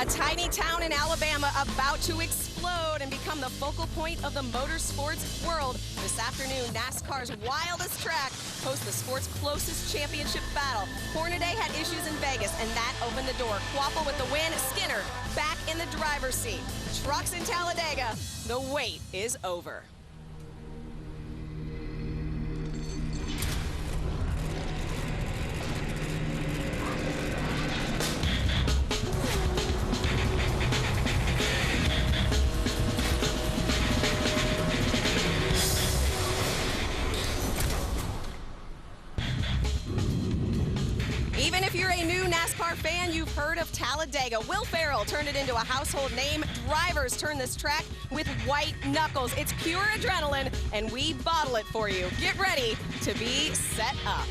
A tiny town in Alabama about to explode and become the focal point of the motorsports world. This afternoon, NASCAR's wildest track hosts the sport's closest championship battle. Hornaday had issues in Vegas, and that opened the door. Quapple with the win, Skinner back in the driver's seat. Trucks in Talladega, the wait is over. Even if you're a new NASCAR fan, you've heard of Talladega. Will Ferrell turned it into a household name. Drivers turn this track with white knuckles. It's pure adrenaline, and we bottle it for you. Get ready to be set up.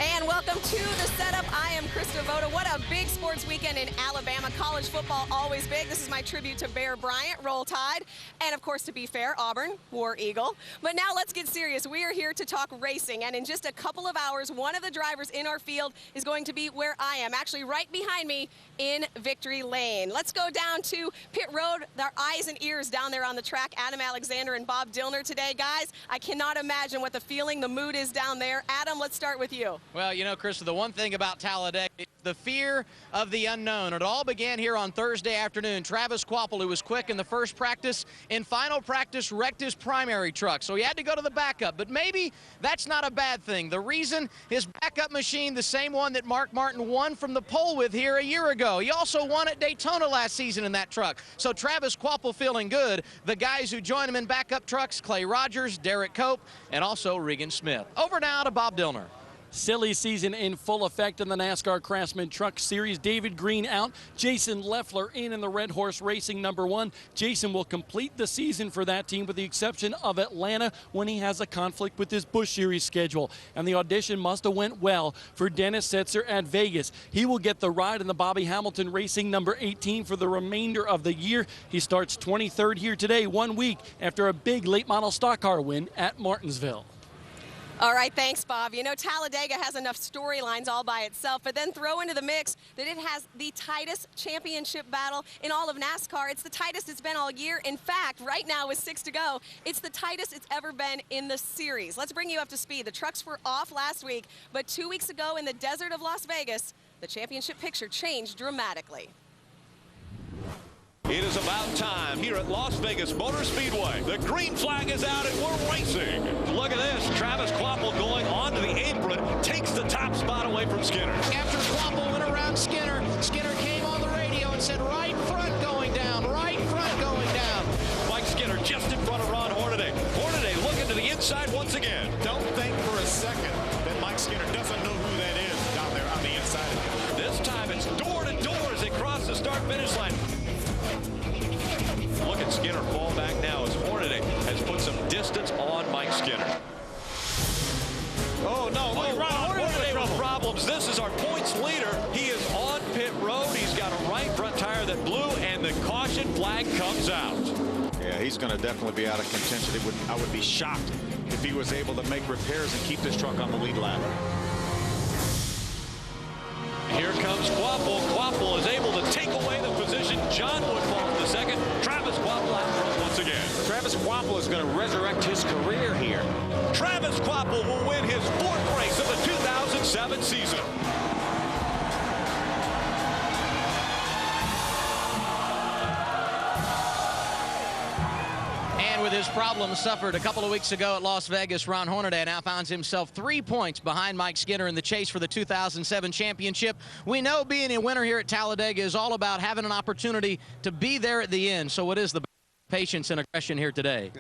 And welcome to the setup. I am Krista Voda. What a big sports weekend in Alabama. College football always big. This is my tribute to Bear Bryant, Roll Tide. And of course, to be fair, Auburn, War Eagle. But now let's get serious. We are here to talk racing. And in just a couple of hours, one of the drivers in our field is going to be where I am, actually right behind me in Victory Lane. Let's go down to pit road, our eyes and ears down there on the track. Adam Alexander and Bob Dillner today. Guys, I cannot imagine what the feeling, the mood is down there. Adam, let's start with you. Well, you know, Krista, the one thing about Talladega is the fear of the unknown. It all began here on Thursday afternoon. Travis Quapple, who was quick in the first practice, in final practice wrecked his primary truck, so he had to go to the backup. But maybe that's not a bad thing. The reason, his backup machine, the same one that Mark Martin won from the pole with here a year ago. He also won at Daytona last season in that truck. So Travis Quapple feeling good. The guys who join him in backup trucks, Clay Rogers, Derek Cope, and also Regan Smith. Over now to Bob Dillner. Silly season in full effect in the NASCAR Craftsman Truck Series. David Green out, Jason Leffler in the Red Horse Racing #1. Jason will complete the season for that team with the exception of Atlanta when he has a conflict with his Busch Series schedule. And the audition must have went well for Dennis Setzer at Vegas. He will get the ride in the Bobby Hamilton Racing #18 for the remainder of the year. He starts 23rd here today, 1 week after a big late model stock car win at Martinsville. All right, thanks, Bob. You know, Talladega has enough storylines all by itself, but then throw into the mix that it has the tightest championship battle in all of NASCAR. It's the tightest it's been all year. In fact, right now with 6 to go, it's the tightest it's ever been in the series. Let's bring you up to speed. The trucks were off last week, but 2 weeks ago in the desert of Las Vegas, the championship picture changed dramatically. It is about time here at Las Vegas Motor Speedway. The green flag is out and we're racing. Look at this. Travis Quapple going onto the apron, takes the top spot away from Skinner. After Quapple went around Skinner, Skinner came on the radio and said, right front going down, right front going down. Mike Skinner just in front of Ron Hornaday. Hornaday looking to the inside once again. Don't think for a second that Mike Skinner doesn't know who that is down there on the inside of him. This time it's door to door as they cross the start-finish line. Look at Skinner fall back now as Hornaday has put some distance on Mike Skinner. Oh, no. Ron Hornaday with problems. This is our points leader. He is on pit road. He's got a right front tire that blew, and the caution flag comes out. Yeah, he's going to definitely be out of contention. I would be shocked if he was able to make repairs and keep this truck on the lead lap. Here comes Quapple. Quapple is able to take away the position. John Wood falls to second. Travis Quapple out front once again. Travis Quapple is going to resurrect his career here. Travis Quapple will win his 4th race of the 2007 season. And with his problems suffered a couple of weeks ago at Las Vegas, Ron Hornaday now finds himself 3 points behind Mike Skinner in the chase for the 2007 championship. We know being a winner here at Talladega is all about having an opportunity to be there at the end. So what is the patience and aggression here today?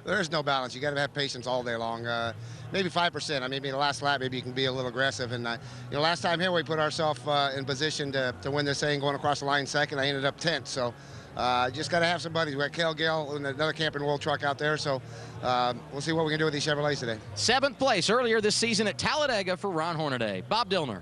There is no balance. You got to have patience all day long. Maybe 5%. I mean, maybe the last lap, maybe you can be a little aggressive. And you know, last time here we put ourselves in position to win this thing, going across the line second. I ended up 10th. So just got to have somebody. We got Cale Gale and another Camping World truck out there. So we'll see what we can do with these Chevrolets today. 7th place earlier this season at Talladega for Ron Hornaday. Bob Dillner.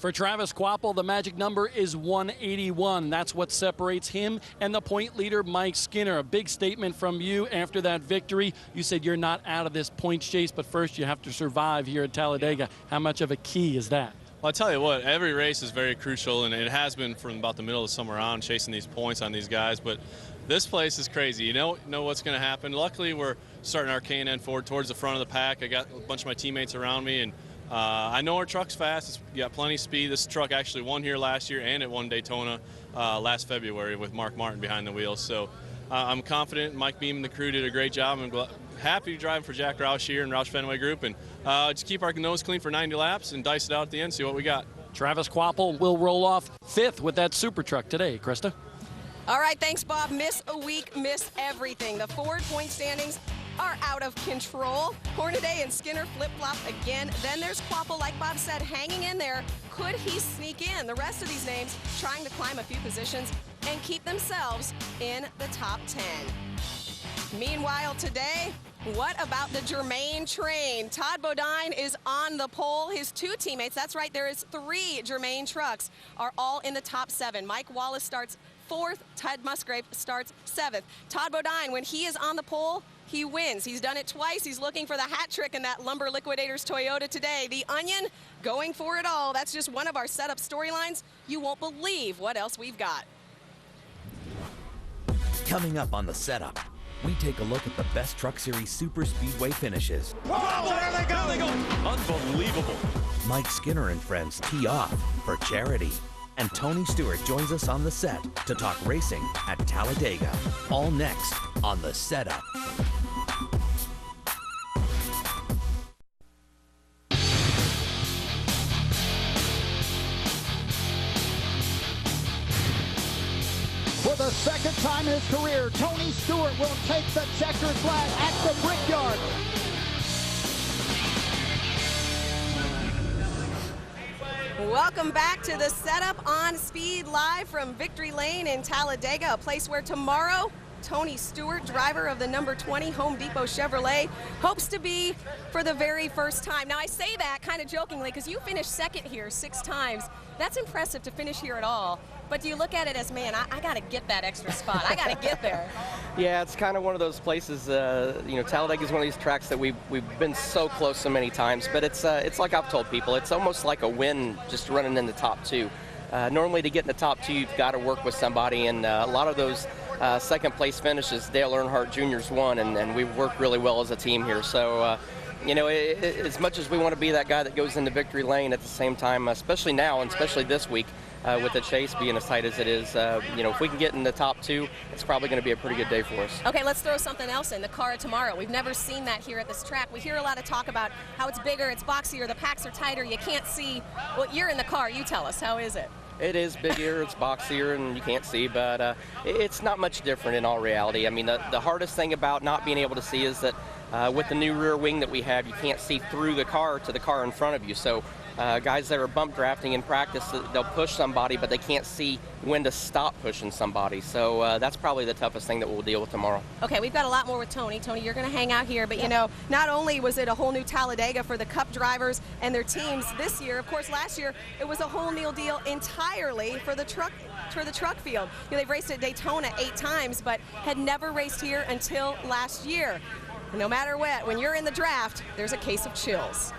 For Travis Quapple, the magic number is 181. That's what separates him and the point leader, Mike Skinner. A big statement from you after that victory. You said you're not out of this points chase, but first you have to survive here at Talladega. How much of a key is that? Well, I tell you what, every race is very crucial, and it has been from about the middle of the summer on, chasing these points on these guys. But this place is crazy. You know what's going to happen. Luckily, we're starting our K&N forward towards the front of the pack. I got a bunch of my teammates around me, and I know our truck's fast. It's got plenty of speed. This truck actually won here last year, and it won Daytona last February with Mark Martin behind the wheel. So I'm confident. Mike Beam and the crew did a great job. I'm happy to drive for Jack Roush here and Roush Fenway Group, and just keep our nose clean for 90 laps and dice it out at the end, see what we got. Travis Kvapil will roll off 5th with that super truck today. Krista? All right, thanks, Bob. Miss a week, miss everything. The Ford point standings are out of control. Hornaday and Skinner flip-flop again. Then there's Kvapil, like Bob said, hanging in there. Could he sneak in? The rest of these names trying to climb a few positions and keep themselves in the top 10. Meanwhile, today, what about the Germain train? Todd Bodine is on the pole. His 2 teammates, that's right, there is 3 Germain trucks, are all in the top 7. Mike Wallace starts 4th. Ted Musgrave starts 7th. Todd Bodine, when he is on the pole, he wins. He's done it twice. He's looking for the hat trick in that Lumber Liquidators Toyota today. The Onion going for it all. That's just one of our setup storylines. You won't believe what else we've got. Coming up on the setup, we take a look at the best Truck Series Super Speedway finishes. Whoa, there they go. There they go. Unbelievable. Mike Skinner and friends tee off for charity. And Tony Stewart joins us on the set to talk racing at Talladega. All next on the setup. For the second time in his career, Tony Stewart will take the checkered flag at the Brickyard. Welcome back to the setup on Speed Live from Victory Lane in Talladega, a place where tomorrow Tony Stewart, driver of the number 20 Home Depot Chevrolet, hopes to be for the very first time. Now, I say that kind of jokingly because you finished 2nd here 6 times. That's impressive to finish here at all. But do you look at it as, man, I got to get that extra spot. I got to get there. Yeah, it's kind of one of those places, you know, Talladega is one of these tracks that we've been so close so many times, but it's like I've told people, it's almost like a win just running in the top 2. Normally to get in the top 2, you've got to work with somebody, and a lot of those second place finishes, Dale Earnhardt Jr.'s won, and we've worked really well as a team here. So, you know, as much as we want to be that guy that goes into victory lane, at the same time, especially now and especially this week, with the chase being as tight as it is, you know, if we can get in the top 2, it's probably going to be a pretty good day for us. Okay, let's throw something else in, the car tomorrow. We've never seen that here at this track. We hear a lot of talk about how it's bigger, it's boxier, the packs are tighter, you can't see. Well, you're in the car, you tell us, how is it? It is bigger, it's boxier, and you can't see, but it's not much different in all reality. I mean, the hardest thing about not being able to see is that with the new rear wing that we have, you can't see through the car to the car in front of you. So guys that are bump drafting in practice, they'll push somebody, but they can't see when to stop pushing somebody. So that's probably the toughest thing that we'll deal with tomorrow. Okay, we've got a lot more with Tony. Tony, you're going to hang out here, but you know, not only was it a whole new Talladega for the Cup drivers and their teams this year, of course, last year it was a whole new deal entirely for the truck field. You know, they've raced at Daytona 8 times, but had never raced here until last year. And no matter what, when you're in the draft, there's a case of chills.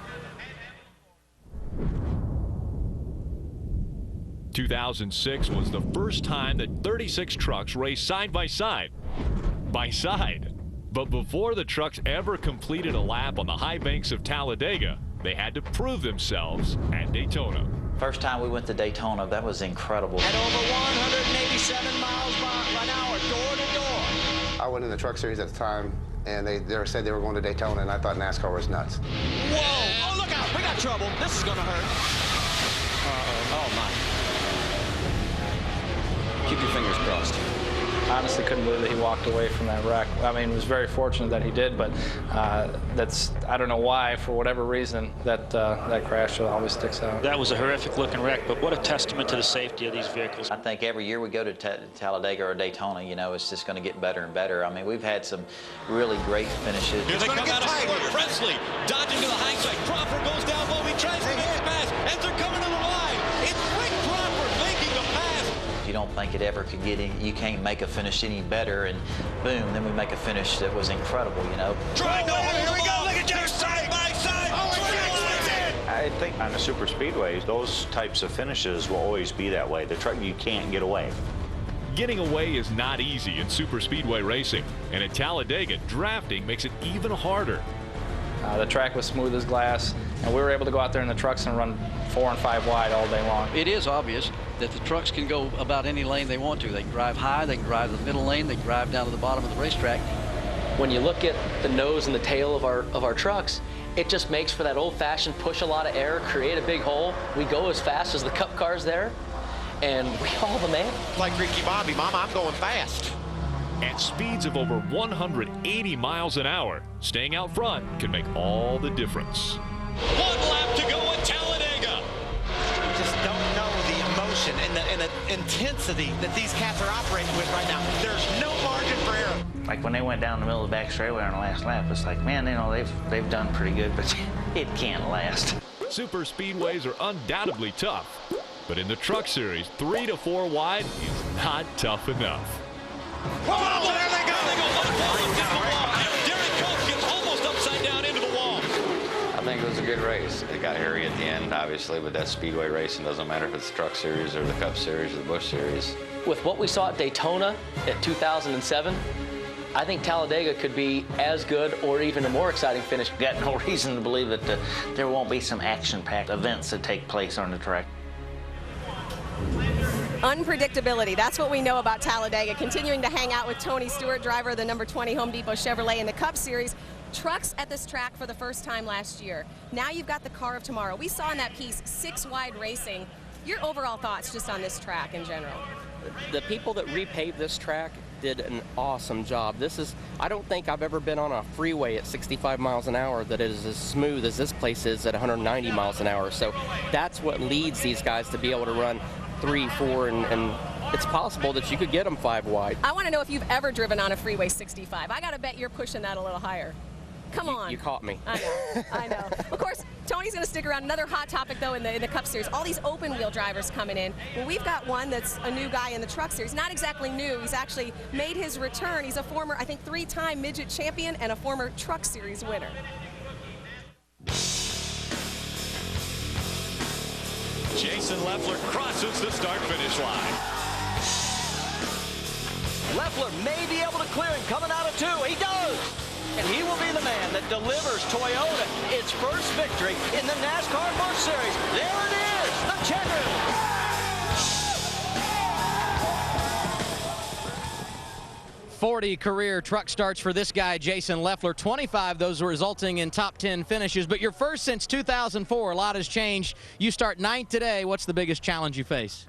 2006 was the first time that 36 trucks raced side by side. But before the trucks ever completed a lap on the high banks of Talladega, they had to prove themselves at Daytona. First time we went to Daytona, that was incredible. At over 187 miles an hour, door to door. I went in the Truck Series at the time, and they said they were going to Daytona, and I thought NASCAR was nuts. Whoa! Oh, look out! We got trouble. This is going to hurt. Uh-oh. Oh, my. Keep your fingers crossed. I honestly couldn't believe that he walked away from that wreck. I mean, it was very fortunate that he did, but I don't know why, for whatever reason, that crash always sticks out. That was a horrific looking wreck, but what a testament to the safety of these vehicles. I think every year we go to Talladega or Daytona, you know, it's just going to get better and better. I mean, we've had some really great finishes. Here they come out of Stewart. Presley dodging to the high side. Crawford goes down low. He tries to make the pass. As they're coming to the line, it's Rick Crawford making the pass. You don't think it ever could get any, you can't make a finish any better, and boom, then we make a finish that was incredible, you know. Trying to hold, here we go, look at Jack side by side. I think on the super speedways, those types of finishes will always be that way. The truck, you can't get away. Getting away is not easy in super speedway racing, and at Talladega, drafting makes it even harder. The track was smooth as glass, and we were able to go out there in the trucks and run 4 and 5 wide all day long. It is obvious that the trucks can go about any lane they want to. They can drive high, they can drive the middle lane, they can drive down to the bottom of the racetrack. When you look at the nose and the tail of our trucks, it just makes for that old-fashioned push a lot of air, create a big hole. We go as fast as the Cup cars there, and we haul the man. Like Ricky Bobby, Mama, I'm going fast. At speeds of over 180 miles an hour, staying out front can make all the difference. 1 lap to go at Talladega. You just don't know the emotion and the intensity that these cats are operating with right now. There's no margin for error. Like when they went down the middle of the back straightaway on the last lap, it's like, man, you know, they've done pretty good, but it can't last. Super speedways are undoubtedly tough, but in the Truck Series, 3 to 4 wide is not tough enough. Oh, there they go. They go. Derek Coates gets almost upside down into the wall. I think it was a good race. It got hairy at the end, obviously, but that's speedway racing. Doesn't matter if it's the Truck Series or the Cup Series or the Busch Series. With what we saw at Daytona in 2007, I think Talladega could be as good or even a more exciting finish. Got no reason to believe that there won't be some action-packed events that take place on the track. Unpredictability, that's what we know about Talladega. Continuing to hang out with Tony Stewart, driver of the number 20 Home Depot Chevrolet in the Cup Series. Trucks at this track for the first time last year. Now you've got the car of tomorrow. We saw in that piece 6 wide racing. Your overall thoughts just on this track in general? The people that repaved this track did an awesome job. I don't think I've ever been on a freeway at 65 miles an hour that is as smooth as this place is at 190 miles an hour. So that's what leads these guys to be able to run 3, 4, and it's possible that you could get them 5 wide. I want to know if you've ever driven on a freeway 65. I got to bet you're pushing that a little higher. Come on. You caught me. I know. I know. Of course, Tony's going to stick around. Another hot topic, though, in the Cup Series. All these open-wheel drivers coming in. Well, we've got one that's a new guy in the Truck Series. Not exactly new. He's actually made his return. He's a former, I think, 3-time midget champion and a former Truck Series winner. Jason Leffler crosses the start-finish line. Leffler may be able to clear him coming out of 2. He does! And he will be the man that delivers Toyota its first victory in the NASCAR Busch Series. There it is, the checker. 40 career truck starts for this guy, Jason Leffler. 25 those resulting in top 10 finishes. But your first since 2004. A lot has changed. You start 9th today. What's the biggest challenge you face?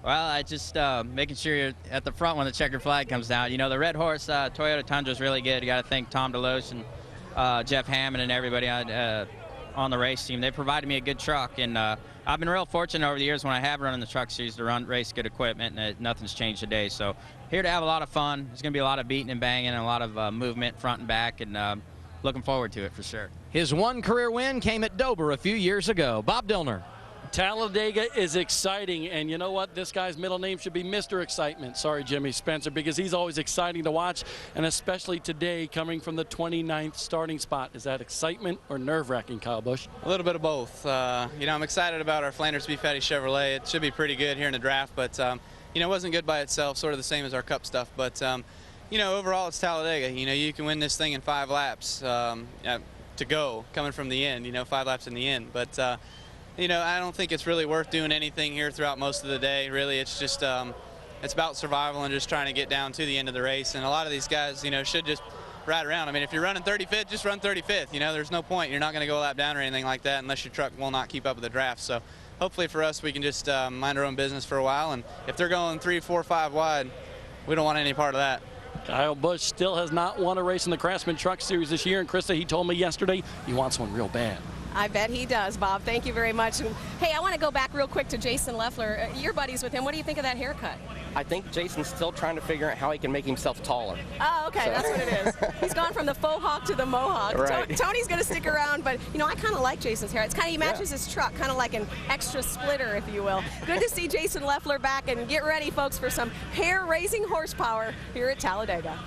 Well, I just making sure you're at the front when the checkered flag comes down. You know, the Red Horse Toyota Tundra is really good. You got to thank Tom DeLose and Jeff Hammond and everybody on the race team. They provided me a good truck, and I've been real fortunate over the years when I have run in the Truck Series to race good equipment, and nothing's changed today. So here to have a lot of fun. There's going to be a lot of beating and banging and a lot of movement front and back, and looking forward to it for sure. His one career win came at Dover a few years ago. Bob Dillner. Talladega is exciting, and you know what? This guy's middle name should be Mr. Excitement. Sorry, Jimmy Spencer, because he's always exciting to watch, and especially today coming from the 29th starting spot. Is that excitement or nerve-wracking, Kyle Busch? A little bit of both. You know, I'm excited about our Flanders Beef Patty Chevrolet. It should be pretty good here in the draft, but, you know, it wasn't good by itself, sort of the same as our Cup stuff. But, you know, overall it's Talladega. You know, you can win this thing in 5 laps to go, coming from the end, you know, 5 laps in the end. But, you know, I don't think it's really worth doing anything here throughout most of the day. Really, it's just it's about survival and just trying to get down to the end of the race. And a lot of these guys, you know, should just ride around. I mean, if you're running 35th, just run 35th. You know, there's no point. You're not going to go a lap down or anything like that unless your truck will not keep up with the draft. So hopefully for us, we can just mind our own business for a while. And if they're going 3, 4, 5 wide, we don't want any part of that. Kyle Busch still has not won a race in the Craftsman Truck Series this year. And Krista, he told me yesterday he wants one real bad. I bet he does, Bob. Thank you very much. And, hey, I want to go back real quick to Jason Leffler. You're buddies with him. What do you think of that haircut? I think Jason's still trying to figure out how he can make himself taller. Oh, okay, so. That's what it is. He's gone from the faux hawk to the mohawk. Right. Tony's going to stick around, but, you know, I kind of like Jason's hair. It's kind of, he matches his truck, kind of like an extra splitter, if you will. Good to see Jason Leffler back, and get ready, folks, for some hair-raising horsepower here at Talladega.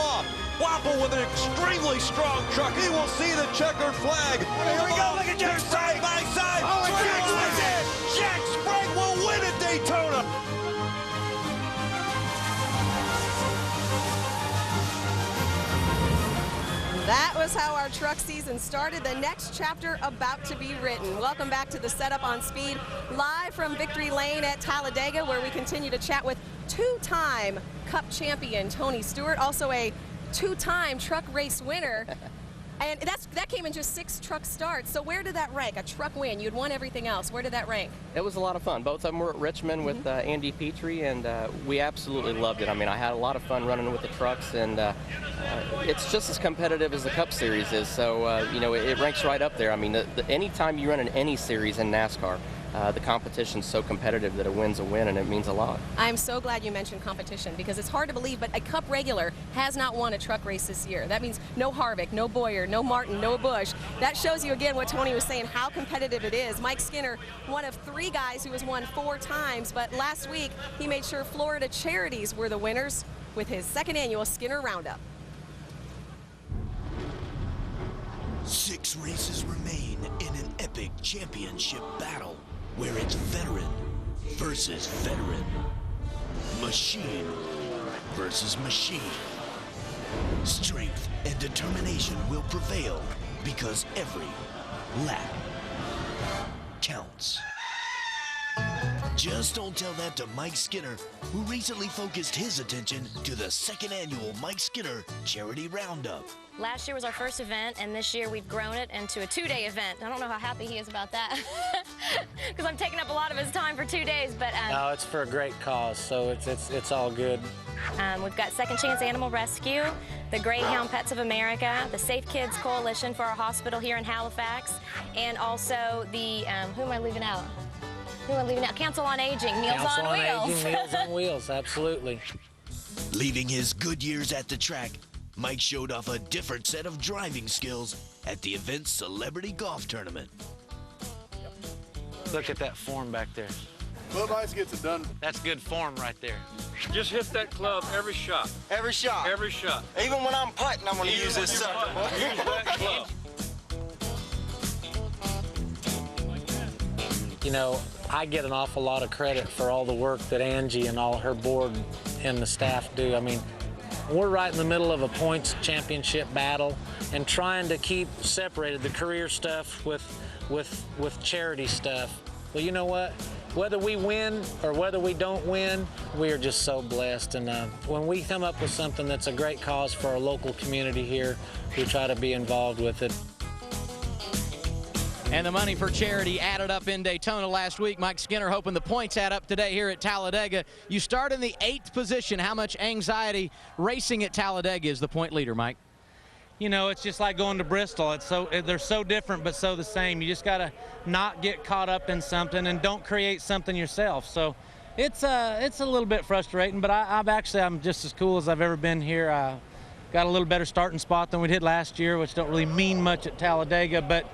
off. Wapple with an extremely strong truck. He will see the checkered flag. Here we go. Look at Jack side by side. Oh, and Jack Sprague. Jack Sprague will win at Daytona. That was how our truck season started. The next chapter about to be written. Welcome back to the Setup on Speed, live from Victory Lane at Talladega, where we continue to chat with two-time Cup champion Tony Stewart, also a two-time truck race winner. And that came in just 6 truck starts. So where did that rank? A truck win. You'd won everything else. Where did that rank? It was a lot of fun. Both of them were at Richmond with Andy Petrie, and we absolutely loved it. I mean, I had a lot of fun running with the trucks, and it's just as competitive as the Cup Series is. So, you know, it ranks right up there. I mean, anytime you run in any series in NASCAR, the competition's so competitive that a win's a win, and it means a lot. I'm so glad you mentioned competition, because it's hard to believe, but a Cup regular has not won a truck race this year. That means no Harvick, no Boyer, no Martin, no Busch. That shows you again what Tony was saying, how competitive it is. Mike Skinner, one of 3 guys who has won 4 times, but last week he made sure Florida Charities were the winners with his 2nd annual Skinner Roundup. 6 races remain in an epic championship battle, where it's veteran versus veteran, machine versus machine. Strength and determination will prevail, because every lap counts. Just don't tell that to Mike Skinner, who recently focused his attention to the 2nd annual Mike Skinner Charity Roundup. Last year was our first event, and this year we've grown it into a 2-day event. I don't know how happy he is about that, because I'm taking up a lot of his time for 2 days. But no, it's for a great cause, so it's all good. We've got Second Chance Animal Rescue, the Greyhound Pets of America, the Safe Kids Coalition for our hospital here in Halifax, and also the who am I leaving out? Who am I leaving out? Council on Aging, Meals on Wheels. Aging, Meals on Wheels, absolutely. Leaving his good years at the track, Mike showed off a different set of driving skills at the event's celebrity golf tournament. Look at that form back there. Club Ice gets it done. That's good form right there. Just hit that club every shot. Every shot? Every shot. Even when I'm putting, I'm going to use this sucker. Use that club. You know, I get an awful lot of credit for all the work that Angie and all her board and the staff do. I mean, we're right in the middle of a points championship battle and trying to keep separated the career stuff with charity stuff. Well, you know what? Whether we win or whether we don't win, we are just so blessed. And when we come up with something that's a great cause for our local community here, we try to be involved with it. And the money for charity added up in Daytona last week. Mike Skinner hoping the points add up today here at Talladega. You start in the 8th position. How much anxiety racing at Talladega is the point leader, Mike? You know, it's just like going to Bristol. They're so different but so the same. You just got to not get caught up in something and don't create something yourself. So it's a little bit frustrating, but I'm just as cool as I've ever been here. Got a little better starting spot than we did last year, which don't really mean much at Talladega, but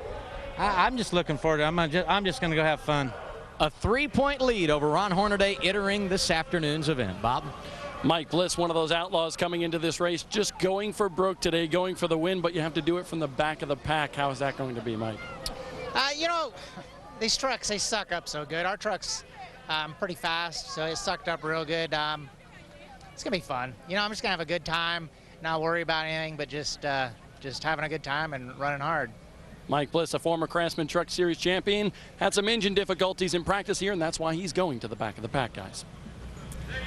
I'm just looking forward to it. I'm just going to go have fun. A 3-point lead over Ron Hornaday entering this afternoon's event. Bob? Mike Bliss, one of those outlaws coming into this race, just going for broke today, going for the win, but you have to do it from the back of the pack. How is that going to be, Mike? You know, these trucks, they suck up so good. Our truck's pretty fast, so it sucked up real good. It's going to be fun. You know, I'm just going to have a good time, not worry about anything, but just having a good time and running hard. Mike Bliss, a former Craftsman Truck Series champion, had some engine difficulties in practice here, and that's why he's going to the back of the pack, guys.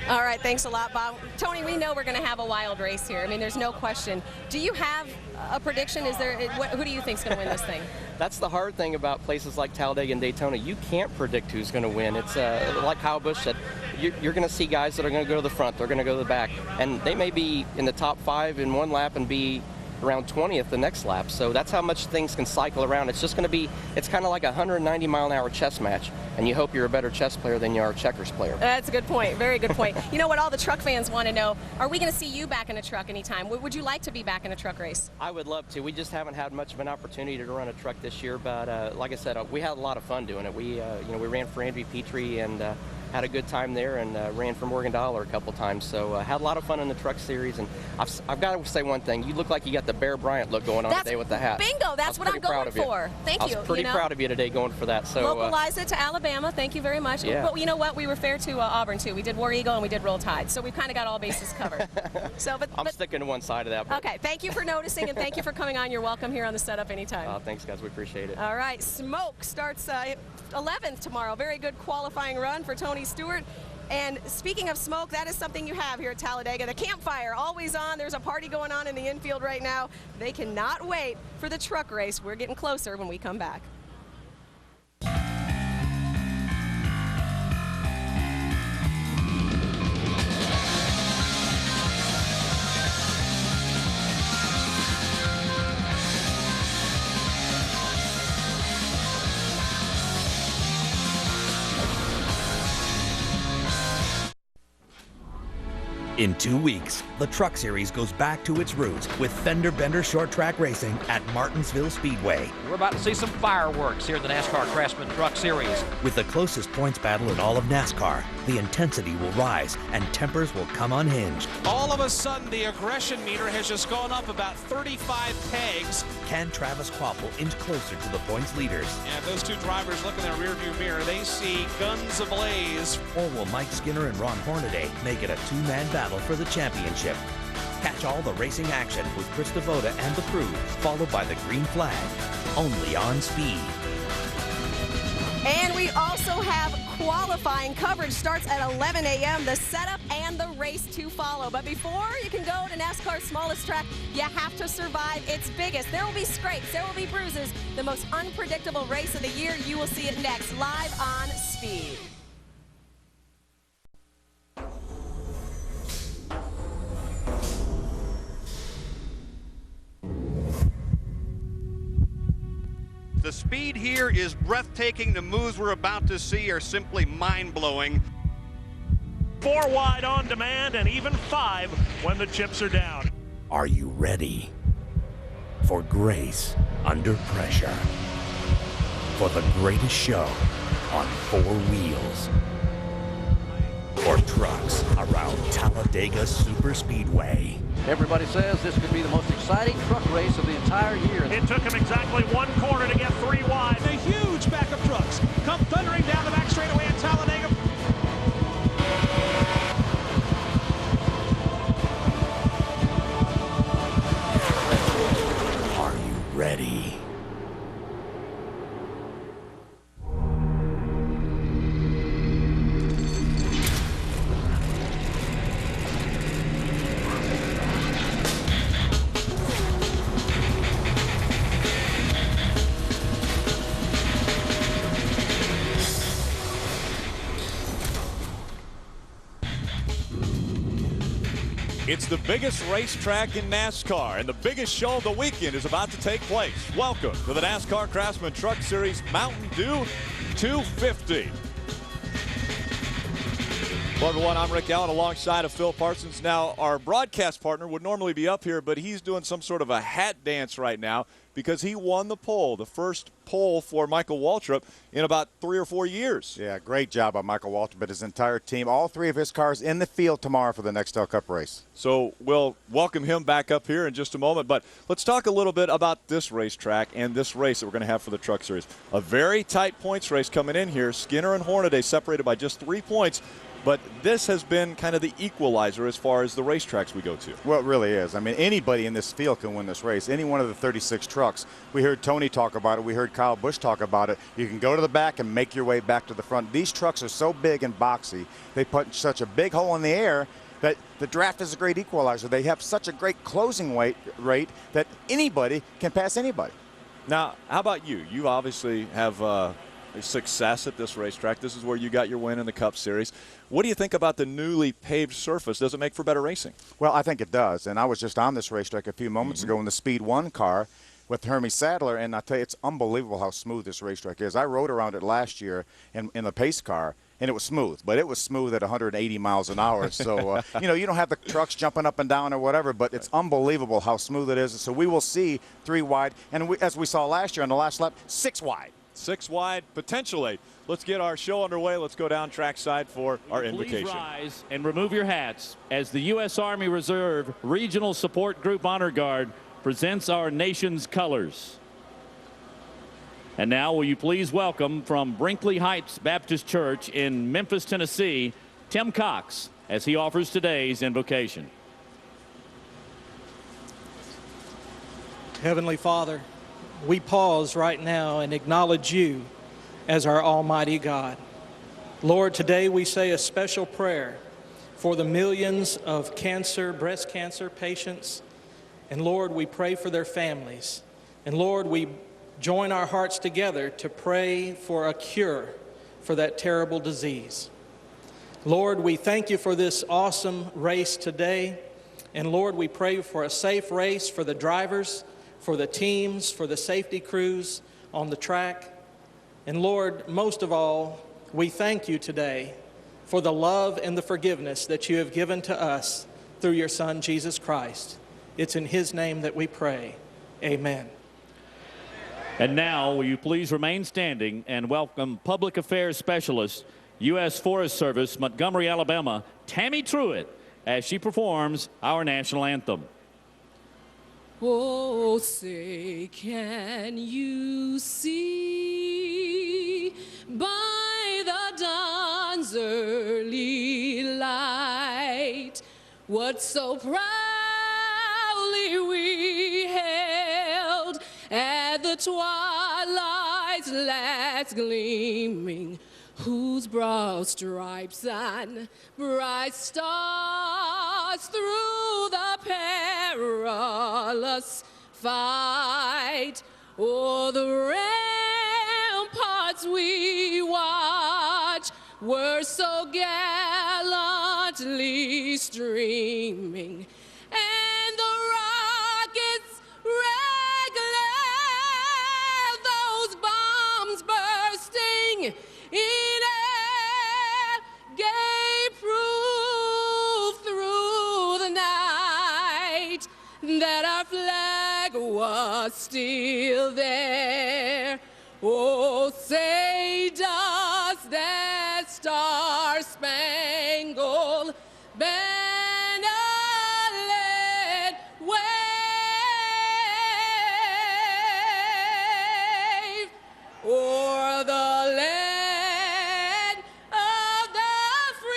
All right, thanks a lot, Bob. Tony, we know we're going to have a wild race here. I mean, there's no question. Do you have a prediction? Who do you think is going to win this thing? That's the hard thing about places like Talladega and Daytona. You can't predict who's going to win. It's like Kyle Busch said, you're going to see guys that are going to go to the front, they're going to go to the back, and they may be in the top 5 in one lap and be around 20th the next lap. So that's how much things can cycle around. It's just going to be, it's kind of like a 190-mile-an-hour chess match, and you hope you're a better chess player than you are a checkers player. That's a good point. Very good point. You know what all the truck fans want to know? Are we going to see you back in a truck anytime? Would you like to be back in a truck race? I would love to. We just haven't had much of an opportunity to run a truck this year, but like I said, we had a lot of fun doing it. We ran for Andy Petrie, and had a good time there and ran for Morgan Dollar a couple times. So had a lot of fun in the truck series. And I've got to say one thing. You look like you got the Bear Bryant look going on today with the hat. Bingo. That's what I'm going for. Thank you. I was pretty proud of you today going for that. So localize it to Alabama. Thank you very much. Yeah. But you know what? We were fair to Auburn too. We did War Eagle and we did Roll Tide. So we've kind of got all bases covered. I'm sticking to one side of that. Okay. Thank you for noticing and thank you for coming on. You're welcome here on the setup anytime. Thanks, guys. We appreciate it. All right. Smoke starts 11th tomorrow. Very good qualifying run for Tony Stewart. And speaking of smoke, that is something you have here at Talladega. The campfire, always on. There's a party going on in the infield right now. They cannot wait for the truck race. We're getting closer when we come back. In 2 weeks, the Truck Series goes back to its roots with fender bender short track racing at Martinsville Speedway. We're about to see some fireworks here in the NASCAR Craftsman Truck Series. With the closest points battle in all of NASCAR, the intensity will rise and tempers will come unhinged. All of a sudden, the aggression meter has just gone up about 35 pegs. Can Travis Kvapil inch closer to the points leaders? And those two drivers look in their rearview mirror. They see guns ablaze. Or will Mike Skinner and Ron Hornaday make it a two-man battle for the championship? Catch all the racing action with Chris Devoda and the crew, followed by the green flag, only on Speed. And we also have qualifying coverage. Starts at 11 a.m. The setup and the race to follow. But before you can go to NASCAR's smallest track, you have to survive its biggest. There will be scrapes, there will be bruises. The most unpredictable race of the year, you will see it next, live on Speed. The speed here is breathtaking. The moves we're about to see are simply mind-blowing. 4 wide on demand and even 5 when the chips are down. Are you ready for grace under pressure? For the greatest show on 4 wheels. For trucks around Talladega Superspeedway. Everybody says this could be the most exciting truck race of the entire year. It took him exactly 1 corner to get 3 wide. A huge back of trucks come thundering down the back straightaway in Talladega. Are you ready? It's the biggest racetrack in NASCAR, and the biggest show of the weekend is about to take place. Welcome to the NASCAR Craftsman Truck Series Mountain Dew 250. Well, everyone, I'm Rick Allen alongside of Phil Parsons. Now, our broadcast partner would normally be up here, but he's doing some sort of a hat dance right now because he won the pole, the first pole for Michael Waltrip in about 3 or 4 years. Yeah, great job by Michael Waltrip and his entire team. All 3 of his cars in the field tomorrow for the Nextel Cup race. So we'll welcome him back up here in just a moment. But let's talk a little bit about this racetrack and this race that we're going to have for the Truck Series. A very tight points race coming in here. Skinner and Hornaday separated by just 3 points. But this has been kind of the equalizer as far as the racetracks we go to. Well, it really is. I mean, anybody in this field can win this race. Any one of the 36 trucks. We heard Tony talk about it. We heard Kyle Busch talk about it. You can go to the back and make your way back to the front. These trucks are so big and boxy. They put such a big hole in the air that the draft is a great equalizer. They have such a great closing rate that anybody can pass anybody. Now, how about you? You obviously have success at this racetrack. This is where you got your win in the Cup Series. What do you think about the newly paved surface? Does it make for better racing? Well, I think it does. And I was just on this racetrack a few moments ago in the Speed 1 car with Hermie Sadler, and I tell you, it's unbelievable how smooth this racetrack is. I rode around it last year in the pace car, and it was smooth, but it was smooth at 180 miles an hour. So, you know, you don't have the trucks jumping up and down or whatever, but it's unbelievable how smooth it is. So we will see 3 wide, and as we saw last year on the last lap, 6 wide. 6 wide, potential 8. Let's get our show underway. Let's go down trackside for our invocation. Please rise and remove your hats as the U.S. Army Reserve Regional Support Group Honor Guard presents our nation's colors. And now will you please welcome from Brinkley Heights Baptist Church in Memphis, Tennessee, Tim Cox, as he offers today's invocation. Heavenly Father, we pause right now and acknowledge you as our Almighty God. Lord, today we say a special prayer for the millions of breast cancer patients. And Lord, we pray for their families. And Lord, we join our hearts together to pray for a cure for that terrible disease. Lord, we thank you for this awesome race today. And Lord, we pray for a safe race for the drivers, for the teams, for the safety crews on the track. And Lord, most of all, we thank you today for the love and the forgiveness that you have given to us through your Son, Jesus Christ. It's in his name that we pray. Amen. And now, will you please remain standing and welcome Public Affairs Specialist, U.S. Forest Service, Montgomery, Alabama, Tammy Truitt, as she performs our national anthem. Oh, say, can you see by the dawn's early light what so proudly we hailed at the twilight's last gleaming, whose broad stripes and bright stars through the perilous fight o'er the ramparts we watch were so gallantly streaming, and the rockets red glare, those bombs bursting in air gave proof through the night that our flag was still there. Oh, say does that star-spangled banner wave o'er the land of the free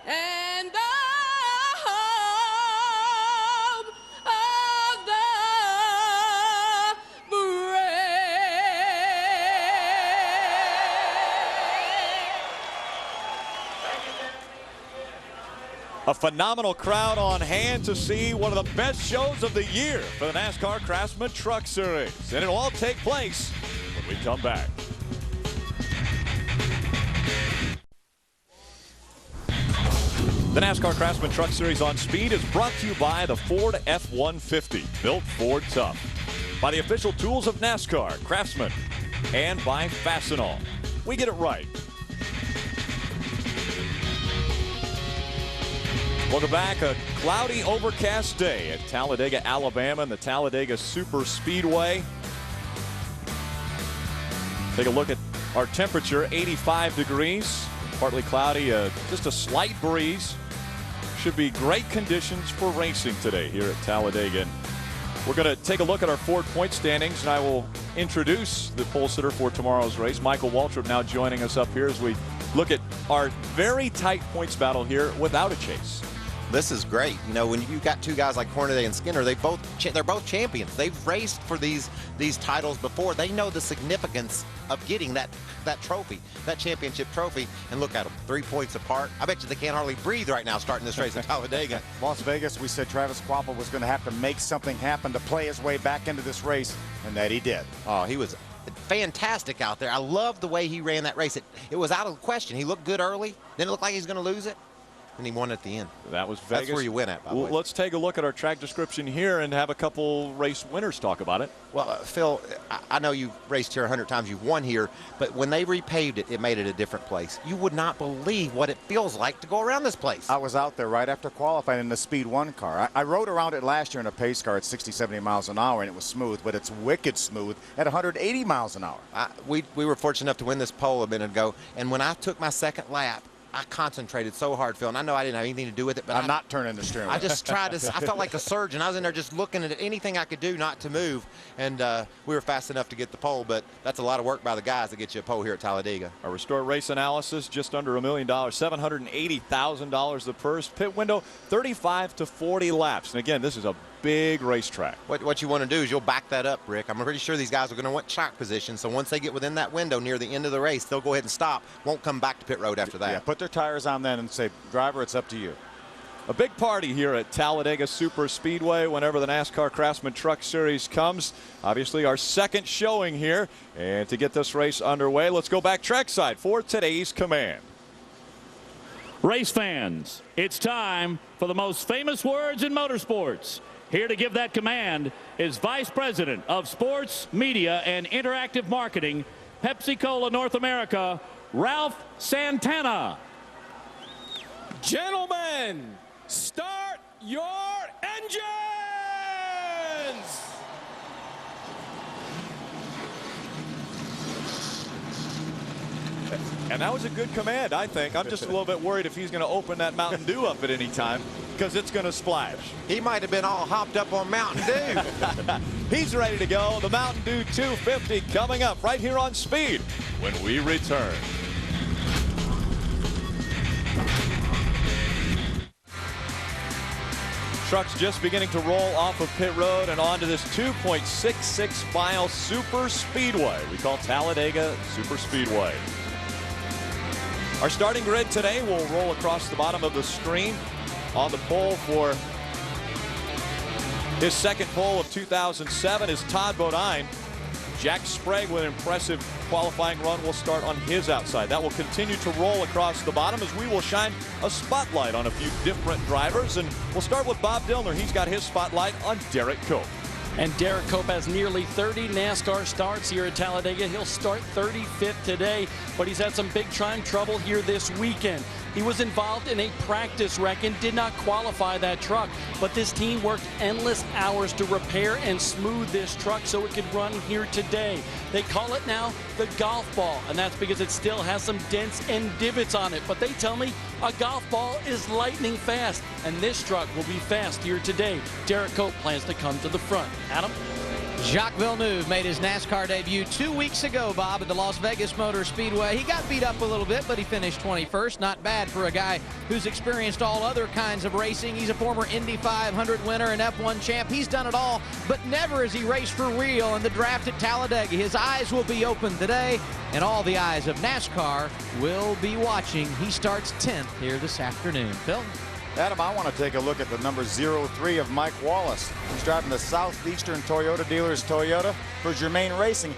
and the home of the A phenomenal crowd on hand to see one of the best shows of the year for the NASCAR Craftsman Truck Series. And it'll all take place when we come back. The NASCAR Craftsman Truck Series on Speed is brought to you by the Ford F-150, built Ford tough. By the official tools of NASCAR, Craftsman, and by Fastenal. We get it right. Welcome back. A cloudy, overcast day at Talladega, Alabama, and the Talladega Superspeedway. Take a look at our temperature, 85 degrees, partly cloudy, just a slight breeze. Should be great conditions for racing today here at Talladega. And we're going to take a look at our Ford point standings, and I will introduce the pole sitter for tomorrow's race. Michael Waltrip now joining us up here as we look at our very tight points battle here without a chase. This is great. You know, when you've got two guys like Hornaday and Skinner, they're both champions. They've raced for these titles before. They know the significance of getting that trophy, that championship trophy. And look at them, 3 points apart. I bet you they can't hardly breathe right now starting this race at Talladega. Las Vegas, we said Travis Kvapil was going to have to make something happen to play his way back into this race, and that he did. Oh, he was fantastic out there. I love the way he ran that race. It was out of the question. He looked good early, then it looked like he was going to lose it. and he won at the end. That was Vegas. That's where you win at, by the way. Let's take a look at our track description here and have a couple race winners talk about it. Well, Phil, I know you've raced here 100 times. You've won here. But when they repaved it, it made it a different place. You would not believe what it feels like to go around this place. I was out there right after qualifying in the Speed 1 car. I rode around it last year in a pace car at 60, 70 miles an hour, and it was smooth, but it's wicked smooth at 180 miles an hour. We were fortunate enough to win this pole a minute ago, and when I took my second lap, I concentrated so hard, Phil, and I know I didn't have anything to do with it, but I'm not turning the steering wheel. I just tried to. I felt like a surgeon. I was in there just looking at anything I could do not to move, and we were fast enough to get the pole, but that's a lot of work by the guys to get you a pole here at Talladega. A Restore Race Analysis, just under $1 million, $780,000 the purse. Pit window, 35 to 40 laps. And again, this is a big racetrack. What you want to do is you'll back that up, Rick. I'm pretty sure these guys are going to want track position, so once they get within that window near the end of the race, they'll go ahead and stop, won't come back to pit road after that. Yeah, put their tires on then and say, driver, it's up to you. A big party here at Talladega Superspeedway whenever the NASCAR Craftsman Truck Series comes. Obviously our second showing here, and to get this race underway, let's go back trackside for today's command. Race fans, it's time for the most famous words in motorsports. Here to give that command is Vice President of Sports, Media, and Interactive Marketing, Pepsi-Cola North America, Ralph Santana. Gentlemen, start your engines! And that was a good command, I think. I'm just a little bit worried if he's going to open that Mountain Dew up at any time, because it's going to splash. He might have been all hopped up on Mountain Dew. He's ready to go. The Mountain Dew 250 coming up right here on Speed when we return. Trucks just beginning to roll off of pit road and onto this 2.66 mile super speedway we call Talladega Superspeedway. Our starting grid today will roll across the bottom of the screen. On the pole for his second pole of 2007 is Todd Bodine. Jack Sprague with an impressive qualifying run will start on his outside. That will continue to roll across the bottom as we will shine a spotlight on a few different drivers. And we'll start with Bob Dillner. He's got his spotlight on Derek Cope. And Derek Cope has nearly 30 NASCAR starts here at Talladega. He'll start 35th today, but he's had some big time trouble here this weekend. He was involved in a practice wreck and did not qualify that truck, but this team worked endless hours to repair and smooth this truck so it could run here today. They call it now the golf ball, and that's because it still has some dents and divots on it, but they tell me a golf ball is lightning fast, and this truck will be fast here today. Derek Cope plans to come to the front. Adam? Jacques Villeneuve made his NASCAR debut 2 weeks ago, Bob, at the Las Vegas Motor Speedway. He got beat up a little bit, but he finished 21st. Not bad for a guy who's experienced all other kinds of racing. He's a former Indy 500 winner and F1 champ. He's done it all, but never has he raced for real in the draft at Talladega. His eyes will be open today, and all the eyes of NASCAR will be watching. He starts 10th here this afternoon. Phil? Adam, I want to take a look at the number 03 of Mike Wallace. He's driving the Southeastern Toyota dealers Toyota for Germain Racing.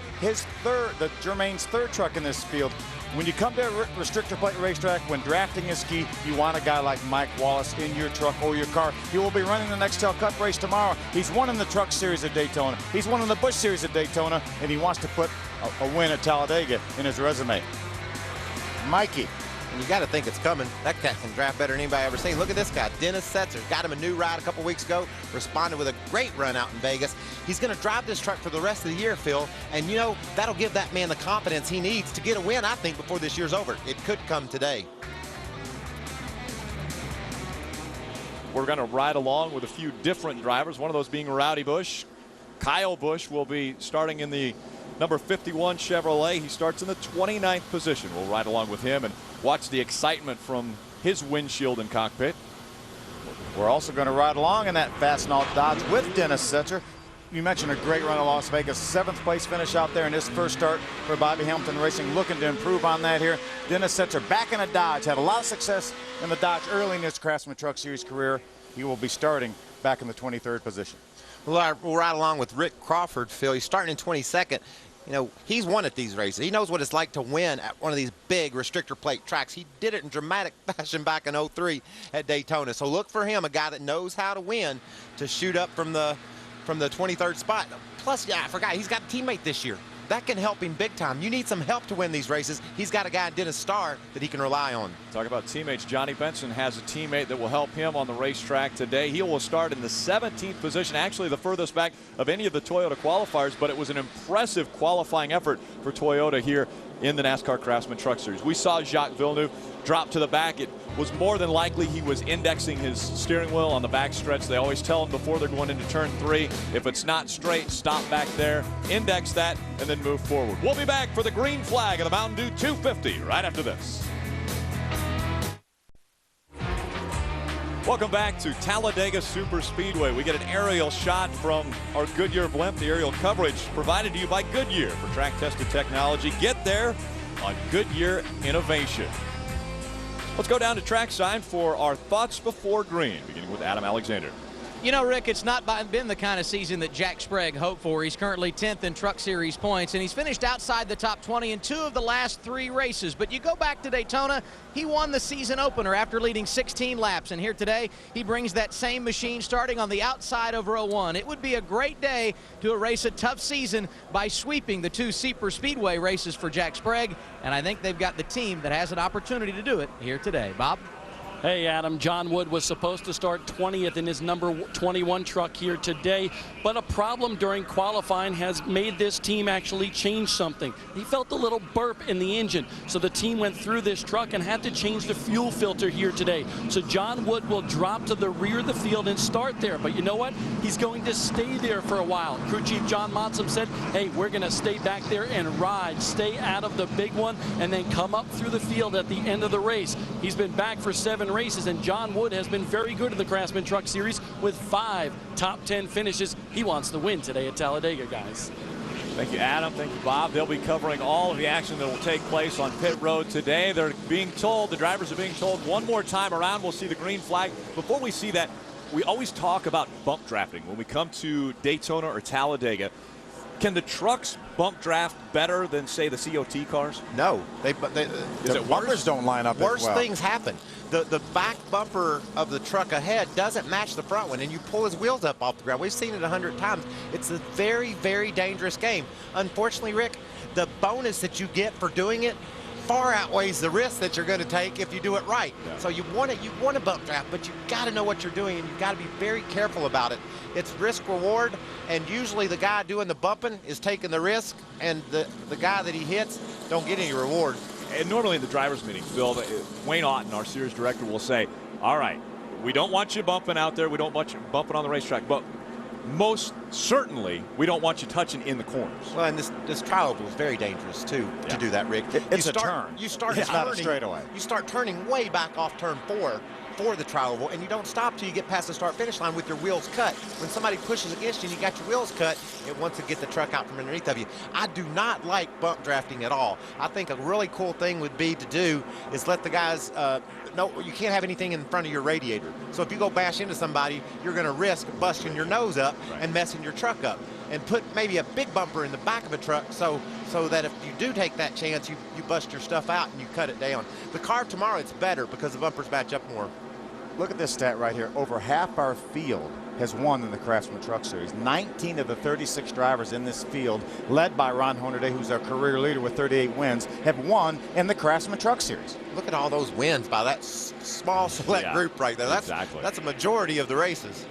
Germain's third truck in this field. When you come to a restrictor plate racetrack, when drafting is key, you want a guy like Mike Wallace in your truck or your car. He will be running the Nextel Cup race tomorrow. He's won in the Truck Series at Daytona. He's won in the Busch Series at Daytona, and he wants to put a win at Talladega in his resume. Mikey. And you got to think it's coming. That guy can draft better than anybody I've ever seen. Look at this guy, Dennis Setzer. Got him a new ride a couple weeks ago. Responded with a great run out in Vegas. He's going to drive this truck for the rest of the year, Phil. And, you know, that'll give that man the confidence he needs to get a win, I think, before this year's over. It could come today. We're going to ride along with a few different drivers, one of those being Rowdy Busch. Kyle Busch will be starting in the number 51 Chevrolet. He starts in the 29th position. We'll ride along with him and watch the excitement from his windshield and cockpit. We're also going to ride along in that Fastenal Dodge with Dennis Setzer. You mentioned a great run at Las Vegas. 7th place finish out there in his first start for Bobby Hamilton Racing. Looking to improve on that here. Dennis Setzer back in a Dodge. Had a lot of success in the Dodge early in his Craftsman Truck Series career. He will be starting back in the 23rd position. We'll ride along with Rick Crawford, Phil. He's starting in 22nd. You know, he's won at these races. He knows what it's like to win at one of these big restrictor plate tracks. He did it in dramatic fashion back in '03 at Daytona. So look for him, a guy that knows how to win, to shoot up from the 23rd spot. Plus, yeah, I forgot, he's got a teammate this year. That can help him big time. You need some help to win these races. He's got a guy, Dennis Starr, that he can rely on. Talk about teammates. Johnny Benson has a teammate that will help him on the racetrack today. He will start in the 17th position, actually the furthest back of any of the Toyota qualifiers, but it was an impressive qualifying effort for Toyota here in the NASCAR Craftsman Truck Series. We saw Jacques Villeneuve drop to the back. It was more than likely he was indexing his steering wheel on the back stretch. They always tell him before they're going into turn 3, if it's not straight, stop back there, index that, and then move forward. We'll be back for the green flag of the Mountain Dew 250 right after this. Welcome back to Talladega Superspeedway. We get an aerial shot from our Goodyear blimp. The aerial coverage provided to you by Goodyear for track-tested technology. Get there on Goodyear Innovation. Let's go down to trackside for our thoughts before green, beginning with Adam Alexander. You know, Rick, it's not been the kind of season that Jack Sprague hoped for. He's currently 10th in Truck Series points, and he's finished outside the top 20 in 2 of the last 3 races. But you go back to Daytona, he won the season opener after leading 16 laps, and here today he brings that same machine starting on the outside of row 1. It would be a great day to erase a tough season by sweeping the 2 Superspeedway races for Jack Sprague, and I think they've got the team that has an opportunity to do it here today. Bob? Hey, Adam, John Wood was supposed to start 20th in his number 21 truck here today, but a problem during qualifying has made this team actually change something. He felt a little burp in the engine, so the team went through this truck and had to change the fuel filter here today. So John Wood will drop to the rear of the field and start there, but you know what? He's going to stay there for a while. Crew Chief John Monson said, hey, we're going to stay back there and ride, stay out of the big one, and then come up through the field at the end of the race. He's been back for 7 races, and John Wood has been very good in the Craftsman Truck Series with 5 top 10 finishes. He wants to win today at Talladega, guys. Thank you, Adam. Thank you, Bob. They'll be covering all of the action that will take place on pit road today. They're being told, the drivers are being told one more time around, we'll see the green flag. Before we see that, we always talk about bump drafting when we come to Daytona or Talladega. Can the trucks bump draft better than, say, the COT cars? No. The bumpers don't line up as well. Worse things happen. The back bumper of the truck ahead doesn't match the front one, and you pull his wheels up off the ground. We've seen it 100 times. It's a very, very dangerous game. Unfortunately, Rick, the bonus that you get for doing it far outweighs the risk that you're going to take if you do it right. Yeah. So you want to bump draft, but you got to know what you're doing, and you've got to be very careful about it. It's risk reward, and usually the guy doing the bumping is taking the risk, and the guy that he hits don't get any reward. And normally in the driver's meeting, Phil, Wayne Otten, our series director, will say, all right, we don't want you bumping out there, we don't want you bumping on the racetrack, but most certainly we don't want you touching in the corners. Well, and this trial was very dangerous too, to do that, Rick. It's a turn. You start it's turning, not a straightaway. You start turning way back off turn 4 for the trial, and you don't stop till you get past the start-finish line with your wheels cut. When somebody pushes against you and you got your wheels cut, it wants to get the truck out from underneath of you. I do not like bump drafting at all. I think a really cool thing would be to do is let the guys no, you can't have anything in front of your radiator. So if you go bash into somebody, you're going to risk busting your nose up and messing your truck up. And put maybe a big bumper in the back of a truck so that if you do take that chance, you bust your stuff out and you cut it down. The car tomorrow, it's better because the bumpers match up more. Look at this stat right here. Over half our field has won in the Craftsman Truck Series. 19 of the 36 drivers in this field, led by Ron Hornaday, who's our career leader with 38 wins, have won in the Craftsman Truck Series. Look at all those wins by that small select group right there. That's a majority of the races.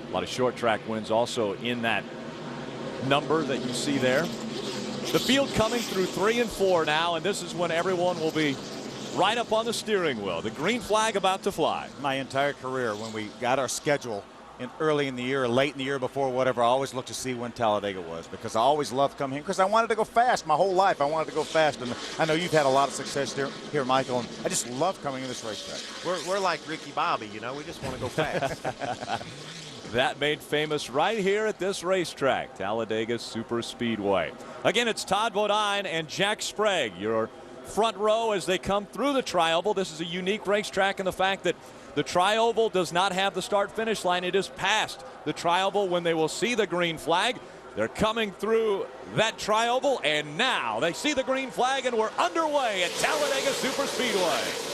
A lot of short track wins also in that number that you see there. The field coming through 3 and 4 now, and this is when everyone will be right up on the steering wheel. The green flag about to fly. My entire career, when we got our schedule early in the year or late in the year before, whatever, I always looked to see when Talladega was, because I always loved coming here because I wanted to go fast. My whole life I wanted to go fast, and I know you've had a lot of success here, Michael, and I just love coming to this racetrack. We're like Ricky Bobby, you know, we just want to go fast. That made famous right here at this racetrack, Talladega Superspeedway. Again, it's Todd Bodine and Jack Sprague, your front row as they come through the Tri-Oval. This is a unique racetrack in the fact that the Tri-Oval does not have the start-finish line. It is past the Tri-Oval when they will see the green flag. They're coming through that tri-oval, and now they see the green flag, and we're underway at Talladega Superspeedway.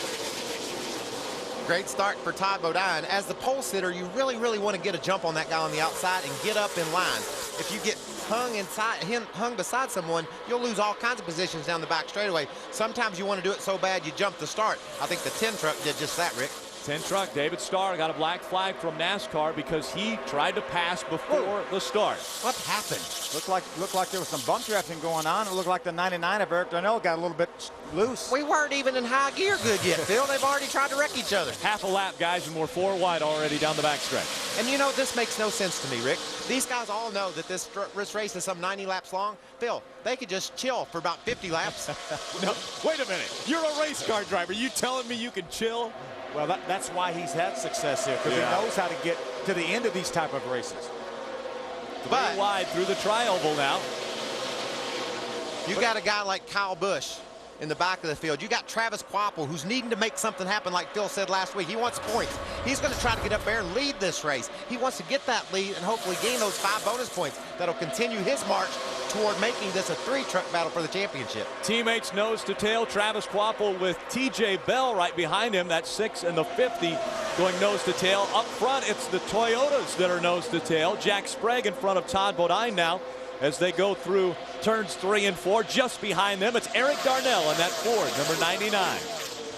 Great start for Todd Bodine. As the pole sitter, you really, really want to get a jump on that guy on the outside and get up in line. If you get hung beside someone, you'll lose all kinds of positions down the back straightaway. Sometimes you want to do it so bad you jump the start. I think the 10 truck did just that, Rick. 10 truck, David Starr got a black flag from NASCAR because he tried to pass before the start. What happened? Looked like there was some bump drafting going on. It looked like the 99 of Eric Darnell got a little bit loose. We weren't even in high gear good yet, Phil. They've already tried to wreck each other. Half a lap, guys, and we're 4 wide already down the backstretch. And you know, this makes no sense to me, Rick. These guys all know that this race is some 90 laps long. Phil, they could just chill for about 50 laps. No, wait a minute. You're a race car driver. You telling me you can chill? Well, that's why he's had success here, because he knows how to get to the end of these type of races. 3 wide through the tri-oval now. You got a guy like Kyle Busch in the back of the field. You got Travis Quapple, who's needing to make something happen, like Phil said last week. He wants points. He's going to try to get up there and lead this race. He wants to get that lead and hopefully gain those 5 bonus points that'll continue his march toward making this a 3-truck battle for the championship. Teammates nose to tail. Travis Quapple with TJ Bell right behind him. That 6 and the 50 going nose to tail. Up front, it's the Toyotas that are nose to tail. Jack Sprague in front of Todd Bodine now as they go through turns 3 and 4. Just behind them, it's Eric Darnell in that Ford, number 99.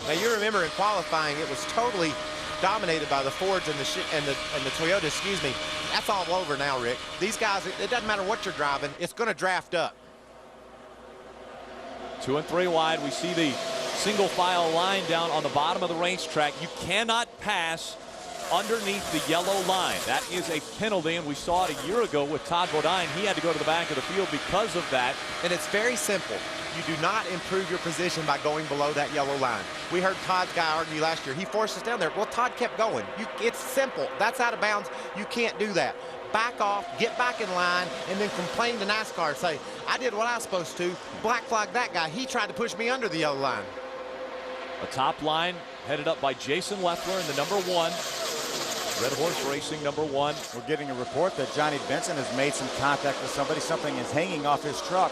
Now you remember in qualifying, it was totally dominated by the Fords and the Toyota, excuse me. That's all over now, Rick. These guys, it doesn't matter what you're driving, it's going to draft up. 2 and 3 wide. We see the single file line down on the bottom of the racetrack. You cannot pass underneath the yellow line. That is a penalty, and we saw it a year ago with Todd Bodine. He had to go to the back of the field because of that. And it's very simple. You do not improve your position by going below that yellow line. We heard Todd's guy argue last year. He forced us down there. Well, Todd kept going. It's simple. That's out of bounds. You can't do that. Back off, get back in line, and then complain to NASCAR and say, I did what I was supposed to. Black flag that guy. He tried to push me under the yellow line. A top line headed up by Jason Leffler in the number 1. Red Horse Racing, number 1. We're getting a report that Johnny Benson has made some contact with somebody. Something is hanging off his truck.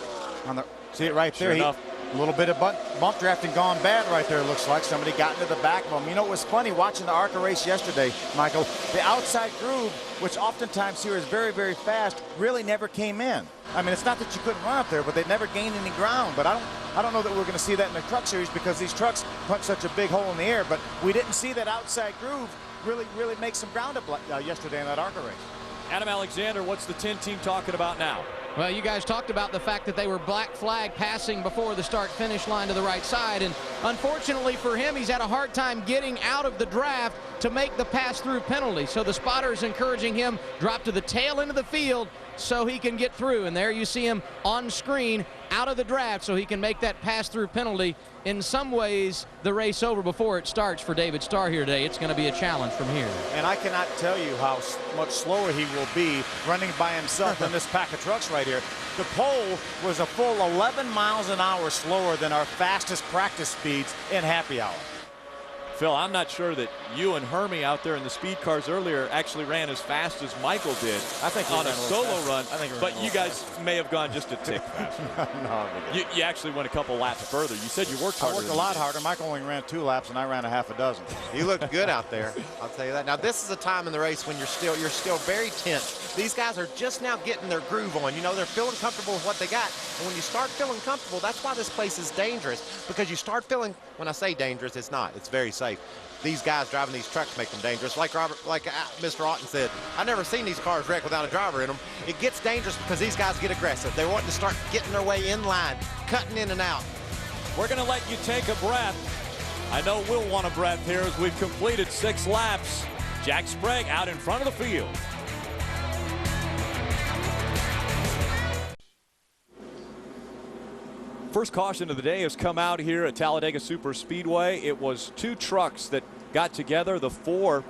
See it right there. Sure A little bit of bump drafting gone bad right there, looks like. Somebody got into the back of him. You know, it was funny watching the ARCA race yesterday, Michael. The outside groove, which oftentimes here is very, very fast, really never came in. I mean, it's not that you couldn't run up there, but they never gained any ground. But I don't know that we're going to see that in the Truck Series because these trucks punch such a big hole in the air. But we didn't see that outside groove really make some ground up yesterday in that ARCA race. Adam Alexander, what's the 10 team talking about now? Well, you guys talked about the fact that they were black flag passing before the start-finish line to the right side, and unfortunately for him, he's had a hard time getting out of the draft to make the pass-through penalty. So the spotter is encouraging him drop to the tail end of the field so he can get through. And there you see him on screen out of the draft so he can make that pass-through penalty. In some ways, the race over before it starts for David Starr here today. It's going to be a challenge from here. And I cannot tell you how much slower he will be running by himself than this pack of trucks right here. The pole was a full 11 miles an hour slower than our fastest practice speeds in happy hour. Phil, I'm not sure that you and Hermie out there in the speed cars earlier actually ran as fast as Michael did. I think on a solo run. I think but you guys may have gone just a tick faster. No, you actually went a couple laps further. You said you worked harder. I worked a lot harder. Michael only ran 2 laps, and I ran a half a dozen. You looked good out there, I'll tell you that. Now, this is a time in the race when you're still very tense. These guys are just now getting their groove on. You know, they're feeling comfortable with what they got. And when you start feeling comfortable, that's why this place is dangerous. Because you start feeling, when I say dangerous, it's not. It's very safe. These guys driving these trucks make them dangerous. Like Mr. Otten said, I've never seen these cars wreck without a driver in them. It gets dangerous because these guys get aggressive. They're wanting to start getting their way in line, cutting in and out. We're going to let you take a breath. I know we'll want a breath here as we've completed 6 laps. Jack Sprague out in front of the field. First caution of the day has come out here at Talladega Superspeedway. It was 2 trucks that got together. The 4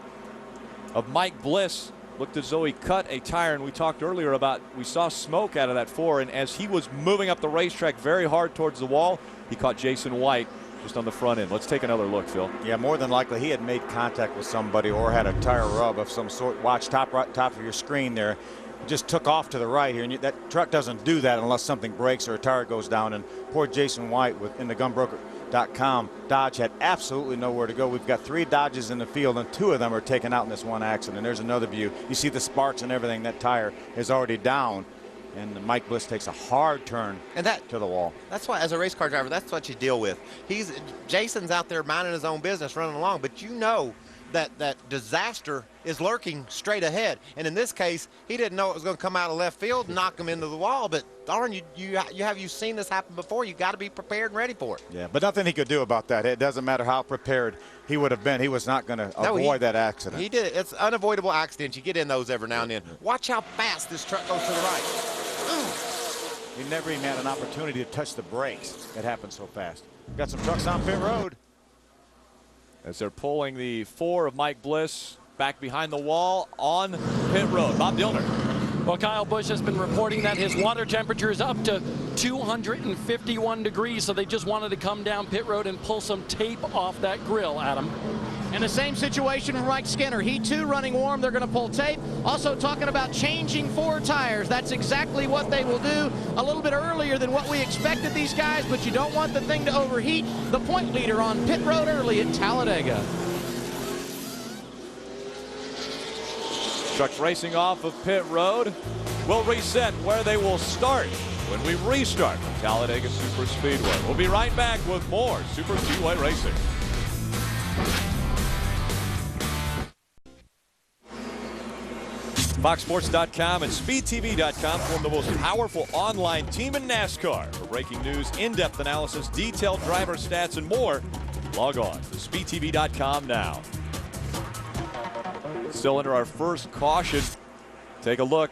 of Mike Bliss looked as though he cut a tire, and we talked earlier about we saw smoke out of that 4, and as he was moving up the racetrack very hard towards the wall, he caught Jason White just on the front end. Let's take another look, Phil. Yeah, more than likely he had made contact with somebody or had a tire rub of some sort. Watch top of your screen there. just took off to the right here, and that truck doesn't do that unless something breaks or a tire goes down. And poor Jason White in the gunbroker.com Dodge had absolutely nowhere to go. We've got 3 Dodges in the field, and 2 of them are taken out in this one accident. There's another view. You see the sparks and everything. That tire is already down, and Mike Bliss takes a hard turn to the wall. That's why, as a race car driver, that's what you deal with. Jason's out there minding his own business, running along, but you know that disaster is lurking straight ahead. And in this case, he didn't know it was going to come out of left field and knock him into the wall. But darn, you've seen this happen before. You got to be prepared and ready for it. Yeah, but nothing he could do about that. It doesn't matter how prepared he would have been. He was not going to avoid that accident. He did. It's unavoidable accidents. You get in those every now and then. Watch how fast this truck goes to the right. He never even had an opportunity to touch the brakes. It happened so fast. Got some trucks on pit road. As they're pulling the 4 of Mike Bliss back behind the wall on pit road. Bob Dillner. Well, Kyle Busch has been reporting that his water temperature is up to 251 degrees, so they just wanted to come down pit road and pull some tape off that grill, Adam. And the same situation for Mike Skinner. He too running warm. They're going to pull tape. Also talking about changing 4 tires. That's exactly what they will do. A little bit earlier than what we expected these guys, but you don't want the thing to overheat. The point leader on pit road early at Talladega. Trucks racing off of pit road. We'll reset where they will start when we restart from Talladega Superspeedway. We'll be right back with more Superspeedway racing. FoxSports.com and SpeedTV.com form the most powerful online team in NASCAR. For breaking news, in-depth analysis, detailed driver stats, and more, log on to SpeedTV.com now. Still under our first caution. Take a look.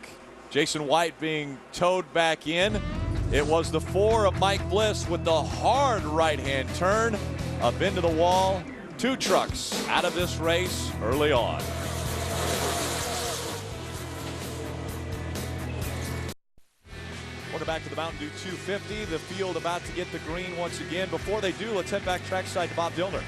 Jason White being towed back in. It was the 4 of Mike Bliss with the hard right-hand turn up into the wall. 2 trucks out of this race early on. Welcome back to the Mountain Dew 250. The field about to get the green once again. Before they do, let's head back trackside to Bob Dillner.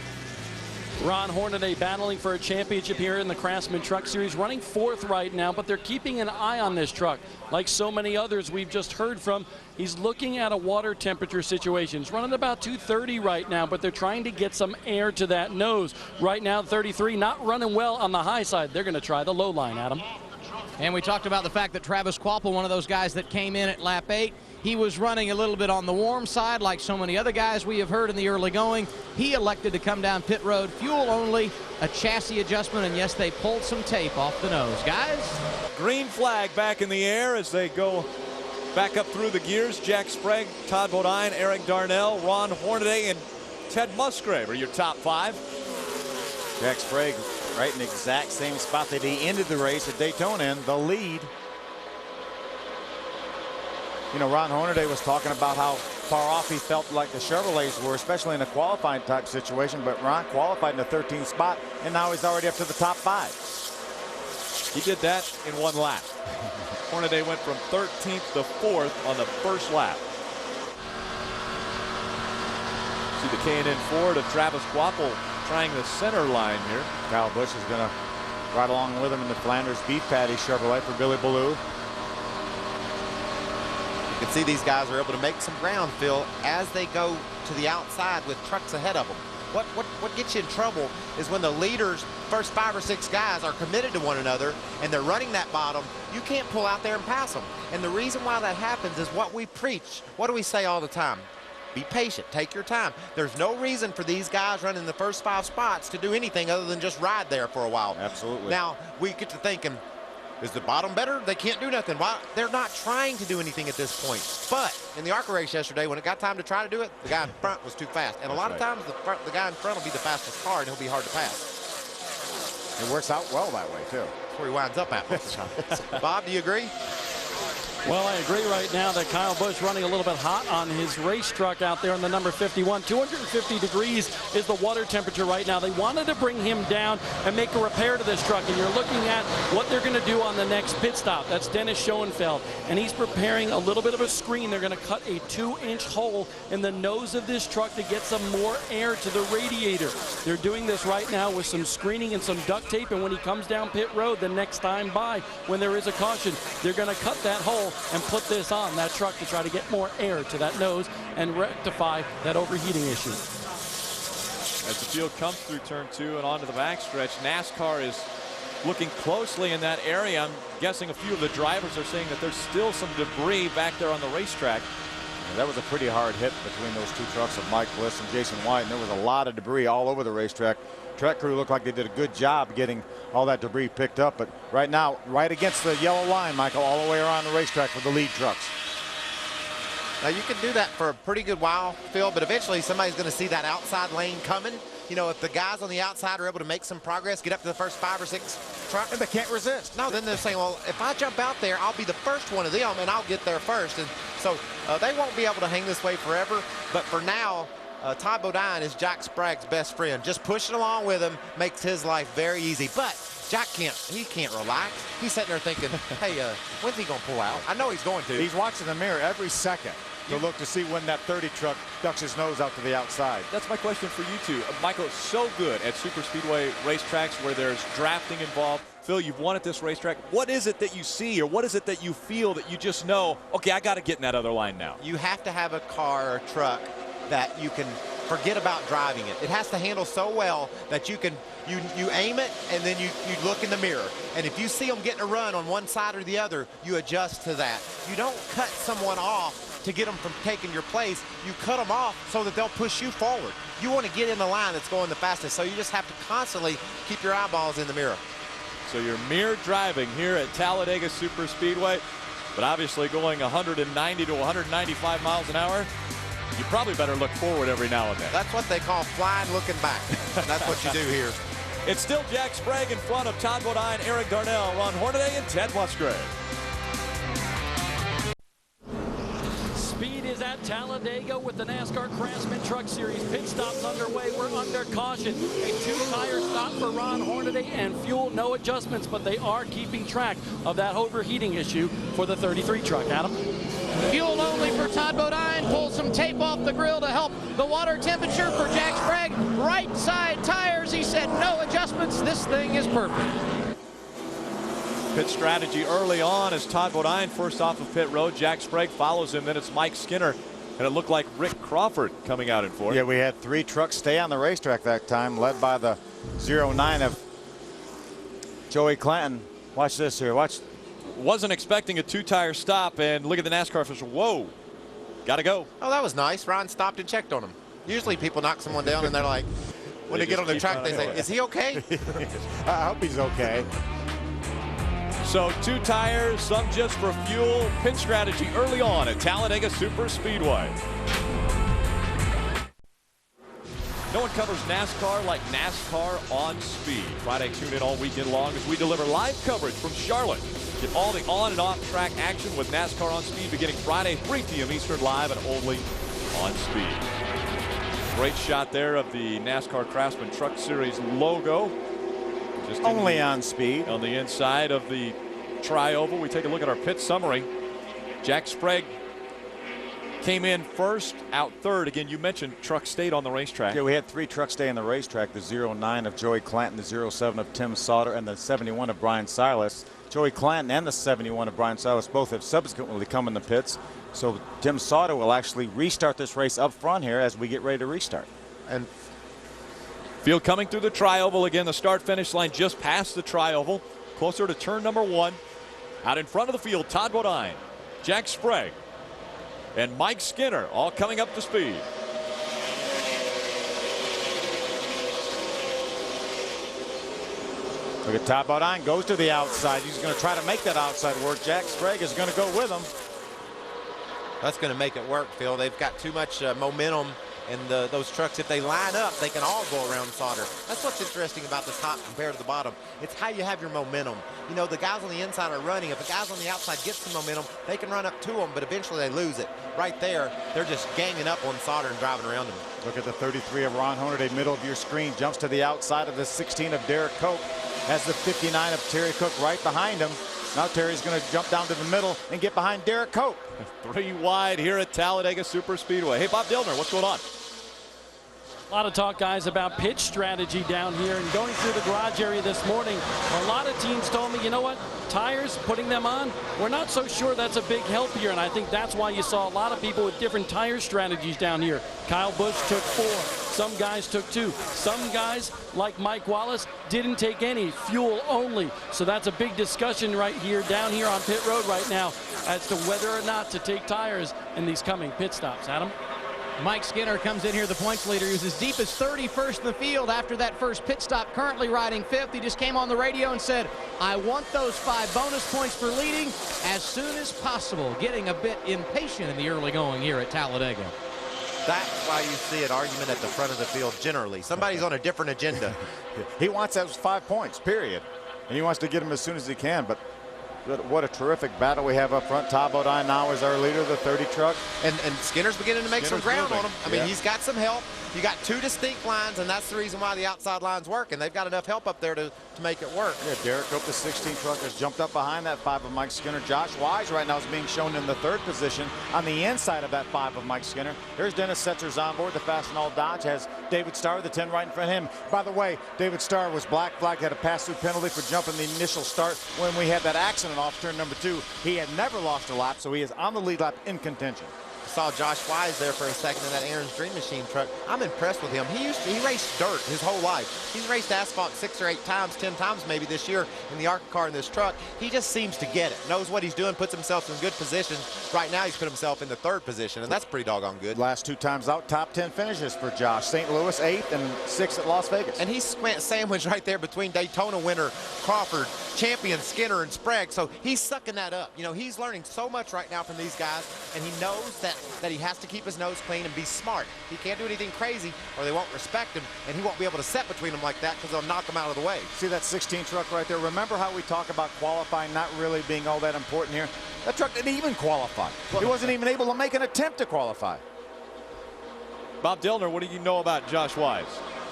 Ron Hornaday battling for a championship here in the Craftsman Truck Series, running 4th right now, but they're keeping an eye on this truck. Like so many others we've just heard from, he's looking at a water temperature situation. He's running about 230 right now, but they're trying to get some air to that nose. Right now, 33, not running well on the high side. They're going to try the low line, Adam. And we talked about the fact that Travis Kvapil, one of those guys that came in at lap 8, he was running a little bit on the warm side like so many other guys we have heard in the early going. He elected to come down pit road, fuel only, a chassis adjustment, and yes, they pulled some tape off the nose. Guys? Green flag back in the air as they go back up through the gears. Jack Sprague, Todd Bodine, Eric Darnell, Ron Hornaday, and Ted Musgrave are your top 5. Jack Sprague right in the exact same spot that he ended the race at Daytona in, the lead. You know, Ron Hornaday was talking about how far off he felt like the Chevrolets were, especially in a qualifying type situation, but Ron qualified in the 13th spot, and now he's already up to the top 5. He did that in 1 lap. Hornaday went from 13th to 4th on the first lap. See the K&N Ford of Travis Kvapil trying the center line here. Kyle Busch is going to ride along with him in the Flanders Beef Patty Chevrolet for Billy Ballou. You can see these guys are able to make some ground, Phil, as they go to the outside with trucks ahead of them. What gets you in trouble is when the leaders, first 5 or 6 guys, are committed to one another and they're running that bottom. You can't pull out there and pass them. And the reason why that happens is what we preach. What do we say all the time? Be patient. Take your time. There's no reason for these guys running the first 5 spots to do anything other than just ride there for a while. Absolutely. Now, we get to thinking, is the bottom better? They can't do nothing. Why? They're not trying to do anything at this point. But in the ARCA race yesterday, when it got time to try to do it, the guy in front was too fast. And a lot of times, the guy in front will be the fastest car, and he'll be hard to pass. It works out well that way, too. That's where he winds up at most of the time. Bob, do you agree? Well, I agree right now that Kyle Busch running a little bit hot on his race truck out there in the number 51. 250 degrees is the water temperature right now. They wanted to bring him down and make a repair to this truck, and you're looking at what they're going to do on the next pit stop. That's Dennis Schoenfeld, and he's preparing a little bit of a screen. They're going to cut a 2-inch hole in the nose of this truck to get some more air to the radiator. They're doing this right now with some screening and some duct tape, and when he comes down pit road the next time by, when there is a caution, they're going to cut that hole and put this on that truck to try to get more air to that nose and rectify that overheating issue. As the field comes through turn 2 and onto the backstretch, NASCAR is looking closely in that area. I'm guessing a few of the drivers are saying that there's still some debris back there on the racetrack. Yeah, that was a pretty hard hit between those two trucks of Mike Bliss and Jason White, and there was a lot of debris all over the racetrack. Track crew looked like they did a good job getting all that debris picked up, but right now, right against the yellow line, Michael, all the way around the racetrack for the lead trucks. Now you can do that for a pretty good while, Phil, but eventually somebody's going to see that outside lane coming. You know, if the guys on the outside are able to make some progress, get up to the first 5 or 6 trucks, and they can't resist. No, then they're saying, well, if I jump out there, I'll be the first one of them, and I'll get there first. And so they won't be able to hang this way forever. But for now, Todd Bodine is Jack Sprague's best friend. Just pushing along with him makes his life very easy. But Jack can't relax. He's sitting there thinking, hey, when's he going to pull out? I know he's going to. He's watching the mirror every second to look to see when that 30 truck ducks his nose out to the outside. That's my question for you two. Michael is so good at super speedway racetracks where there's drafting involved. Phil, you've won at this racetrack. What is it that you see, or what is it that you feel that you just know, okay, I got to get in that other line now? You have to have a car or truck that you can forget about driving it. It has to handle so well that you can you aim it and then you look in the mirror. And if you see them getting a run on one side or the other, you adjust to that. You don't cut someone off to get them from taking your place. You cut them off so that they'll push you forward. You want to get in the line that's going the fastest, so you just have to constantly keep your eyeballs in the mirror. So you're mirror driving here at Talladega Superspeedway, but obviously going 190 to 195 miles an hour. You probably better look forward every now and then. That's what they call flying looking back. That's what you do here. It's still Jack Sprague in front of Todd Bodine, Eric Darnell, Ron Hornaday, and Ted Musgrave. Speed is at Talladega with the NASCAR Craftsman Truck Series. Pit stops underway. We're under caution. A 2-tire stop for Ron Hornaday and fuel. No adjustments, but they are keeping track of that overheating issue for the 33 truck. Adam? Fuel only for Todd Bodine. Pull some tape off the grill to help the water temperature for Jack Sprague. Right side tires. He said no adjustments. This thing is perfect. Pit strategy early on as Todd Bodine first off of pit road. Jack Sprague follows him. Then it's Mike Skinner. And it looked like Rick Crawford coming out in fourth. Yeah, we had 3 trucks stay on the racetrack that time, led by the 09 of Joey Clanton. Watch this here. Watch. Wasn't expecting a 2-tire stop, and look at the NASCAR official. Whoa, gotta go. Oh, that was nice. Ron stopped and checked on him. Usually people knock someone down and they're like, when they get on the track, they say, is he okay? I hope he's okay. So 2 tires, some just for fuel. Pit strategy early on at Talladega Superspeedway. No one covers NASCAR like NASCAR on Speed. Friday, tune in all weekend long as we deliver live coverage from Charlotte. Get all the on and off track action with NASCAR on Speed beginning Friday, 3 p.m. Eastern, live and only on Speed. Great shot there of the NASCAR Craftsman Truck Series logo. Just only on Speed. On the inside of the tri-oval. We take a look at our pit summary. Jack Sprague came in first, out third. Again, you mentioned truck stayed on the racetrack. Yeah, we had 3 trucks stay on the racetrack. The 09 of Joey Clanton, the 07 of Tim Sauter, and the 71 of Brian Silas. Joey Clanton and the 71 of Brian Silas both have subsequently come in the pits. So Tim Sauter will actually restart this race up front here as we get ready to restart. And field coming through the tri-oval again. The start-finish line just past the tri-oval, closer to turn number 1. Out in front of the field, Todd Bodine, Jack Sprague, and Mike Skinner all coming up to speed. Look at Todd Bodine, goes to the outside. He's going to try to make that outside work. Jack Sprague is going to go with him. That's going to make it work, Phil. They've got too much momentum And those trucks, if they line up, they can all go around solder. That's what's interesting about the top compared to the bottom. It's how you have your momentum. You know, the guys on the inside are running. If the guys on the outside get some momentum, they can run up to them, but eventually they lose it. Right there, they're just ganging up on solder and driving around them. Look at the 33 of Ron Hornaday, middle of your screen, jumps to the outside of the 16 of Derek Cope, has the 59 of Terry Cook right behind him. Now Terry's going to jump down to the middle and get behind Derek Cope. 3 wide here at Talladega Superspeedway. Hey, Bob Dillner, what's going on? A lot of talk, guys, about pitch strategy down here, and going through the garage area this morning, a lot of teams told me, you know what, tires, putting them on, we're not so sure that's a big help here, and I think that's why you saw a lot of people with different tire strategies down here. Kyle Busch took 4. Some guys took 2. Some guys, like Mike Wallace, didn't take any, fuel only. So that's a big discussion right here, down here on pit road right now, as to whether or not to take tires in these coming pit stops. Adam? Mike Skinner comes in here, the points leader. He was as deep as 31st in the field after that first pit stop, currently riding 5th. He just came on the radio and said, I want those 5 bonus points for leading as soon as possible. Getting a bit impatient in the early going here at Talladega. That's why you see an argument at the front of the field generally. Somebody's on a different agenda. He wants those 5 points, period. And he wants to get them as soon as he can. But what a terrific battle we have up front. Todd Bodine now is our leader of the 30 truck. And Skinner's beginning to make some ground on him. I mean, yeah. He's got some help. You got 2 distinct lines, and that's the reason why the outside lines work, and they've got enough help up there to make it work. Yeah, Derek Cope, the 16 truck, has jumped up behind that 5 of Mike Skinner. Josh Wise right now is being shown in the 3rd position on the inside of that 5 of Mike Skinner. Here's Dennis Setzer's on board. The Fastenal Dodge has David Starr, the 10 right in front of him. By the way, David Starr was black flagged, had a pass-through penalty for jumping the initial start when we had that accident off turn number 2. He had never lost a lap, so he is on the lead lap in contention. Saw Josh Wise there for a second in that Aaron's Dream Machine truck. I'm impressed with him. He raced dirt his whole life. He's raced asphalt 6 or 8 times, 10 times maybe this year in the ARCA car in this truck. He just seems to get it, knows what he's doing, puts himself in good position. Right now he's put himself in the 3rd position, and that's pretty doggone good. Last 2 times out, top 10 finishes for Josh. St. Louis 8th and 6th at Las Vegas. And he's sandwiched right there between Daytona winner Crawford, champion Skinner, and Sprague. So he's sucking that up. You know, he's learning so much right now from these guys, and he knows that he has to keep his nose clean and be smart. He can't do anything crazy or they won't respect him, and he won't be able to set between them like that because they'll knock him out of the way. See that 16 truck right there? Remember how we talk about qualifying not really being all that important here? That truck didn't even qualify. He wasn't even able to make an attempt to qualify. Bob Dillner, what do you know about Josh Wise?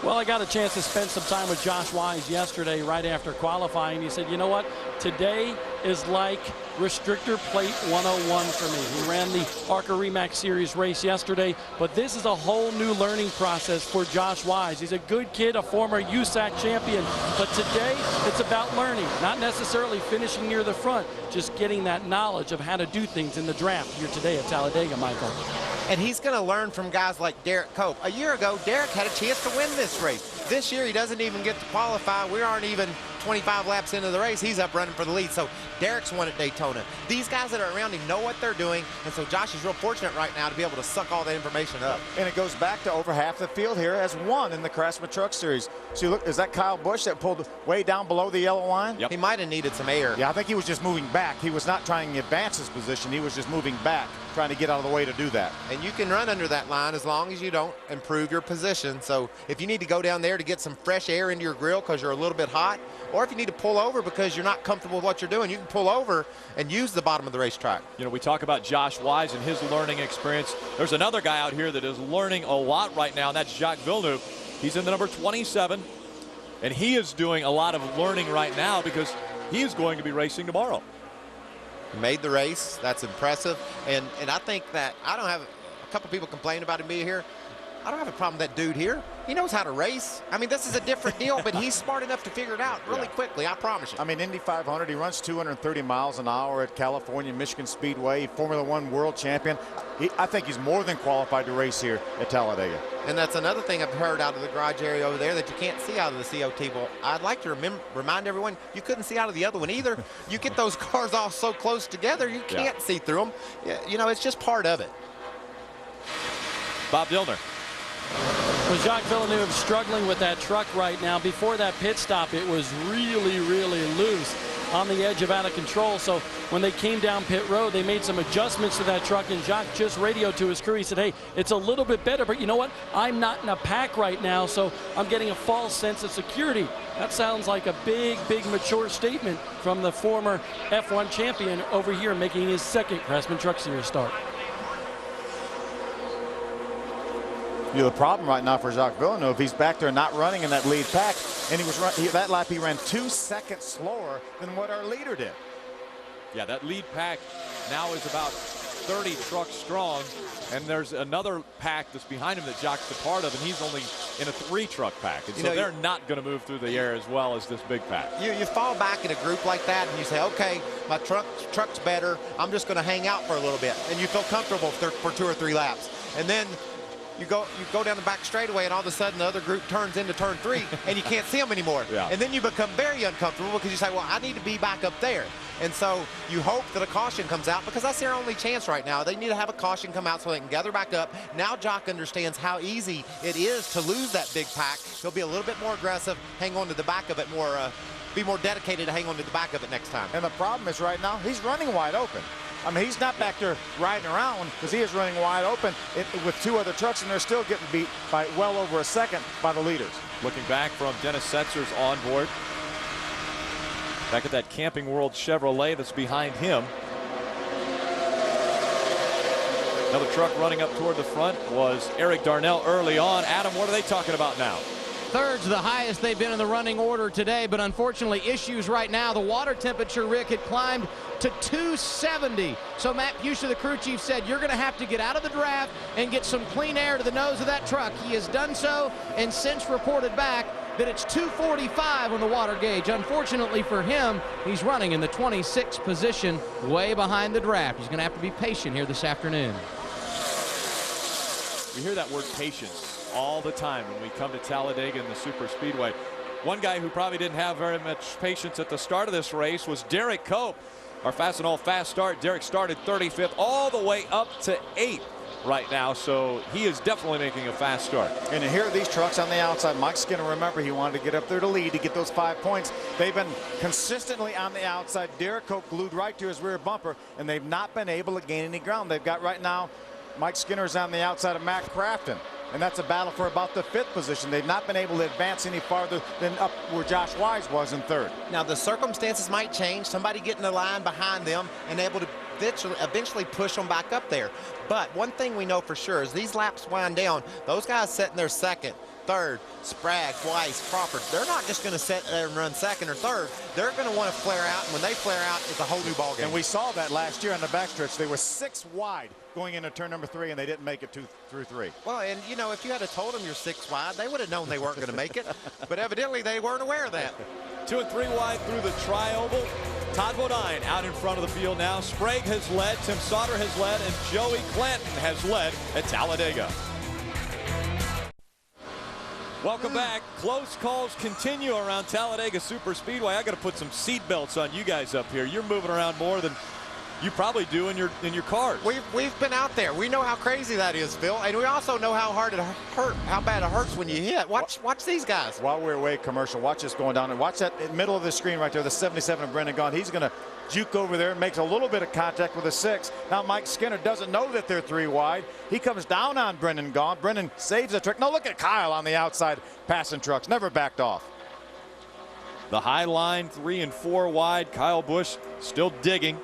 Well, I got a chance to spend some time with Josh Wise yesterday right after qualifying. He said, you know what, today is like restrictor plate 101 for me. He ran the ARCA REMAX Series race yesterday, but this is a whole new learning process for Josh Wise. He's a good kid, a former USAC champion, but today it's about learning, not necessarily finishing near the front, just getting that knowledge of how to do things in the draft here today at Talladega, Michael. And he's going to learn from guys like Derek Cope. A year ago, Derek had a chance to win this race. This year, he doesn't even get to qualify. We aren't even 25 laps into the race. He's up running for the lead. So Derek's won at Daytona. These guys that are around him know what they're doing. And so Josh is real fortunate right now to be able to suck all that information up. And it goes back to over half the field here has won in the Craftsman Truck Series. See, look, is that Kyle Busch that pulled way down below the yellow line? Yep. He might have needed some air. Yeah, I think he was just moving back. He was not trying to advance his position. He was just moving back, trying to get out of the way to do that. And you can run under that line as long as you don't improve your position. So if you need to go down there to get some fresh air into your grill because you're a little bit hot, or if you need to pull over because you're not comfortable with what you're doing, you can pull over and use the bottom of the racetrack. You know, we talk about Josh Wise and his learning experience. There's another guy out here that is learning a lot right now, and that's Jacques Villeneuve. He's in the number 27, and he is doing a lot of learning right now because he is going to be racing tomorrow. Made the race. That's impressive. And I think that I don't have a couple people complain about him being here. I don't have a problem with that dude here. He knows how to race. I mean, this is a different deal, but he's smart enough to figure it out really quickly, I promise you. I mean, Indy 500, he runs 230 miles an hour at California, Michigan Speedway, Formula One world champion. I think he's more than qualified to race here at Talladega. And that's another thing I've heard out of the garage area over there that you can't see out of the COT. Well, I'd like to remind everyone, you couldn't see out of the other one either. You get those cars all so close together, you can't see through them. You know, it's just part of it. Bob Dillner. Well, Jacques Villeneuve struggling with that truck right now. Before that pit stop, it was really, really loose. on the edge of out of control. So when they came down pit road, they made some adjustments to that truck, and Jacques just radioed to his crew. He said, hey, it's a little bit better, but you know what? I'm not in a pack right now, so I'm getting a false sense of security. That sounds like a big, big mature statement from the former F1 champion over here making his second Craftsman Truck Series start. You know, the problem right now for Jacques Villeneuve, he's back there not running in that lead pack, and that lap he ran 2 seconds slower than what our leader did. Yeah, that lead pack now is about 30 trucks strong, and there's another pack that's behind him that Jacques is a part of, and he's only in a 3-truck pack. And so they're not going to move through the air as well as this big pack. You fall back in a group like that and you say, okay, my truck's better. I'm just going to hang out for a little bit. And you feel comfortable for 2 or 3 laps. And then you go down the back straightaway, and all of a sudden the other group turns into turn 3 and you can't see them anymore. Yeah. And then you become very uncomfortable because you say, well, I need to be back up there. And so you hope that a caution comes out, because that's their only chance right now. They need to have a caution come out so they can gather back up. Now Jacques understands how easy it is to lose that big pack. He'll be a little bit more aggressive, hang on to the back of it more, be more dedicated to hang on to the back of it next time. And the problem is right now, he's running wide open. I mean, he's not back there riding around, because he is running wide open with 2 other trucks, and they're still getting beat by well over a second by the leaders. Looking back from Dennis Setzer's onboard. Back at that Camping World Chevrolet that's behind him. Another truck running up toward the front was Eric Darnell early on. Adam, what are they talking about now? Third's the highest they've been in the running order today, but unfortunately issues right now. The water temperature, Rick, had climbed to 270. So Matt Pusha, the crew chief, said you're going to have to get out of the draft and get some clean air to the nose of that truck. He has done so and since reported back that it's 245 on the water gauge. Unfortunately for him, he's running in the 26th position, way behind the draft. He's going to have to be patient here this afternoon. We hear that word patience all the time when we come to Talladega and the Superspeedway. One guy who probably didn't have very much patience at the start of this race was Derek Cope. Our Fast and All Fast start. Derek started 35th all the way up to 8th right now, so he is definitely making a fast start. And here are these trucks on the outside. Mike Skinner, remember, he wanted to get up there to lead to get those 5 points. They've been consistently on the outside. Derek Cope glued right to his rear bumper, and they've not been able to gain any ground. They've got right now, Mike Skinner's on the outside of Matt Crafton, and that's a battle for about the 5th position. They've not been able to advance any farther than up where Josh Wise was in 3rd. Now the circumstances might change. Somebody getting the line behind them and able to eventually push them back up there. But one thing we know for sure is these laps wind down. Those guys sitting there 2nd, 3rd, Sprague, Weiss, Crawford, they're not just going to sit there and run 2nd or 3rd. They're going to want to flare out, and when they flare out, it's a whole new ballgame. And we saw that last year on the backstretch. They were 6 wide going into turn number 3, and they didn't make it through 3. Well, and you know, if you had told them you're 6 wide, they would have known they weren't going to make it. But evidently, they weren't aware of that. 2 and 3 wide through the tri-oval. Todd Bodine out in front of the field now. Sprague has led, Tim Sauter has led, and Joey Clanton has led at Talladega. Welcome back. Close calls continue around Talladega Superspeedway. I got to put some seat belts on you guys up here. You're moving around more than you probably do in your cars. We've been out there. We know how crazy that is, Phil, and we also know how hard it hurt, how bad it hurts when you hit. Watch these guys. While we're away commercial, watch this going down, and watch that in the middle of the screen right there, the 77 of Brendan Gaughan. He's going to juke over there and makes a little bit of contact with a 6. Now Mike Skinner doesn't know that they're 3 wide. He comes down on Brendan Gaughan. Brendan saves the trick. Now look at Kyle on the outside passing trucks. Never backed off. The high line, 3 and 4 wide. Kyle Busch still digging.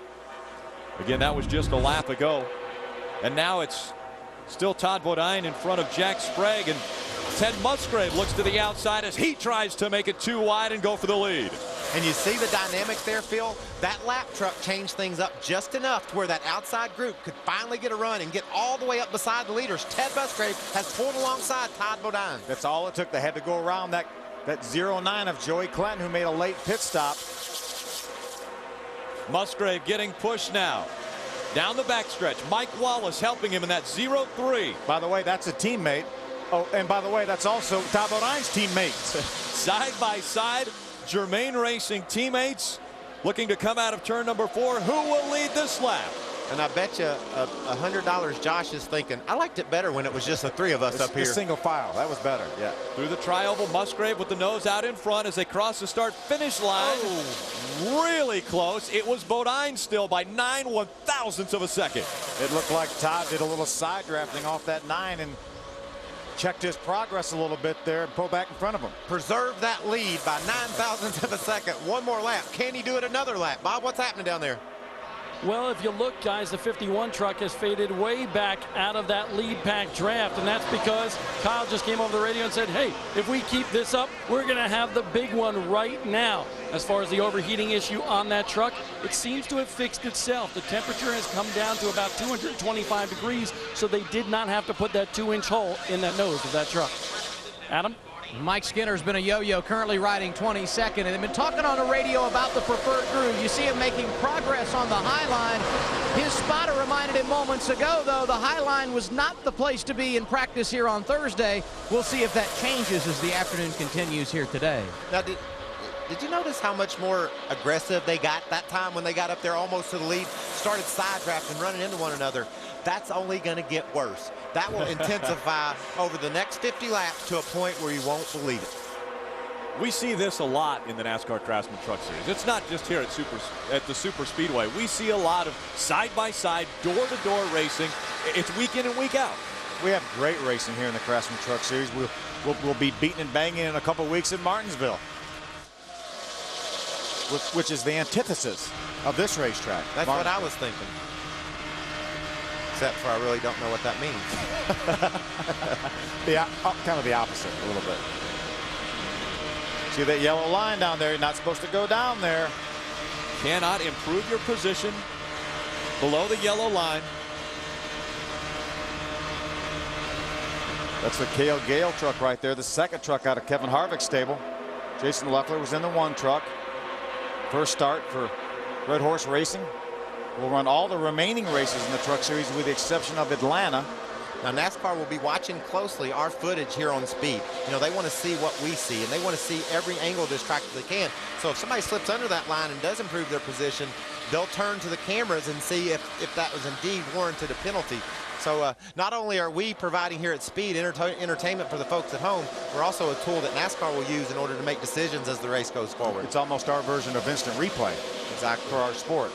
Again, that was just a lap ago. And now it's still Todd Bodine in front of Jack Sprague, and Ted Musgrave looks to the outside as he tries to make it 2 wide and go for the lead. And you see the dynamic there, Phil? That lap truck changed things up just enough to where that outside group could finally get a run and get all the way up beside the leaders. Ted Musgrave has pulled alongside Todd Bodine. That's all it took. They had to go around that 09 of Joey Clanton, who made a late pit stop. Musgrave getting pushed now. Down the backstretch. Mike Wallace helping him in that 0-3. By the way, that's a teammate. Oh, and by the way, that's also Todd Bodine's teammates. Side by side, Germain Racing teammates looking to come out of turn number 4. Who will lead this lap? And I bet you $100 Josh is thinking, I liked it better when it was just the three of us up here. Single file, that was better, yeah. Through the tri-oval, Musgrave with the nose out in front as they cross the start-finish line. Oh. Really close. It was Bodine still by 9/1000ths of a second. It looked like Todd did a little side drafting off that 9 and checked his progress a little bit there and pulled back in front of him. Preserve that lead by 9/1000ths of a second. One more lap. Can he do it another lap? Bob, what's happening down there? Well, if you look, guys, the 51 truck has faded way back out of that lead pack draft, and that's because Kyle just came over the radio and said, hey, if we keep this up, we're going to have the big one right now. As far as the overheating issue on that truck, it seems to have fixed itself. The temperature has come down to about 225 degrees, so they did not have to put that 2-inch hole in that nose of that truck. Adam? Mike Skinner's been a yo-yo, currently riding 22nd, and they've been talking on the radio about the preferred groove. You see him making progress on the high line. His spotter reminded him moments ago, though, the high line was not the place to be in practice here on Thursday. We'll see if that changes as the afternoon continues here today. Now, did you notice how much more aggressive they got that time when they got up there almost to the lead, started side drafting, running into one another? That's only going to get worse. That will intensify over the next 50 laps to a point where you won't believe it. We see this a lot in the NASCAR Craftsman Truck Series. It's not just here at the Super Speedway. We see a lot of side-by-side, door-to-door racing. It's week in and week out. We have great racing here in the Craftsman Truck Series. We'll be beating and banging in a couple weeks in Martinsville, which is the antithesis of this racetrack. That's what I was thinking. Except for I really don't know what that means. Yeah, kind of the opposite a little bit. See that yellow line down there? You're not supposed to go down there. Cannot improve your position below the yellow line. That's the Cale Gale truck right there, the second truck out of Kevin Harvick's stable. Jason Leffler was in the 1 truck. First start for Red Horse Racing. We'll run all the remaining races in the Truck Series with the exception of Atlanta. Now, NASCAR will be watching closely our footage here on Speed. You know, they want to see what we see, and they want to see every angle of this track that they can. So if somebody slips under that line and does improve their position, they'll turn to the cameras and see if that was indeed warranted a penalty. So not only are we providing here at Speed entertainment for the folks at home, we're also a tool that NASCAR will use in order to make decisions as the race goes forward. It's almost our version of instant replay. Exactly. For our sport.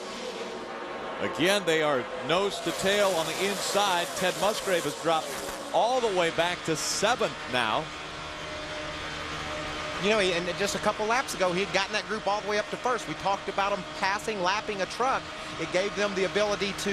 Again, they are nose to tail on the inside. Ted Musgrave has dropped all the way back to 7th now. You know, and just a couple laps ago, he had gotten that group all the way up to 1st. We talked about them passing, lapping a truck. It gave them the ability to,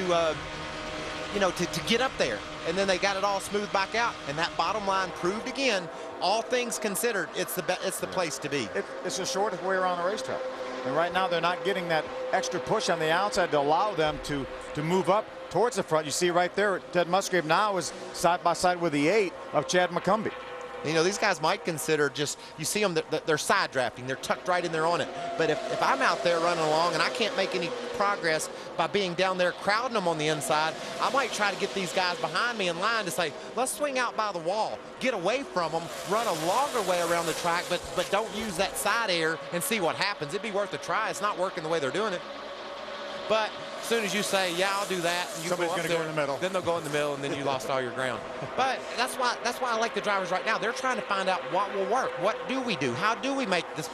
you know, to get up there. And then they got it all smoothed back out. And that bottom line proved again, all things considered, it's the place to be. It's the shortest way around the racetrack. And right now they're not getting that extra push on the outside to allow them to move up towards the front. You see right there, Ted Musgrave now is side by side with the 8 of Chad McCumbee. You know, these guys might consider just, you see them, they're side drafting. They're tucked right in there on it. But if I'm out there running along and I can't make any progress by being down there crowding them on the inside, I might try to get these guys behind me in line to say, let's swing out by the wall, get away from them, run a longer way around the track, but don't use that side air and see what happens. It'd be worth a try. It's not working the way they're doing it. But as soon as you say, yeah, I'll do that, and you somebody's going to go in the middle. Then they'll go in the middle, and then you lost all your ground. But that's why I like the drivers right now. They're trying to find out what will work. What do we do? How do we make this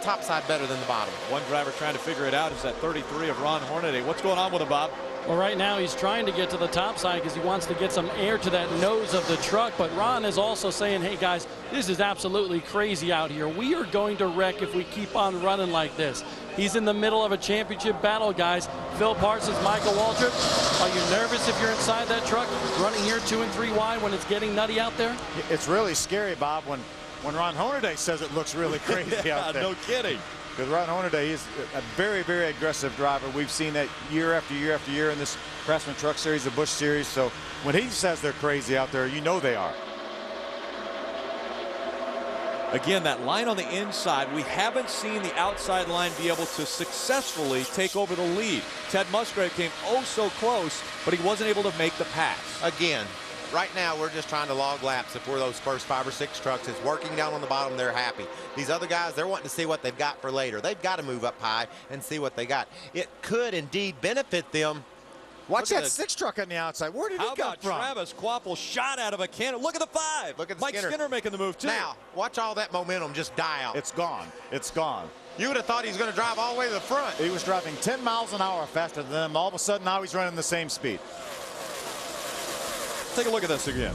top side better than the bottom? One driver trying to figure it out is that 33 of Ron Hornaday. What's going on with him, Bob? Well, right now he's trying to get to the top side because he wants to get some air to that nose of the truck. But Ron is also saying, hey, guys, this is absolutely crazy out here. We are going to wreck if we keep on running like this. He's in the middle of a championship battle, guys. Phil Parsons, Michael Waltrip, are you nervous if you're inside that truck running here 2 and 3 wide when it's getting nutty out there? It's really scary, Bob, when Ron Hornaday says it looks really crazy out there. No kidding. Because Ron Hornaday is a very, very aggressive driver. We've seen that year after year after year in this Craftsman Truck Series, the Busch Series. So when he says they're crazy out there, you know they are. Again, that line on the inside, we haven't seen the outside line be able to successfully take over the lead. Ted Musgrave came oh so close, but he wasn't able to make the pass. Again, right now we're just trying to log laps. If we're those first 5 or 6 trucks, it's working down on the bottom, they're happy. These other guys, they're wanting to see what they've got for later. They've got to move up high and see what they got. It could indeed benefit them Watch that 6 truck on the outside. Where did he come from? How about Travis Kvapil shot out of a cannon? Look at the 5. Look at Mike Skinner making the move, too. Now, watch all that momentum just die out. It's gone. It's gone. You would have thought he was going to drive all the way to the front. He was driving 10 miles an hour faster than them. All of a sudden, now he's running the same speed. Take a look at this again.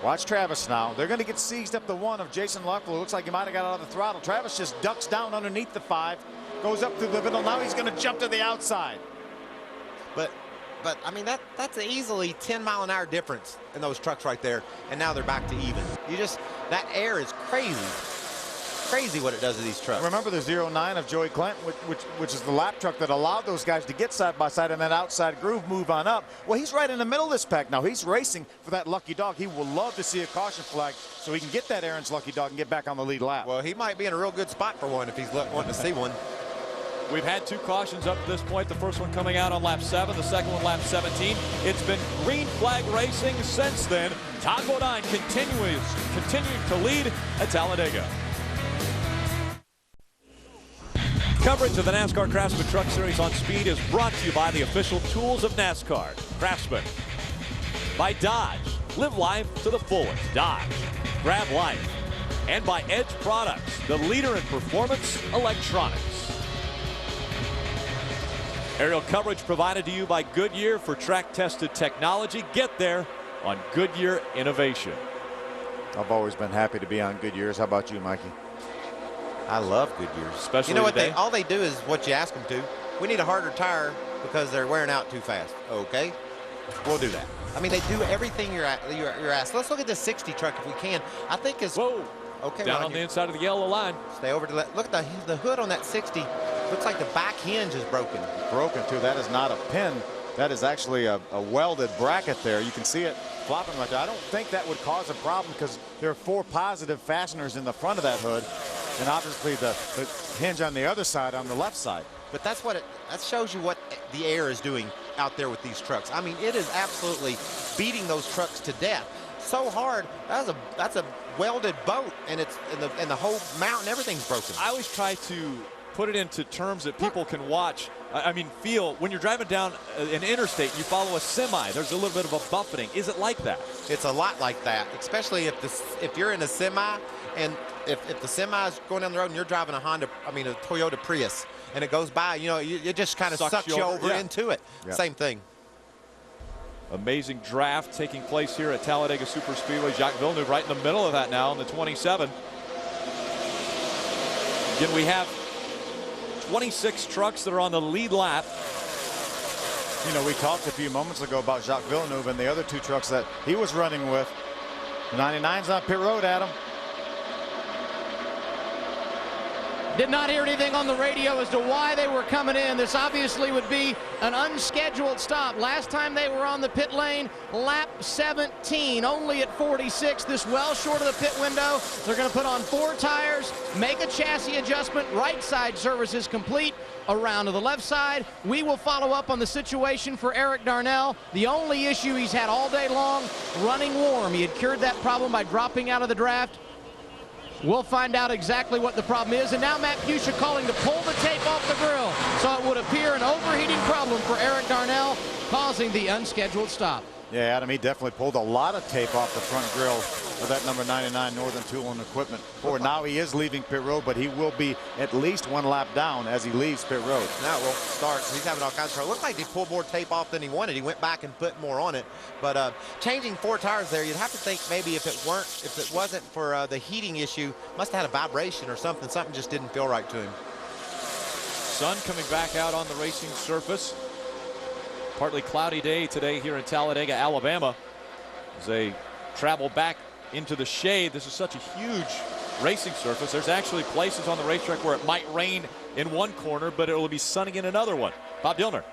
Watch Travis now. They're going to get seized up the 1 of Jason Leffler. Looks like he might have got out of the throttle. Travis just ducks down underneath the 5, goes up through the middle. Now he's going to jump to the outside. But I mean, that's easily 10-mile-an-hour difference in those trucks right there, and now they're back to even. That air is crazy. Crazy what it does to these trucks. Remember the 09 of Joey Clinton, which is the lap truck that allowed those guys to get side by side in that outside groove, move on up. Well, he's right in the middle of this pack now. He's racing for that lucky dog. He will love to see a caution flag so he can get that Aaron's lucky dog and get back on the lead lap. Well, he might be in a real good spot for one if he's wanting to see one. We've had 2 cautions up to this point. The first one coming out on lap 7, the second one lap 17. It's been green flag racing since then. Todd Bodine continuing to lead at Talladega. Coverage of the NASCAR Craftsman Truck Series on Speed is brought to you by the official tools of NASCAR. Craftsman. By Dodge. Live life to the fullest. Dodge. Grab life. And by Edge Products, the leader in performance electronics. Aerial coverage provided to you by Goodyear for track-tested technology. Get there on Goodyear Innovation. I've always been happy to be on Goodyears. How about you, Mikey? I love Goodyears. Especially you know what? today. All they do is what you ask them to. We need a harder tire because they're wearing out too fast. Okay, we'll do that. I mean, they do everything you're asked. Let's look at this 60 truck if we can. I think it's okay. Down on the inside of the yellow line. Stay over to look at the hood on that 60. Looks like the back hinge is broken. Broken too. That is not a pin. That is actually a welded bracket there. You can see it flopping right there. I don't think that would cause a problem because there are 4 positive fasteners in the front of that hood, and obviously the hinge on the other side, on the left side. But that shows you what the air is doing out there with these trucks. I mean, it is absolutely beating those trucks to death. So hard. That's a welded boat, and the whole mountain, everything's broken. I always try to put it into terms that people can watch. I mean, feel when you're driving down an interstate, you follow a semi. There's a little bit of a buffeting. Is it like that? It's a lot like that, especially if you're in a semi, and if the semi is going down the road and you're driving a Toyota Prius, and it goes by, it just kind of sucks you over into it. Yeah. Same thing. Amazing draft taking place here at Talladega Superspeedway. Jacques Villeneuve right in the middle of that now on the 27. Again, we have 26 trucks that are on the lead lap. You know, we talked a few moments ago about Jacques Villeneuve and the other 2 trucks that he was running with. The 99's on pit road, Adam. Did not hear anything on the radio as to why they were coming in. This obviously would be an unscheduled stop. Last time they were on the pit lane, lap 17, only at 46. This well short of the pit window. They're going to put on 4 tires, make a chassis adjustment. Right side service is complete. Around to the left side. We will follow up on the situation for Eric Darnell. The only issue he's had all day long, running warm. He had cured that problem by dropping out of the draft. We'll find out exactly what the problem is. And now Matt Fuchsia calling to pull the tape off the grill. So it would appear an overheating problem for Eric Darnell, causing the unscheduled stop. Yeah, Adam, he definitely pulled a lot of tape off the front grill with that number 99 Northern Tool and Equipment. Now he is leaving pit road, but he will be at least 1 lap down as he leaves pit road. Now, well, starts. He's having all kinds of trouble. Looks like he pulled more tape off than he wanted. He went back and put more on it. But changing 4 tires there, you'd have to think maybe if it wasn't for the heating issue, must have had a vibration or something. Something just didn't feel right to him. Sun coming back out on the racing surface. Partly cloudy day today here in Talladega, Alabama, as they travel back into the shade. This is such a huge racing surface. There's actually places on the racetrack where it might rain in one corner, but it will be sunny in another one. Bob Dillner.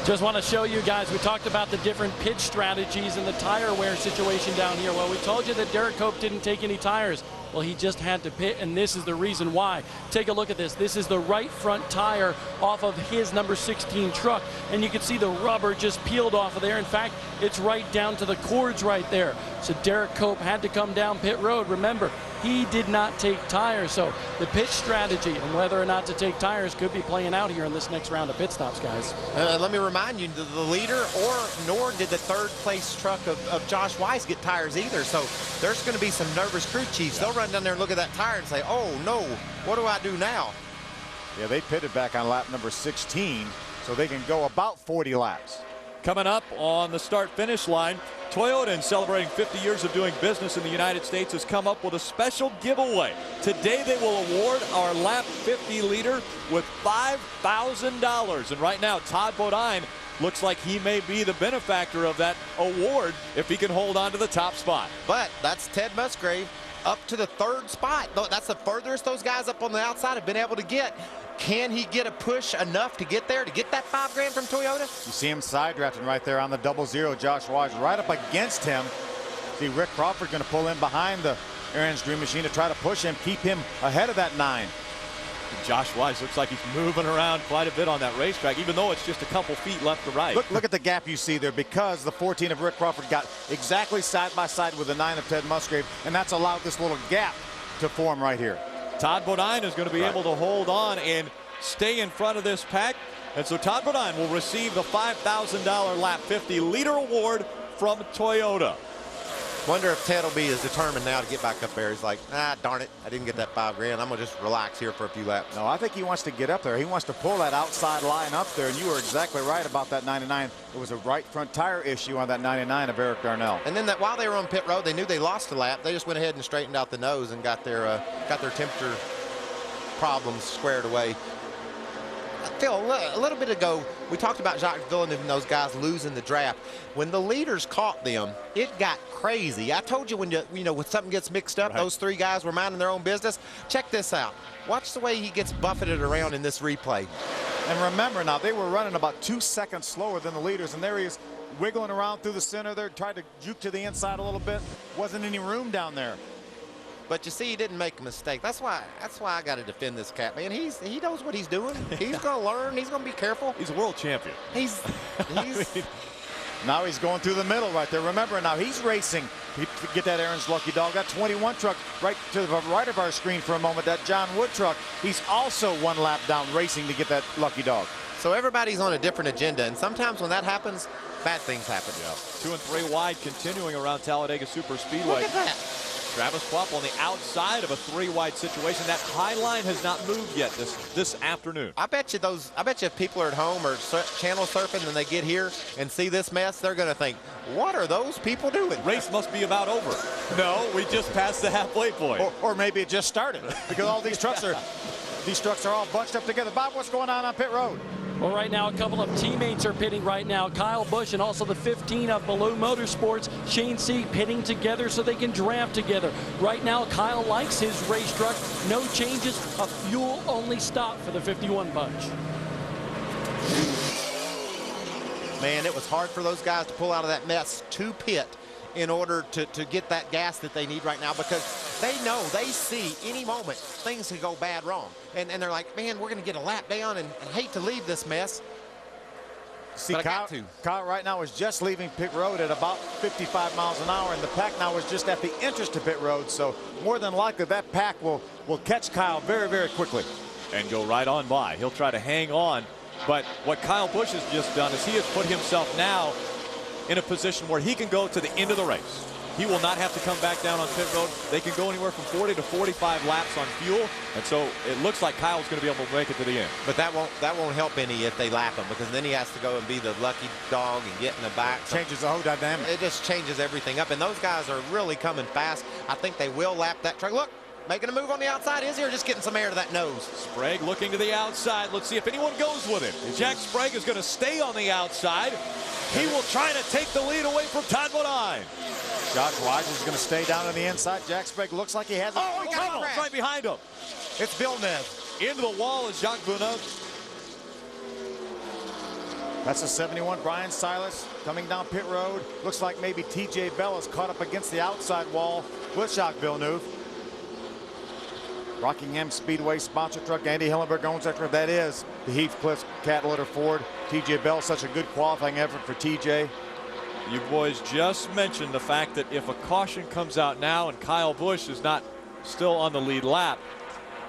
Just want to show you guys, we talked about the different pitch strategies and the tire wear situation down here. Well, we told you that Derek Cope didn't take any tires. Well, he just had to pit, and this is the reason why. Take a look at this. This is the right front tire off of his number 16 truck, and you can see the rubber just peeled off of there. In fact, it's right down to the cords right there. So Derek Cope had to come down pit road. Remember, he did not take tires. So the pit strategy and whether or not to take tires could be playing out here in this next round of pit stops, guys. Let me remind you, the leader nor did the third place truck of Josh Weiss get tires either. So there's going to be some nervous crew chiefs. They'll run down there and look at that tire and say, oh no, what do I do now? Yeah, they pitted back on lap number 16, so they can go about 40 laps. Coming up on the start-finish line, Toyota, in celebrating 50 years of doing business in the United States, has come up with a special giveaway. Today they will award our lap 50 leader with $5,000. And right now, Todd Bodine looks like he may be the benefactor of that award if he can hold on to the top spot. But that's Ted Musgrave up to the third spot. That's the furthest those guys up on the outside have been able to get. Can he get a push enough to get there, to get that $5 grand from Toyota? You see him side drafting right there on the 00. Josh Weiss right up against him. See Rick Crawford going to pull in behind the Aaron's Dream Machine to try to push him, keep him ahead of that 9. Josh Weiss looks like he's moving around quite a bit on that racetrack, even though it's just a couple feet left to right. Look at the gap you see there, because the 14 of Rick Crawford got exactly side by side with the 9 of Ted Musgrave, and that's allowed this little gap to form right here. Todd Bodine is going to be able to hold on and stay in front of this pack. And so Todd Bodine will receive the $5,000 lap 50 leader award from Toyota. Wonder if Ted will be as determined now to get back up there. He's like, darn it, I didn't get that $5 grand. I'm going to just relax here for a few laps. No, I think he wants to get up there. He wants to pull that outside line up there, and you were exactly right about that 99. It was a right front tire issue on that 99 of Eric Darnell. And then while they were on pit road, they knew they lost a lap. They just went ahead and straightened out the nose and got their temperature problems squared away. Phil, a little bit ago, we talked about Jacques Villeneuve and those guys losing the draft. When the leaders caught them, it got crazy. I told you when something gets mixed up, those 3 guys were minding their own business. Check this out. Watch the way he gets buffeted around in this replay. And remember now, they were running about 2 seconds slower than the leaders, and there he is wiggling around through the center there, tried to juke to the inside a little bit. Wasn't any room down there. But you see, he didn't make a mistake. That's why I got to defend this cat, man. He knows what he's doing. He's going to learn. He's going to be careful. He's a world champion. Now he's going through the middle right there. Remember, now he's racing to get that Aaron's Lucky Dog. That 21 truck right to the right of our screen for a moment, that John Wood truck, he's also 1 lap down racing to get that Lucky Dog. So everybody's on a different agenda, and sometimes when that happens, bad things happen. Yeah. 2 and 3 wide continuing around Talladega Superspeedway. Look at that. Travis Kvapil on the outside of a 3-wide situation. That high line has not moved yet this afternoon. I bet you if people are at home or channel surfing and they get here and see this mess, they're going to think, what are those people doing? Race must be about over. No, we just passed the halfway point. Or maybe it just started, because all these trucks are all bunched up together. Bob, what's going on pit road? Well, right now, a couple of teammates are pitting right now. Kyle Busch and also the 15 of Baloo Motorsports, Shane Sieg, pitting together so they can draft together. Right now, Kyle likes his race truck. No changes, a fuel-only stop for the 51 bunch. Man, it was hard for those guys to pull out of that mess to pit in order to get that gas that they need right now, because they know, they see any moment things could go bad wrong. And they're like, man, we're going to get a lap down and hate to leave this mess. See, Kyle right now is just leaving pit road at about 55 miles an hour, and the pack now is just at the entrance to pit road. So more than likely that pack will catch Kyle very, very quickly. And go right on by. He'll try to hang on. But what Kyle Busch has just done is he has put himself now in a position where he can go to the end of the race. He will not have to come back down on pit road. They can go anywhere from 40 to 45 laps on fuel, and so it looks like Kyle's going to be able to make it to the end. But that won't help any if they lap him, because then he has to go and be the lucky dog and get in the back. Changes the whole dynamic. It just changes everything up, and those guys are really coming fast. I think they will lap that truck. Look, making a move on the outside. Is he, or just getting some air to that nose? Sprague looking to the outside. Let's see if anyone goes with it. Jack Sprague is going to stay on the outside. He will try to take the lead away from Todd Bodine. Josh Weiss is going to stay down on the inside. Jack Sprague looks like he has it. Oh, he got it right behind him. It's Villeneuve. Into the wall is Jacques Villeneuve. That's a 71. Brian Silas coming down pit road. Looks like maybe TJ Bell is caught up against the outside wall with Jacques Villeneuve. Rockingham Speedway sponsor truck. Andy Hillenberg owns that truck. That is the Heathcliff Cat Litter Ford. TJ Bell, such a good qualifying effort for TJ. You boys just mentioned the fact that if a caution comes out now and Kyle Busch is not still on the lead lap,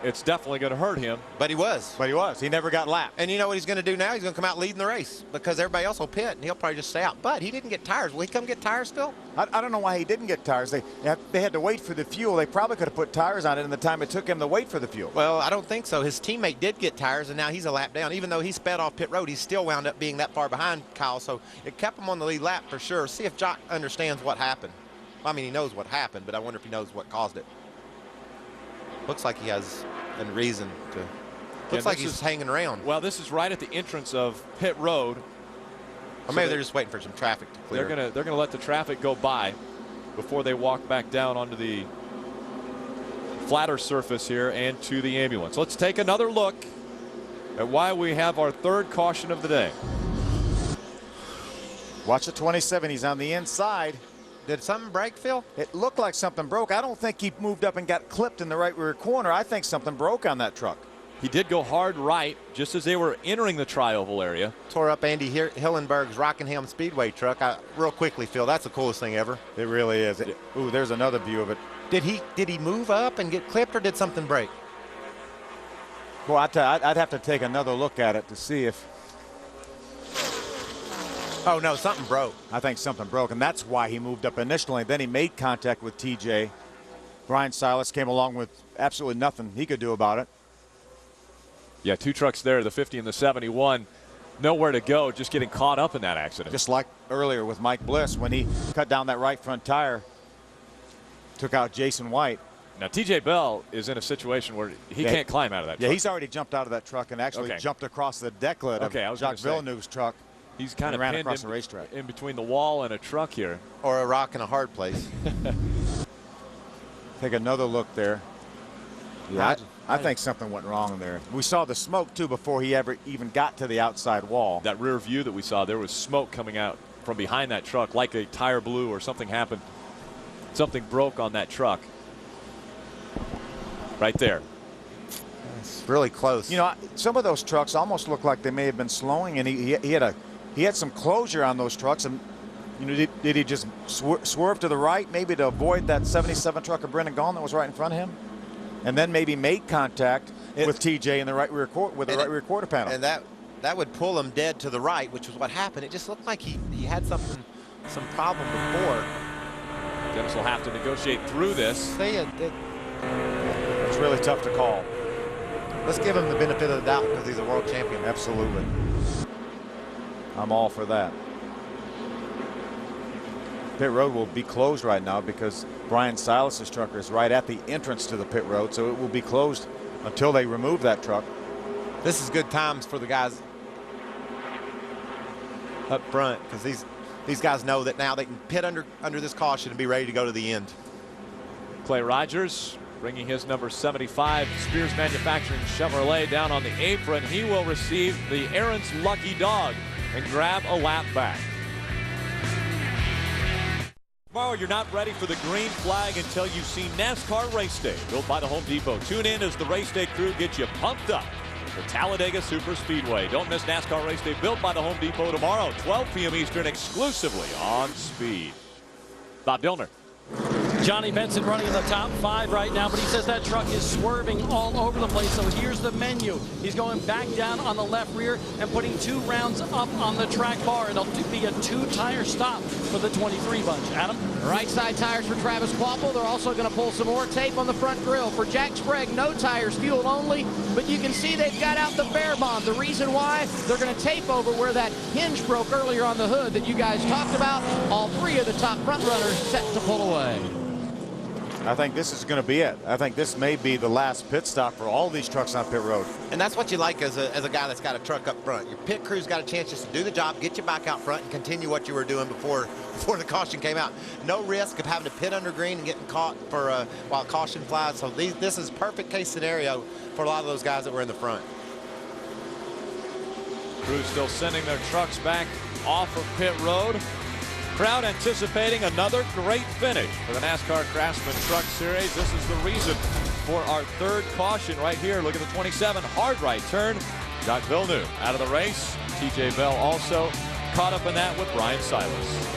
it's definitely going to hurt him. But he was. He never got lapped. And you know what he's going to do now? He's going to come out leading the race because everybody else will pit, and he'll probably just stay out. But he didn't get tires. Will he come get tires still? I don't know why he didn't get tires. They had to wait for the fuel. They probably could have put tires on it in the time it took him to wait for the fuel. Well, I don't think so. His teammate did get tires, and now he's a lap down. Even though he sped off pit road, he still wound up being that far behind Kyle. So it kept him on the lead lap for sure. See if Jock understands what happened. I mean, he knows what happened, but I wonder if he knows what caused it. Looks like he has a reason to. Looks like he's hanging around. Well, this is right at the entrance of pit road. Or maybe they're just waiting for some traffic to clear. They're gonna let the traffic go by before they walk back down onto the flatter surface here and to the ambulance. Let's take another look at why we have our third caution of the day. Watch the 27. He's on the inside. Did something break, Phil? It looked like something broke. I don't think he moved up and got clipped in the right rear corner. I think something broke on that truck. He did go hard right just as they were entering the tri-oval area. Tore up Andy Hillenberg's Rockingham Speedway truck. Real quickly, Phil, that's the coolest thing ever. It really is. Ooh, there's another view of it. Did he move up and get clipped, or did something break? Well, I'd have to take another look at it to see if. Oh, no, something broke. I think something broke, and that's why he moved up initially. Then he made contact with TJ. Brian Silas came along with absolutely nothing he could do about it. Yeah, two trucks there, the 50 and the 71. Nowhere to go, just getting caught up in that accident. Just like earlier with Mike Bliss when he cut down that right front tire, took out Jason White. Now, TJ Bell is in a situation where he can't climb out of that truck. Yeah, he's already jumped out of that truck and actually jumped across the deck lid of Jacques Villeneuve's truck. He's kind of ran pinned across the racetrack. in between the wall and a truck here. Or a rock in a hard place. Take another look there. Yeah, I think something went wrong there. We saw the smoke, too, before he ever even got to the outside wall. That rear view that we saw, there was smoke coming out from behind that truck like a tire blew or something happened. Something broke on that truck. Right there. It's really close. You know, some of those trucks almost look like they may have been slowing, and he had some closure on those trucks. And you know, did he just swerve to the right, maybe to avoid that 77 truck of Brendan Gaughan that was right in front of him, and then maybe made contact with TJ in the right rear rear quarter panel? And that would pull him dead to the right, which was what happened. It just looked like he had some problem before. Dennis will have to negotiate through this. It's really tough to call. Let's give him the benefit of the doubt because he's a world champion. Absolutely. I'm all for that. Pit road will be closed right now because Brian Silas's truck is right at the entrance to the pit road, so it will be closed until they remove that truck. This is good times for the guys up front because these guys know that now they can pit under this caution and be ready to go to the end. Clay Rogers bringing his number 75 Spears Manufacturing Chevrolet down on the apron. He will receive the Aaron's Lucky Dog and grab a lap back. Tomorrow, you're not ready for the green flag until you've seen NASCAR Race Day, built by the Home Depot. Tune in as the Race Day crew gets you pumped up for Talladega Superspeedway. Don't miss NASCAR Race Day, built by the Home Depot, tomorrow, 12 p.m. Eastern, exclusively on Speed. Bob Dillner. Johnny Benson running in the top 5 right now, but he says that truck is swerving all over the place. So here's the menu. He's going back down on the left rear and putting 2 rounds up on the track bar. It'll be a 2-tire stop for the 23 bunch. Adam? Right side tires for Travis Quapple. They're also going to pull some more tape on the front grille. For Jack Sprague, no tires, fuel only, but you can see they've got out the bear bond. The reason why, they're going to tape over where that hinge broke earlier on the hood that you guys talked about. All 3 of the top front runners set to pull away. I think this is going to be it. I think this may be the last pit stop for all these trucks on pit road. And that's what you like as a guy that's got a truck up front. Your pit crew's got a chance just to do the job, get you back out front, and continue what you were doing before the caution came out. No risk of having to pit under green and getting caught for while caution flies. So this is perfect case scenario for a lot of those guys that were in the front. Crew still sending their trucks back off of pit road. Crowd anticipating another great finish for the NASCAR Craftsman Truck Series. This is the reason for our 3rd caution right here. Look at the 27, hard right turn. Jacques Villeneuve out of the race. TJ Bell also caught up in that with Brian Silas.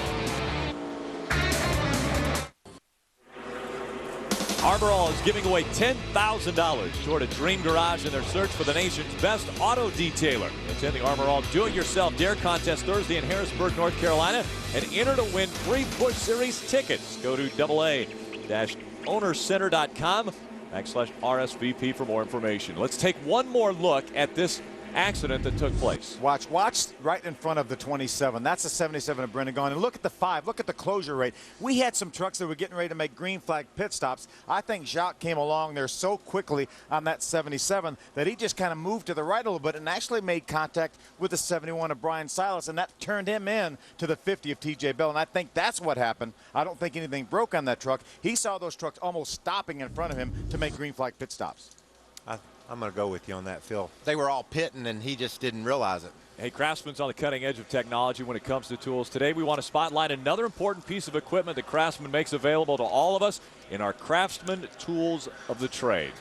Armor All is giving away $10,000 toward a dream garage in their search for the nation's best auto detailer. Attend the Armor All Do-It-Yourself Dare Contest Thursday in Harrisburg, North Carolina, and enter to win free Busch Series tickets. Go to AA-ownercenter.com/RSVP for more information. Let's take one more look at this accident that took place. Watch right in front of the 27. That's the 77 of Brendan Gaughan. And look at the 5. Look at the closure rate. We had some trucks that were getting ready to make green flag pit stops. I think Jacques came along there so quickly on that 77 that he just kind of moved to the right a little bit and actually made contact with the 71 of Brian Silas, and that turned him in to the 50 of TJ Bell. And I think that's what happened. I don't think anything broke on that truck. He saw those trucks almost stopping in front of him to make green flag pit stops. I'm going to go with you on that, Phil. They were all pitting, and he just didn't realize it. Hey, Craftsman's on the cutting edge of technology when it comes to tools. Today, we want to spotlight another important piece of equipment that Craftsman makes available to all of us in our Craftsman Tools of the Trade.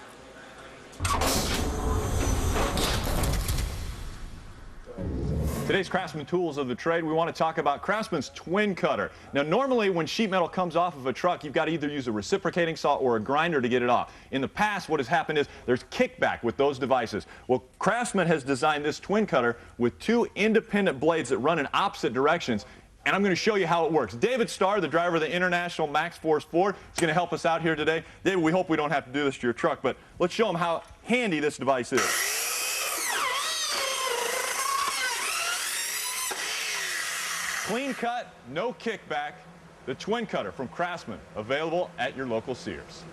Today's Craftsman Tools of the Trade, we want to talk about Craftsman's twin cutter. Now, normally when sheet metal comes off of a truck, you've got to either use a reciprocating saw or a grinder to get it off. In the past, what has happened is there's kickback with those devices. Well, Craftsman has designed this twin cutter with 2 independent blades that run in opposite directions. And I'm going to show you how it works. David Starr, the driver of the International Max Force Ford, is going to help us out here today. David, we hope we don't have to do this to your truck, but let's show them how handy this device is. Clean cut, no kickback. The twin cutter from Craftsman, available at your local Sears.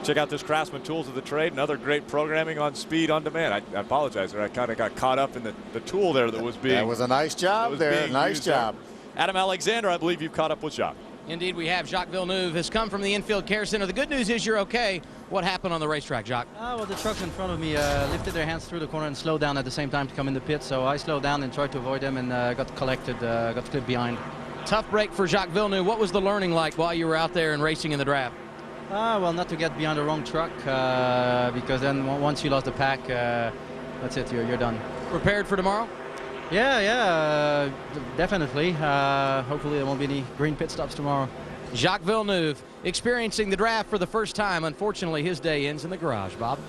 Check out this Craftsman Tools of the Trade. Another great programming on Speed on Demand. I apologize there. I kind of got caught up in the tool there that was being. That was a nice job there. Nice job. Adam Alexander, I believe you've caught up with Jacques. Indeed, we have. Jacques Villeneuve has come from the Infield Care Center. The good news is you're okay. What happened on the racetrack, Jacques? Well, the trucks in front of me lifted their hands through the corner and slowed down at the same time to come in the pit. So I slowed down and tried to avoid them and got collected, got clipped behind. Tough break for Jacques Villeneuve. What was the learning like while you were out there and racing in the draft? Well, not to get behind the wrong truck because then once you lost the pack, that's it. You're done. Prepared for tomorrow? Yeah, definitely. Hopefully there won't be any green pit stops tomorrow. Jacques Villeneuve experiencing the draft for the first time. Unfortunately, his day ends in the garage, Bob.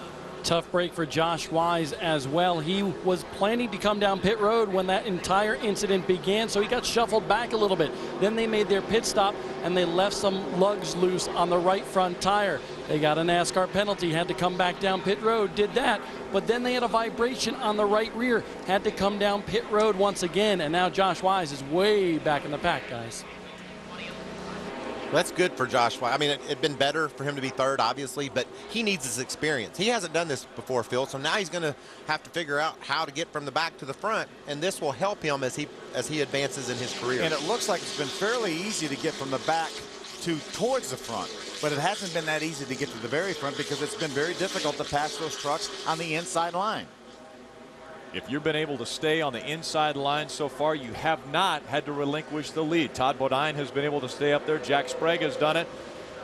Tough break for Josh Wise as well. He was planning to come down pit road when that entire incident began, so he got shuffled back a little bit. Then they made their pit stop, and they left some lugs loose on the right front tire. They got a NASCAR penalty, had to come back down pit road, did that. But then they had a vibration on the right rear, had to come down pit road once again, and now Josh Wise is way back in the pack, guys. That's good for Josh Wise. I mean, it'd been better for him to be third, obviously, but he needs his experience. He hasn't done this before, Phil, so now he's going to have to figure out how to get from the back to the front, and this will help him as he advances in his career. And it looks like it's been fairly easy to get from the back towards the front, but it hasn't been that easy to get to the very front because it's been very difficult to pass those trucks on the inside line. If you've been able to stay on the inside line so far, you have not had to relinquish the lead. Todd Bodine has been able to stay up there. Jack Sprague has done it.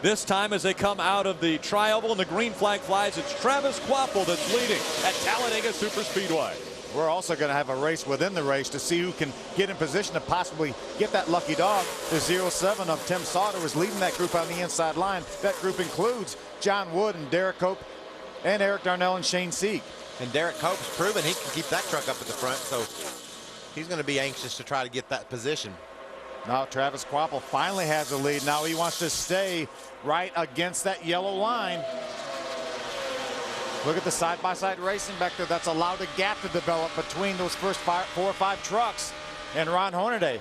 This time as they come out of the tri-oval and the green flag flies, it's Travis Quapple that's leading at Talladega Superspeedway. We're also going to have a race within the race to see who can get in position to possibly get that lucky dog. The 07 of Tim Sauter is leading that group on the inside line. That group includes John Wood and Derek Cope and Eric Darnell and Shane Sieg. And Derek Cope's proven he can keep that truck up at the front, so he's going to be anxious to try to get that position. Now Travis Quapple finally has the lead. Now he wants to stay right against that yellow line. Look at the side-by-side racing back there. That's allowed a gap to develop between those first 4 or 5 trucks and Ron Hornaday.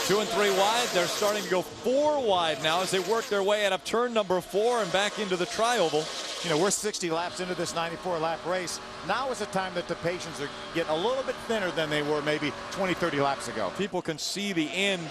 2 and 3 wide. They're starting to go 4 wide now as they work their way out of turn number 4 and back into the tri-oval. You know, we're 60 laps into this 94-lap race. Now is the time that the patients are getting a little bit thinner than they were maybe 20, 30 laps ago. People can see the end,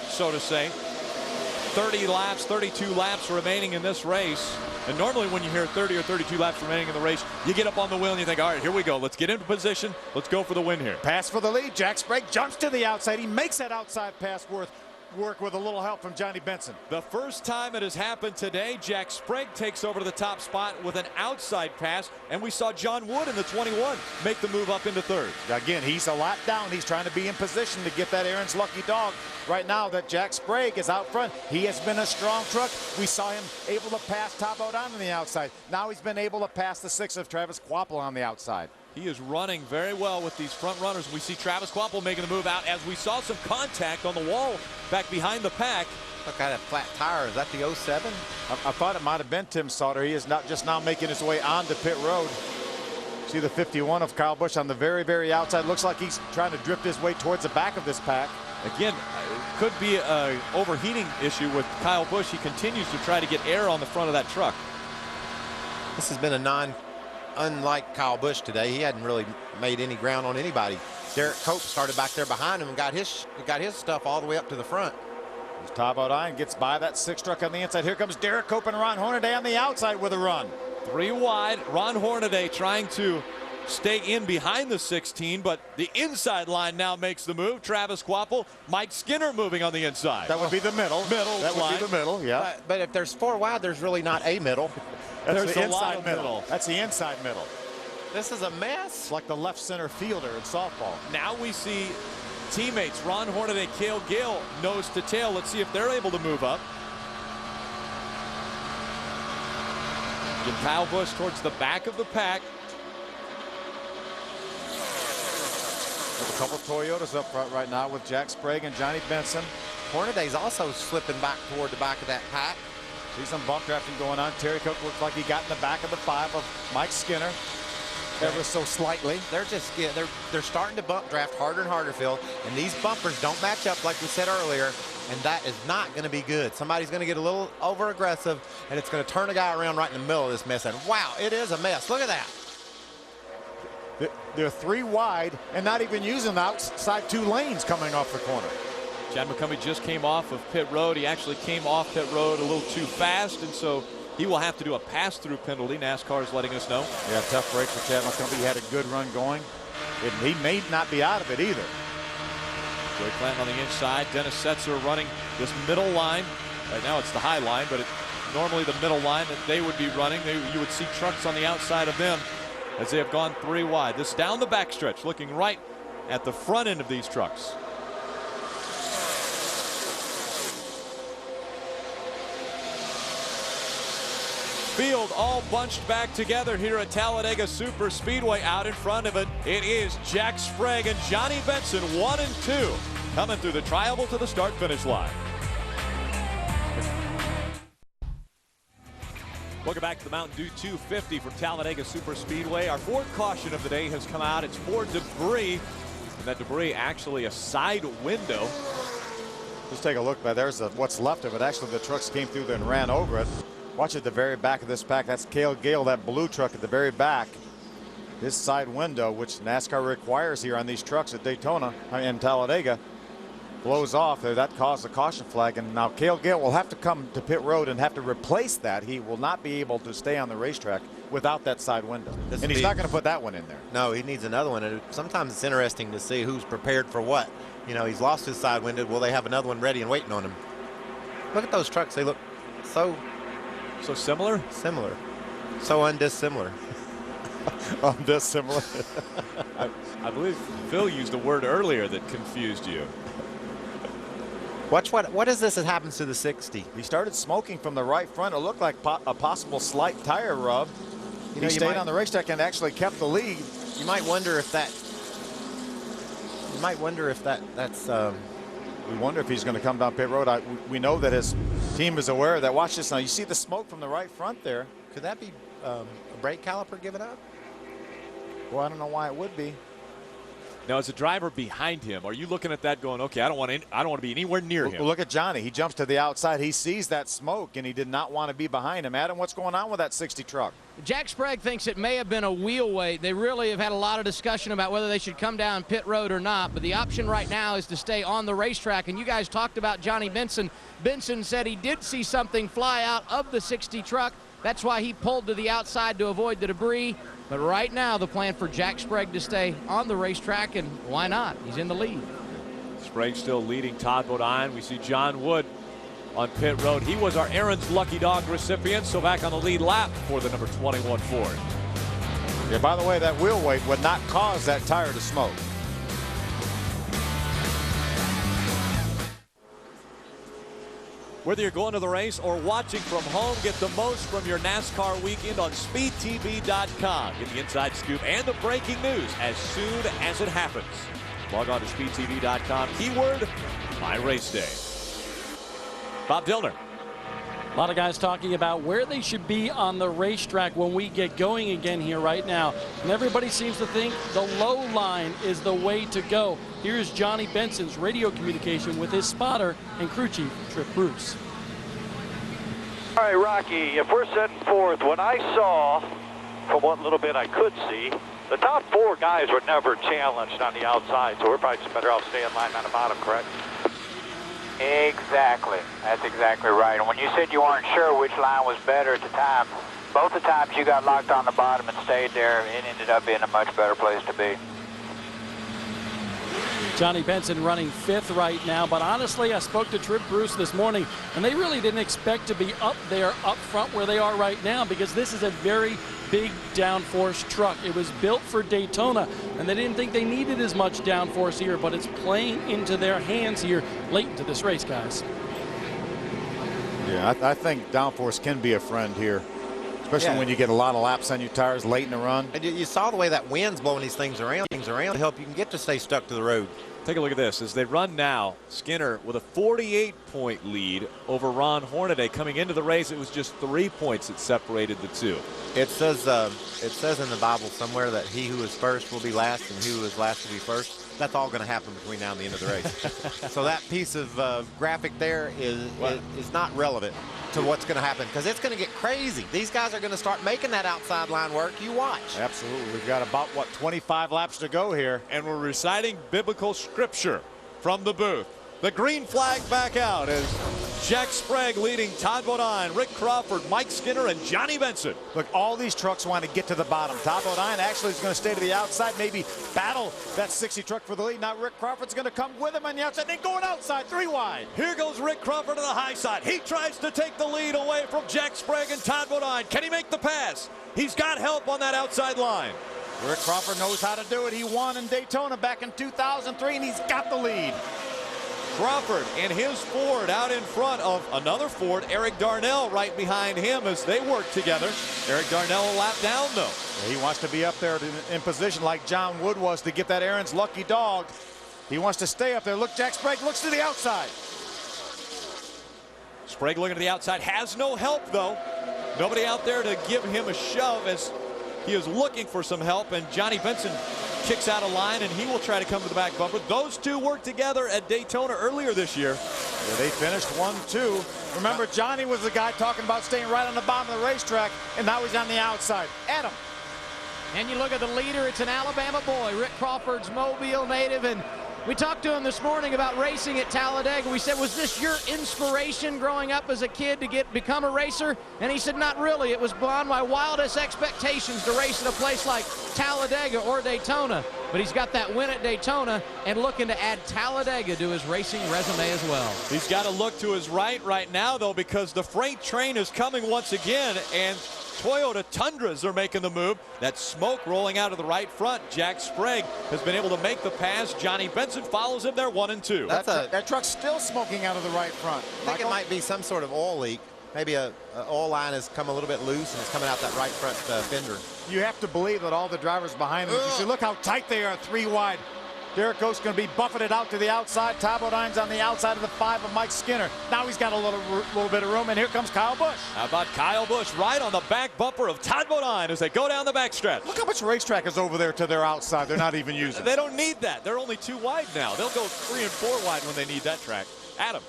so to say. 30 laps, 32 laps remaining in this race. And normally when you hear 30 or 32 laps remaining in the race, you get up on the wheel and you think, all right, here we go. Let's get into position. Let's go for the win here. Pass for the lead. Jack Sprague jumps to the outside. He makes that outside pass worth work with a little help from Johnny Benson. The first time it has happened today, Jack Sprague takes over to the top spot with an outside pass, and we saw John Wood in the 21 make the move up into third. Again, he's a lap down. He's trying to be in position to get that Aaron's lucky dog. Right now that Jack Sprague is out front, he has been a strong truck. We saw him able to pass Talladega on the outside. Now he's been able to pass the 6 of Travis Kvapil on the outside. He is running very well with these front runners. We see Travis Kvapil making the move out as we saw some contact on the wall back behind the pack. Look at that flat tire. Is that the 07? I thought it might have been Tim Sauter. He is not just now making his way onto pit road. See the 51 of Kyle Busch on the very, very outside. Looks like he's trying to drift his way towards the back of this pack. Again, it could be an overheating issue with Kyle Busch. He continues to try to get air on the front of that truck. This has been unlike Kyle Busch today. He hadn't really made any ground on anybody. Derek Cope started back there behind him and got his stuff all the way up to the front. Talladega gets by that 6 truck on the inside. Here comes Derek Cope and Ron Hornaday on the outside with a run. 3 wide. Ron Hornaday trying to stay in behind the 16, but the inside line now makes the move. Travis Kvapil, Mike Skinner moving on the inside. That would be the middle. That would be the middle, yeah. But if there's 4 wide, there's really not a middle. That's the inside middle. That's the inside middle. This is a mess. It's like the left center fielder in softball. Now we see teammates Ron Hornaday, Cale Gale, nose to tail. Let's see if they're able to move up. And Kyle Busch towards the back of the pack. There's a couple Toyotas up front right now with Jack Sprague and Johnny Benson. Hornaday's also slipping back toward the back of that pack. See some bump drafting going on. Terry Cook looks like he got in the back of the 5 of Mike Skinner. Ever so slightly. They're starting to bump draft harder and harder, Phil. And these bumpers don't match up like we said earlier. And that is not going to be good. Somebody's going to get a little over aggressive, and it's going to turn a guy around right in the middle of this mess. And wow, it is a mess. Look at that. They're 3 wide and not even using the outside 2 lanes coming off the corner. Chad McCumbee just came off of pit road. He actually came off pit road a little too fast, and so he will have to do a pass-through penalty. NASCAR is letting us know. Yeah, tough break for Chad McCumbee. He had a good run going. He may not be out of it either. Joey Clanton on the inside. Dennis Setzer running this middle line. Right now it's the high line, but normally the middle line that they would be running. You would see trucks on the outside of them as they have gone 3 wide. This down the backstretch, looking right at the front end of these trucks. Field all bunched back together here at Talladega Superspeedway. Out in front of it, it is Jack Sprague and Johnny Benson, 1 and 2, coming through the tri-oval to the start-finish line. Welcome back to the Mountain Dew 250 from Talladega Superspeedway. Our 4th caution of the day has come out. It's for debris, and that debris actually a side window. Just take a look, there's what's left of it. Actually, the trucks came through there and ran over it. Watch at the very back of this pack. That's Cale Gale, that blue truck at the very back. This side window, which NASCAR requires here on these trucks at Daytona and Talladega, blows off. That caused a caution flag. And now Cale Gale will have to come to pit road and have to replace that. He will not be able to stay on the racetrack without that side window. And he's not going to put that one in there. No, he needs another one. And sometimes it's interesting to see who's prepared for what. You know, he's lost his side window. Will they have another one ready and waiting on him? Look at those trucks. They look so similar? Similar. So undissimilar. Undissimilar. I believe Phil used a word earlier that confused you. Watch what is this that happens to the 60? He started smoking from the right front. It looked like a possible slight tire rub. He stayed on the racetrack and actually kept the lead. You might wonder if that. That's. We wonder if he's going to come down pit road. We know that his team is aware of that. Watch this now. You see the smoke from the right front there. Could that be a brake caliper giving up? Well, I don't know why it would be. Now, as a driver behind him, are you looking at that going, okay, I don't want to be anywhere near him? Well, look at Johnny. He jumps to the outside. He sees that smoke, and he did not want to be behind him. Adam, what's going on with that 60 truck? Jack Sprague thinks it may have been a wheel weight. They really have had a lot of discussion about whether they should come down pit road or not, but the option right now is to stay on the racetrack. And you guys talked about Johnny Benson. Benson said he did see something fly out of the 60 truck. That's why he pulled to the outside to avoid the debris. But right now, the plan for Jack Sprague to stay on the racetrack, and why not? He's in the lead. Sprague still leading Todd Bodine. We see John Wood on pit road. He was our Aaron's Lucky Dog recipient, so back on the lead lap for the number 21 Ford. Yeah, by the way, that wheel weight would not cause that tire to smoke. Whether you're going to the race or watching from home, get the most from your NASCAR weekend on SpeedTV.com. Get the inside scoop and the breaking news as soon as it happens. Log on to SpeedTV.com, keyword My Race Day. Bob Dillner. A lot of guys talking about where they should be on the racetrack when we get going again here right now. And everybody seems to think the low line is the way to go. Here's Johnny Benson's radio communication with his spotter and crew chief, Trip Bruce. All right, Rocky, if we're setting fourth, what I saw, from what little bit I could see, the top 4 guys were never challenged on the outside, so we're probably just better off staying in line on the bottom, correct? Exactly. That's exactly right. And when you said you weren't sure which line was better at the time, both the times you got locked on the bottom and stayed there, it ended up being a much better place to be. Johnny Benson running 5th right now, but honestly, I spoke to Trip Bruce this morning, and they really didn't expect to be up there, up front where they are right now, because this is a very big downforce truck. It was built for Daytona, and they didn't think they needed as much downforce here, but it's playing into their hands here late into this race, guys. Yeah, I think downforce can be a friend here, especially when you get a lot of laps on your tires late in the run. And you saw the way that wind's blowing these things around to help you can get to stay stuck to the road. Take a look at this. As they run now, Skinner with a 48-point lead over Ron Hornaday. Coming into the race, it was just 3 points that separated the two. It says in the Bible somewhere that he who is first will be last and he who is last will be first. That's all going to happen between now and the end of the race. So that piece of graphic there is not relevant to what's going to happen, because it's going to get crazy. These guys are going to start making that outside line work. You watch. Absolutely. We've got about, what, 25 laps to go here. And we're reciting biblical scripture from the booth. The green flag back out as Jack Sprague leading Todd Bodine, Rick Crawford, Mike Skinner, and Johnny Benson. Look, all these trucks want to get to the bottom. Todd Bodine actually is going to stay to the outside, maybe battle that 60 truck for the lead. Now Rick Crawford's going to come with him on the outside, then going outside, 3 wide. Here goes Rick Crawford to the high side. He tries to take the lead away from Jack Sprague and Todd Bodine. Can he make the pass? He's got help on that outside line. Rick Crawford knows how to do it. He won in Daytona back in 2003, and he's got the lead. Crawford and his Ford out in front of another Ford, Eric Darnell, right behind him as they work together. Eric Darnell a lap down, though. Yeah, he wants to be up there in position like John Wood was to get that Aaron's Lucky Dog. He wants to stay up there. Look, Jack Sprague looks to the outside. Sprague looking to the outside, has no help, though. Nobody out there to give him a shove as he is looking for some help, and Johnny Benson kicks out of line, and he will try to come to the back bumper. Those two worked together at Daytona earlier this year. Yeah, they finished 1-2. Remember, Johnny was the guy talking about staying right on the bottom of the racetrack, and now he's on the outside. Adam. And you look at the leader, it's an Alabama boy, Rick Crawford's Mobile native, and we talked to him this morning about racing at Talladega. We said, was this your inspiration growing up as a kid to become a racer? And he said, not really. It was beyond my wildest expectations to race at a place like Talladega or Daytona. But he's got that win at Daytona and looking to add Talladega to his racing resume as well. He's got to look to his right now, though, because the freight train is coming once again, and Toyota Tundras are making the move. That smoke rolling out of the right front. Jack Sprague has been able to make the pass. Johnny Benson follows him there 1-2. That truck's still smoking out of the right front. I think it might be some sort of oil leak. Maybe a oil line has come a little bit loose and it's coming out that right front fender. You have to believe that all the drivers behind him, you see, look how tight they are, 3 wide. Derek Coates going to be buffeted out to the outside. Todd Bodine's on the outside of the 5 of Mike Skinner. Now he's got a little bit of room, and here comes Kyle Busch. How about Kyle Busch right on the back bumper of Todd Bodine as they go down the backstretch. Look how much racetrack is over there to their outside. They're not even using. They don't need that. They're only 2 wide now. They'll go 3 and 4 wide when they need that track. Adam.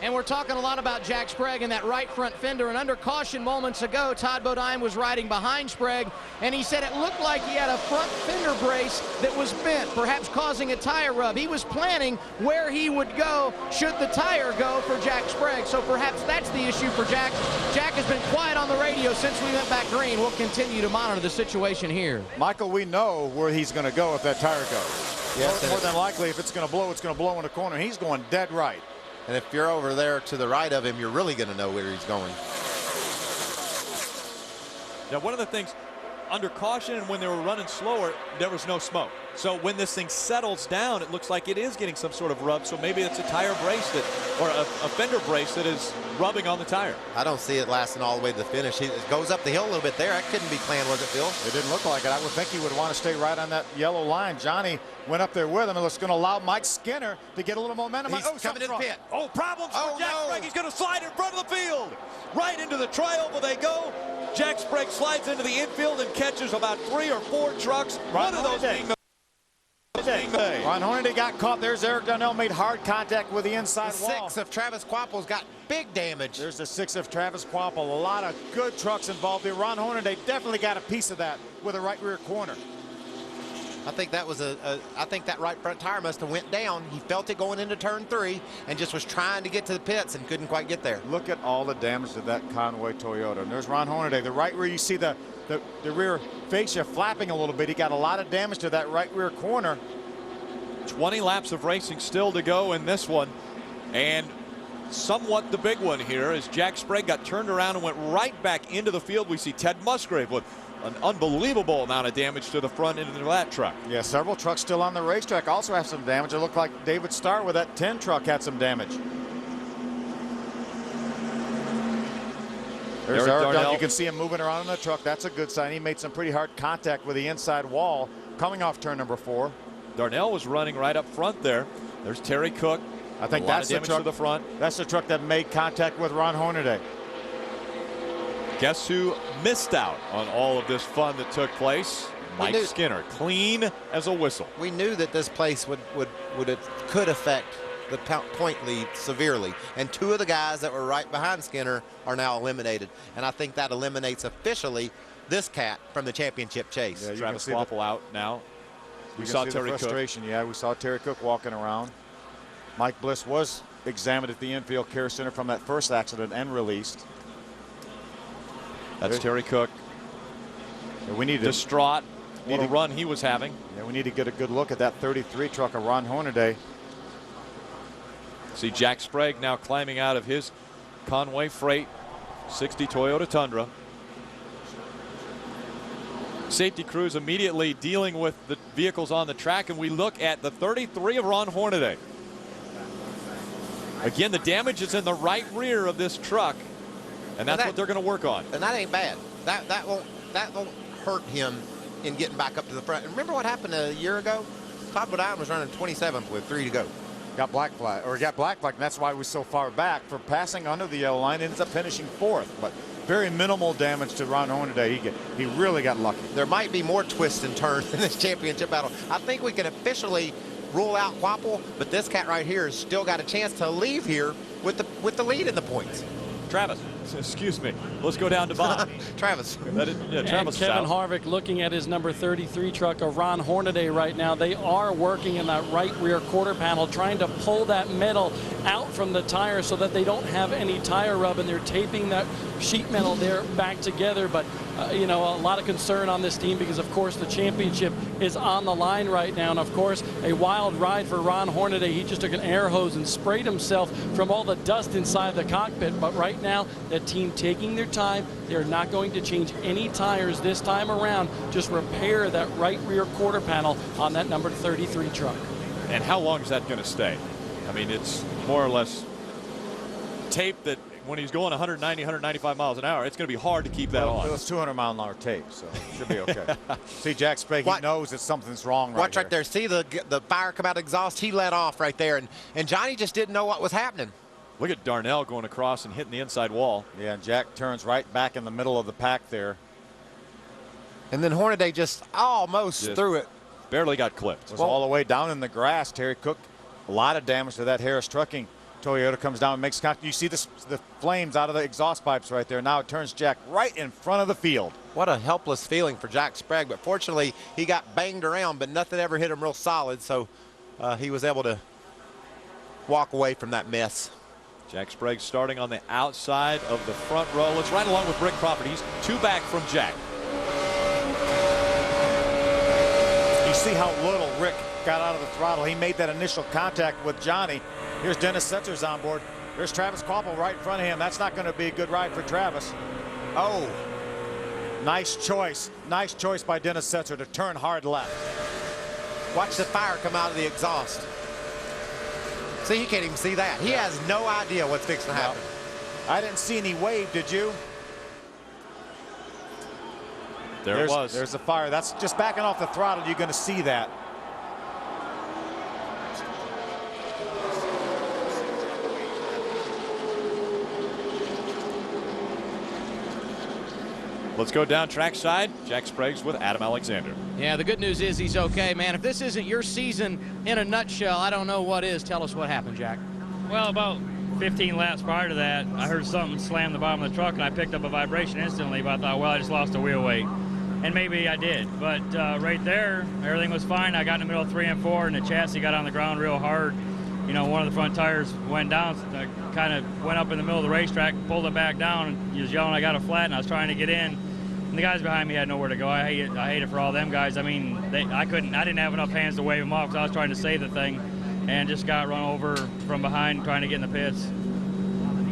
And we're talking a lot about Jack Sprague and that right front fender. And under caution moments ago, Todd Bodine was riding behind Sprague, and he said it looked like he had a front fender brace that was bent, perhaps causing a tire rub. He was planning where he would go should the tire go for Jack Sprague. So perhaps that's the issue for Jack. Jack has been quiet on the radio since we went back green. We'll continue to monitor the situation here. Michael, we know where he's going to go if that tire goes. Yes, more than likely, if it's going to blow, it's going to blow in the corner. He's going dead right. And if you're over there to the right of him, you're really going to know where he's going. Now, one of the things, under caution and when they were running slower, there was no smoke. So when this thing settles down, it looks like it is getting some sort of rub. So maybe it's a tire brace or a fender brace that is rubbing on the tire. I don't see it lasting all the way to the finish. It goes up the hill a little bit there. That couldn't be planned, was it, Phil? It didn't look like it. I would think he would want to stay right on that yellow line. Johnny went up there with him, and it's going to allow Mike Skinner to get a little momentum. He's coming in the pit. Oh, problems for Jack Sprague. He's going to slide in front of the field. Right into the trioval they go. Jack Sprague slides into the infield and catches about 3 or 4 trucks. One of those being Ron Hornaday got caught. There's Eric Darnell, made hard contact with the inside wall. 6 of Travis Quapple's got big damage. There's the 6 of Travis Quapple. A lot of good trucks involved here. Ron Hornaday definitely got a piece of that with a right rear corner. I think that was I think that right front tire must have went down. He felt it going into turn 3 and just was trying to get to the pits and couldn't quite get there. Look at all the damage to that Conway Toyota. And there's Ron Hornaday. The right rear, you see the rear fascia flapping a little bit. He got a lot of damage to that right rear corner. 20 laps of racing still to go in this one. And somewhat the big one here is Jack Sprague got turned around and went right back into the field. We see Ted Musgrave with an unbelievable amount of damage to the front end of that truck. Yeah, several trucks still on the racetrack also have some damage. It looked like David Starr with that 10 truck had some damage. There's Eric Darnell. You can see him moving around in the truck. That's a good sign. He made some pretty hard contact with the inside wall coming off turn number 4. Darnell was running right up front there. There's Terry Cook. I think that's the truck to the front. That's the truck that made contact with Ron Hornaday. Guess who missed out on all of this fun that took place? Mike Skinner, clean as a whistle. We knew that this place could affect the point lead severely, and 2 of the guys that were right behind Skinner are now eliminated, and I think that eliminates officially this cat from the championship chase. Yeah, Travis Quapple out now. We saw Terry Cook. Yeah, we saw Terry Cook walking around. Mike Bliss was examined at the infield care center from that first accident and released. That's Terry Cook. Yeah, we need distraught. What a run he was having. Yeah, we need to get a good look at that 33 truck of Ron Hornaday. See Jack Sprague now climbing out of his Conway Freight 60 Toyota Tundra. Safety crews immediately dealing with the vehicles on the track, and we look at the 33 of Ron Hornaday. Again, the damage is in the right rear of this truck, and that's what they're going to work on. And that ain't bad. That won't hurt him in getting back up to the front. And remember what happened a year ago? Todd Bodine was running 27th with 3 to go. Got black flag, and that's why he was so far back for passing under the yellow line. Ends up finishing 4th, but very minimal damage to Ron Hornaday. He really got lucky. There might be more twists and turns in this championship battle. I think we can officially rule out Quapple, but this cat right here has still got a chance to leave here with the lead in the points. Travis, excuse me. Let's go down to Bob. Travis. Travis and Kevin Harvick looking at his number 33 truck of Ron Hornaday right now. They are working in that right rear quarter panel, trying to pull that metal out from the tire so that they don't have any tire rub, and they're taping that sheet metal there back together. But you know, a lot of concern on this team because, of course, the championship is on the line right now. And, of course, a wild ride for Ron Hornaday. He just took an air hose and sprayed himself from all the dust inside the cockpit. But right now, the team taking their time. They're not going to change any tires this time around. Just repair that right rear quarter panel on that number 33 truck. And how long is that going to stay? I mean, it's more or less tape that when he's going 190, 195 miles an hour, it's going to be hard to keep that on. It was 200-mile-an-hour tape, so it should be okay. See, Jack Sprague, he knows that something's wrong right Watch right there. See the fire come out of exhaust? He let off right there, and Johnny just didn't know what was happening. Look at Darnell going across and hitting the inside wall. Yeah, and Jack turns right back in the middle of the pack there. And then Hornaday just almost threw it. Barely got clipped. It was all the way down in the grass. Terry Cook, a lot of damage to that Harris Trucking Toyota. Comes down and makes contact. You see the flames out of the exhaust pipes right there. Now it turns Jack right in front of the field. What a helpless feeling for Jack Sprague, but fortunately he got banged around, but nothing ever hit him real solid, so he was able to walk away from that mess. Jack Sprague starting on the outside of the front row. Let's ride along with Rick Crawford. He's 2 back from Jack. You see how little Rick got out of the throttle. He made that initial contact with Johnny. Here's Dennis Setzer's on board. There's Travis Kvapil right in front of him. That's not going to be a good ride for Travis. Oh, nice choice. Nice choice by Dennis Setzer to turn hard left. Watch the fire come out of the exhaust. See, you can't even see that. He has no idea what's fixing to happen. I didn't see any wave, did you? There it was. There's the fire. That's just backing off the throttle. You're going to see that. Let's go down trackside. Jack Sprague's with Adam Alexander. Yeah, the good news is he's okay, man. If this isn't your season in a nutshell, I don't know what is. Tell us what happened, Jack. Well, about 15 laps prior to that, I heard something slam the bottom of the truck, and I picked up a vibration instantly, but I thought, well, I just lost a wheel weight. And maybe I did. But right there, everything was fine. I got in the middle of 3 and 4, and the chassis got on the ground real hard. You know, one of the front tires went down. So I kind of went up in the middle of the racetrack, pulled it back down, and he was yelling, I got a flat, and I was trying to get in. And the guys behind me had nowhere to go. I hate it for all them guys. I mean, I didn't have enough hands to wave them off because I was trying to save the thing, and just got run over from behind trying to get in the pits.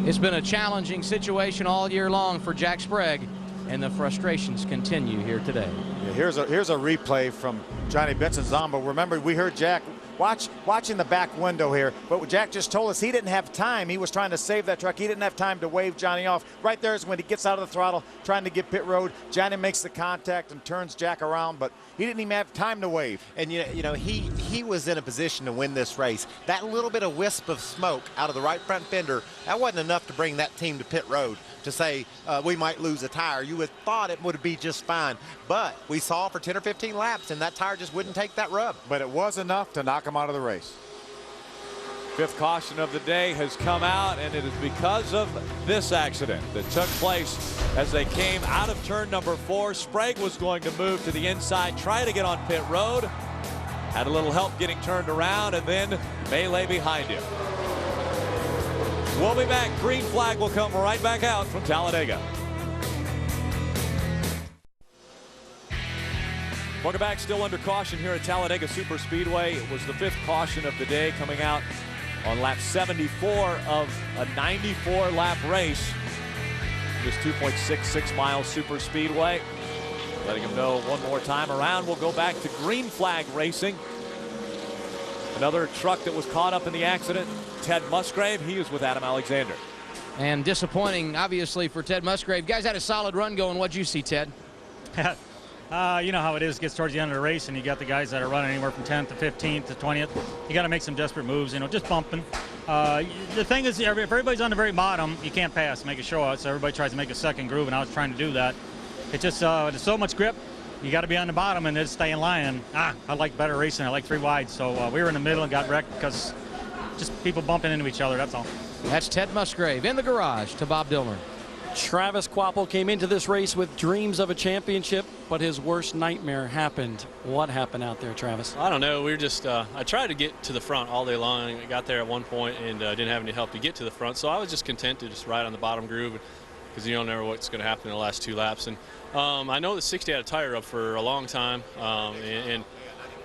It's been a challenging situation all year long for Jack Sprague, and the frustrations continue here today. Yeah, here's a replay from Johnny Benson's on, but remember, we heard Jack watching the back window here, but what Jack just told us, he didn't have time. He was trying to save that truck. He didn't have time to wave Johnny off. Right there is when he gets out of the throttle, trying to get pit road. Johnny makes the contact and turns Jack around, but he didn't even have time to wave. And you know, he was in a position to win this race. That little bit of wisp of smoke out of the right front fender, that wasn't enough to bring that team to pit road to say we might lose a tire. You would have thought it would be just fine, but we saw for 10 or 15 laps, and that tire just wouldn't take that rub. But it was enough to knock him out of the race. Fifth caution of the day has come out, and it is because of this accident that took place as they came out of turn number 4. Sprague was going to move to the inside, try to get on pit road. Had a little help getting turned around, and then melee behind him. We'll be back. Green flag will come right back out from Talladega. Welcome back. Still under caution here at Talladega Superspeedway. It was the 5th caution of the day, coming out on lap 74 of a 94-lap race. This 2.66 mile Superspeedway. Letting him know one more time around. We'll go back to green flag racing. Another truck that was caught up in the accident, Ted Musgrave. He is with Adam Alexander. And disappointing, obviously, for Ted Musgrave. You guys had a solid run going. What'd you see, Ted? You know how it is. It gets towards the end of the race, and you got the guys that are running anywhere from 10th to 15th to 20th. You got to make some desperate moves, you know, just bumping. The thing is, if everybody's on the very bottom, you can't pass, make a show out. So everybody tries to make a second groove, and I was trying to do that. It's just there's so much grip. You got to be on the bottom and just stay in line. I like better racing. I like 3 wide. So we were in the middle and got wrecked because just people bumping into each other. That's all. That's Ted Musgrave in the garage to Bob Dillner. Travis Kvapil came into this race with dreams of a championship, but his worst nightmare happened. What happened out there, Travis? I don't know. We were just, I tried to get to the front all day long. I got there at one point and didn't have any help to get to the front. So I was just content to just ride on the bottom groove because you don't know what's going to happen in the last 2 laps. And I know that 60 had a tire up for a long time. And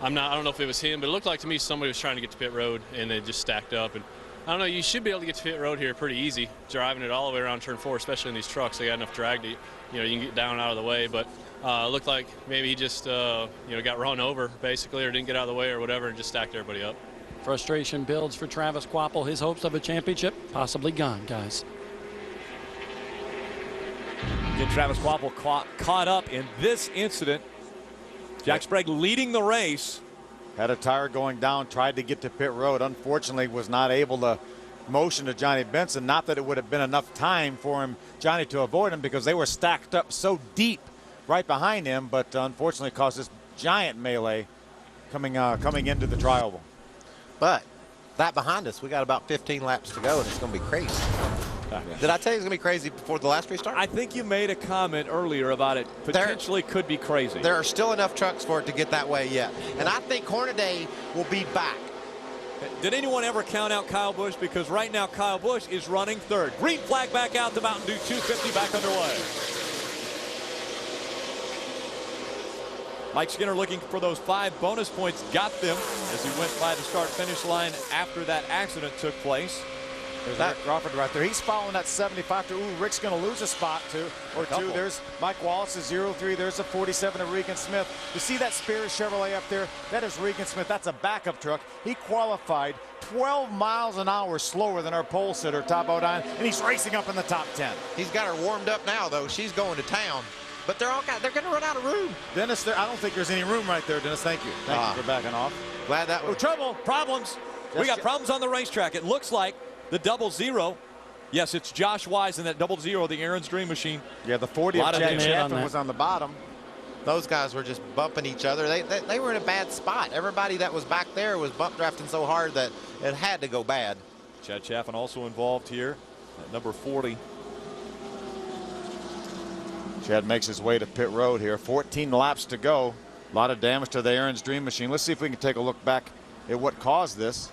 I don't know if it was him, but it looked like to me somebody was trying to get to pit road and they just stacked up. And I don't know, you should be able to get to pit road here pretty easy, driving it all the way around turn 4, especially in these trucks. They got enough drag to, you know, you can get down out of the way. But it looked like maybe he just, you know, got run over basically, or didn't get out of the way or whatever, and just stacked everybody up. Frustration builds for Travis Kvapil. His hopes of a championship possibly gone, guys. Again, Travis Kvapil caught up in this incident. Jack Sprague leading the race. Had a tire going down, tried to get to pit road. Unfortunately, was not able to motion to Johnny Benson. Not that it would have been enough time for Johnny to avoid him, because they were stacked up so deep right behind him, but unfortunately caused this giant melee coming into the trial. But that behind us, we got about 15 laps to go, and it's going to be crazy. Did I tell you it's going to be crazy before the last restart? I think you made a comment earlier about it potentially could be crazy. There are still enough trucks for it to get that way yet. And I think Hornaday will be back. Did anyone ever count out Kyle Busch? Because right now Kyle Busch is running 3rd. Green flag back out to Mountain Dew 250 back underway. Mike Skinner looking for those 5 bonus points, got them as he went by the start-finish line after that accident took place. There's Rick Crawford right there. He's following that 75. Ooh, Rick's going to lose a spot or two. There's Mike Wallace at 0-3. There's a 47 of Regan Smith. You see that Spears Chevrolet up there? That is Regan Smith. That's a backup truck. He qualified 12 miles an hour slower than our pole sitter, Todd Bodine, and he's racing up in the top 10. He's got her warmed up now, though. She's going to town. But they're going to run out of room. Dennis, I don't think there's any room right there, Dennis. Thank you. Thank you for backing off. Glad that was. Oh, trouble, problems. We got problems on the racetrack. It looks like the 00. Yes, it's Josh Wise in that 00, the Aaron's Dream Machine. Yeah, the 40 of Jack Chaffin was on the bottom. Those guys were just bumping each other. They were in a bad spot. Everybody that was back there was bump drafting so hard that it had to go bad. Chad Chaffin also involved here at number 40. Chad makes his way to pit road here. 14 laps to go. A lot of damage to the Aaron's Dream Machine. Let's see if we can take a look back at what caused this.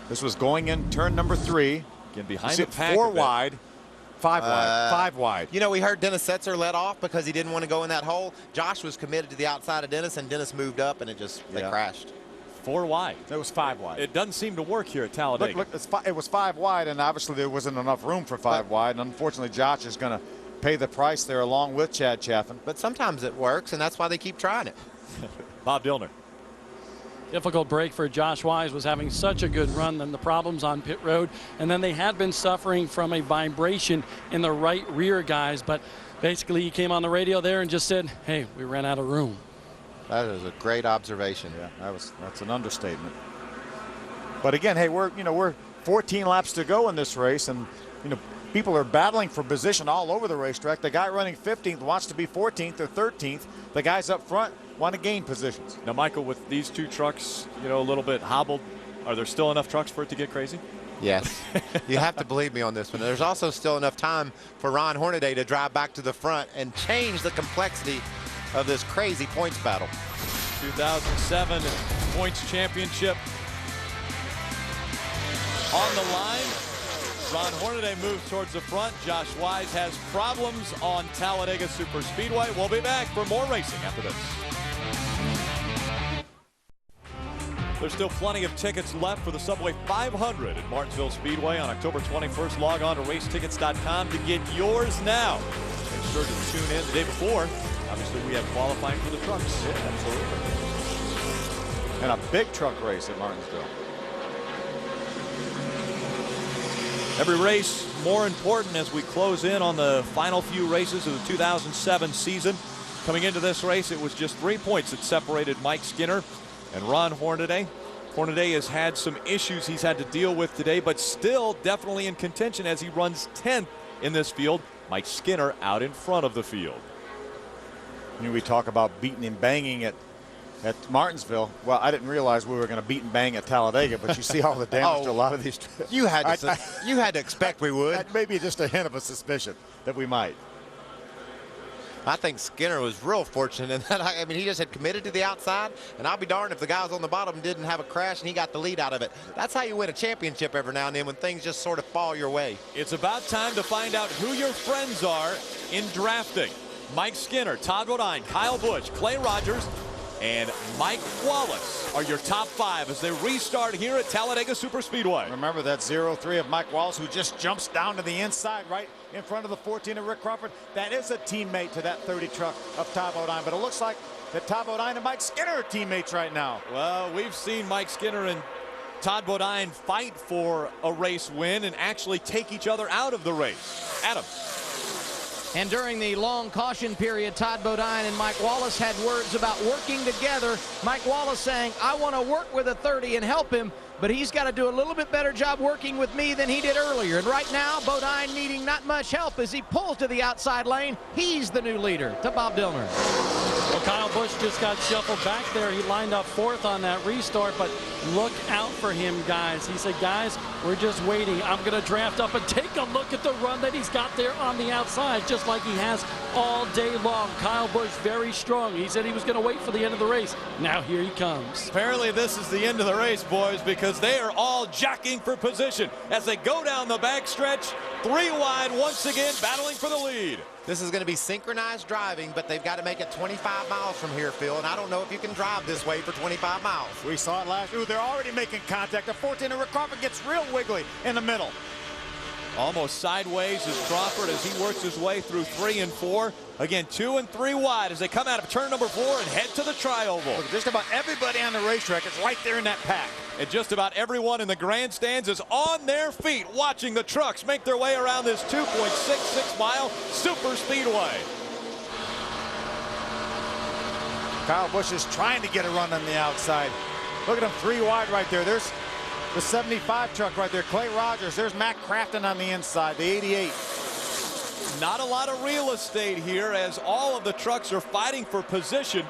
This was going in turn number 3. Again, behind the pack. 4 wide, 5 wide, 5 wide. You know, we heard Dennis Setzer let off because he didn't want to go in that hole. Josh was committed to the outside of Dennis, and Dennis moved up, and they crashed. 4 wide. It was 5 wide. It doesn't seem to work here at Talladega. Look, it was 5 wide, and obviously there wasn't enough room for 5 wide. And unfortunately, Josh is going to pay the price there along with Chad Chaffin. But sometimes it works, and that's why they keep trying it. Bob Dillner. Difficult break for Josh Wise. Was having such a good run, then the problems on pit road, and then they had been suffering from a vibration in the right rear, guys. But basically he came on the radio there and just said, hey, we ran out of room. That is a great observation. Yeah, that's an understatement. But again, hey, we're 14 laps to go in this race, and people are battling for position all over the racetrack. The guy running 15th wants to be 14th or 13th. The guys up front want to gain positions. Now, Michael, with these 2 trucks, a little bit hobbled, are there still enough trucks for it to get crazy? Yes. You have to believe me on this one. There's also still enough time for Ron Hornaday to drive back to the front and change the complexity of this crazy points battle. 2007 points championship on the line. Ron Hornaday moves towards the front. Josh Wise has problems on Talladega Superspeedway. We'll be back for more racing after this. There's still plenty of tickets left for the Subway 500 at Martinsville Speedway on October 21st. Log on to racetickets.com to get yours now. Make sure to tune in the day before. Obviously, we have qualifying for the trucks. Yeah, absolutely. And a big truck race at Martinsville. Every race more important as we close in on the final few races of the 2007 season. Coming into this race, it was just 3 points that separated Mike Skinner and Ron Hornaday. Hornaday has had some issues he's had to deal with today, but still definitely in contention as he runs 10th in this field. Mike Skinner out in front of the field. We talk about beating and banging at Martinsville. Well, I didn't realize we were going to beat and bang at Talladega, but you see all the damage to a lot of these. You had to expect we would. Maybe just a hint of a suspicion that we might. I think Skinner was real fortunate in that. I mean, he just had committed to the outside, and I'll be darned if the guys on the bottom didn't have a crash and he got the lead out of it. That's how you win a championship every now and then, when things just sort of fall your way. It's about time to find out who your friends are in drafting. Mike Skinner, Todd Bodine, Kyle Busch, Clay Rogers, and Mike Wallace are your top 5 as they restart here at Talladega Superspeedway. Remember that 0-3 of Mike Wallace, who just jumps down to the inside right in front of the 14 of Rick Crawford. That is a teammate to that 30 truck of Todd Bodine, but it looks like that Todd Bodine and Mike Skinner are teammates right now. Well, we've seen Mike Skinner and Todd Bodine fight for a race win and actually take each other out of the race. Adam. And during the long caution period, Todd Bodine and Mike Wallace had words about working together. Mike Wallace saying, I want to work with a 30 and help him, but he's got to do a little bit better job working with me than he did earlier. And right now, Bodine needing not much help as he pulls to the outside lane. He's the new leader. To Bob Dillner. Well, Kyle Busch just got shuffled back there. He lined up 4th on that restart, but look out for him, guys. He said, guys, we're just waiting. I'm going to draft up and take a look at the run that he's got there on the outside, just like he has all day long. Kyle Busch very strong. He said he was going to wait for the end of the race. Now here he comes. Apparently this is the end of the race, boys, because they are all jockeying for position as they go down the backstretch. 3 wide once again, battling for the lead. This is going to be synchronized driving, but they've got to make it 25 miles from here, Phil, and I don't know if you can drive this way for 25 miles. We saw it last year. Ooh, they're already making contact. The 14 and Rick Crawford gets real wiggly in the middle. Almost sideways is Crawford as he works his way through 3 and 4. Again, 2 and 3 wide as they come out of turn number 4 and head to the tri-oval. Look, just about everybody on the racetrack is right there in that pack. And just about everyone in the grandstands is on their feet watching the trucks make their way around this 2.66-mile super speedway. Kyle Busch is trying to get a run on the outside. Look at him, 3 wide right there. There's the 75 truck right there, Clay Rogers. There's Matt Craftsman on the inside, the 88. Not a lot of real estate here as all of the trucks are fighting for position.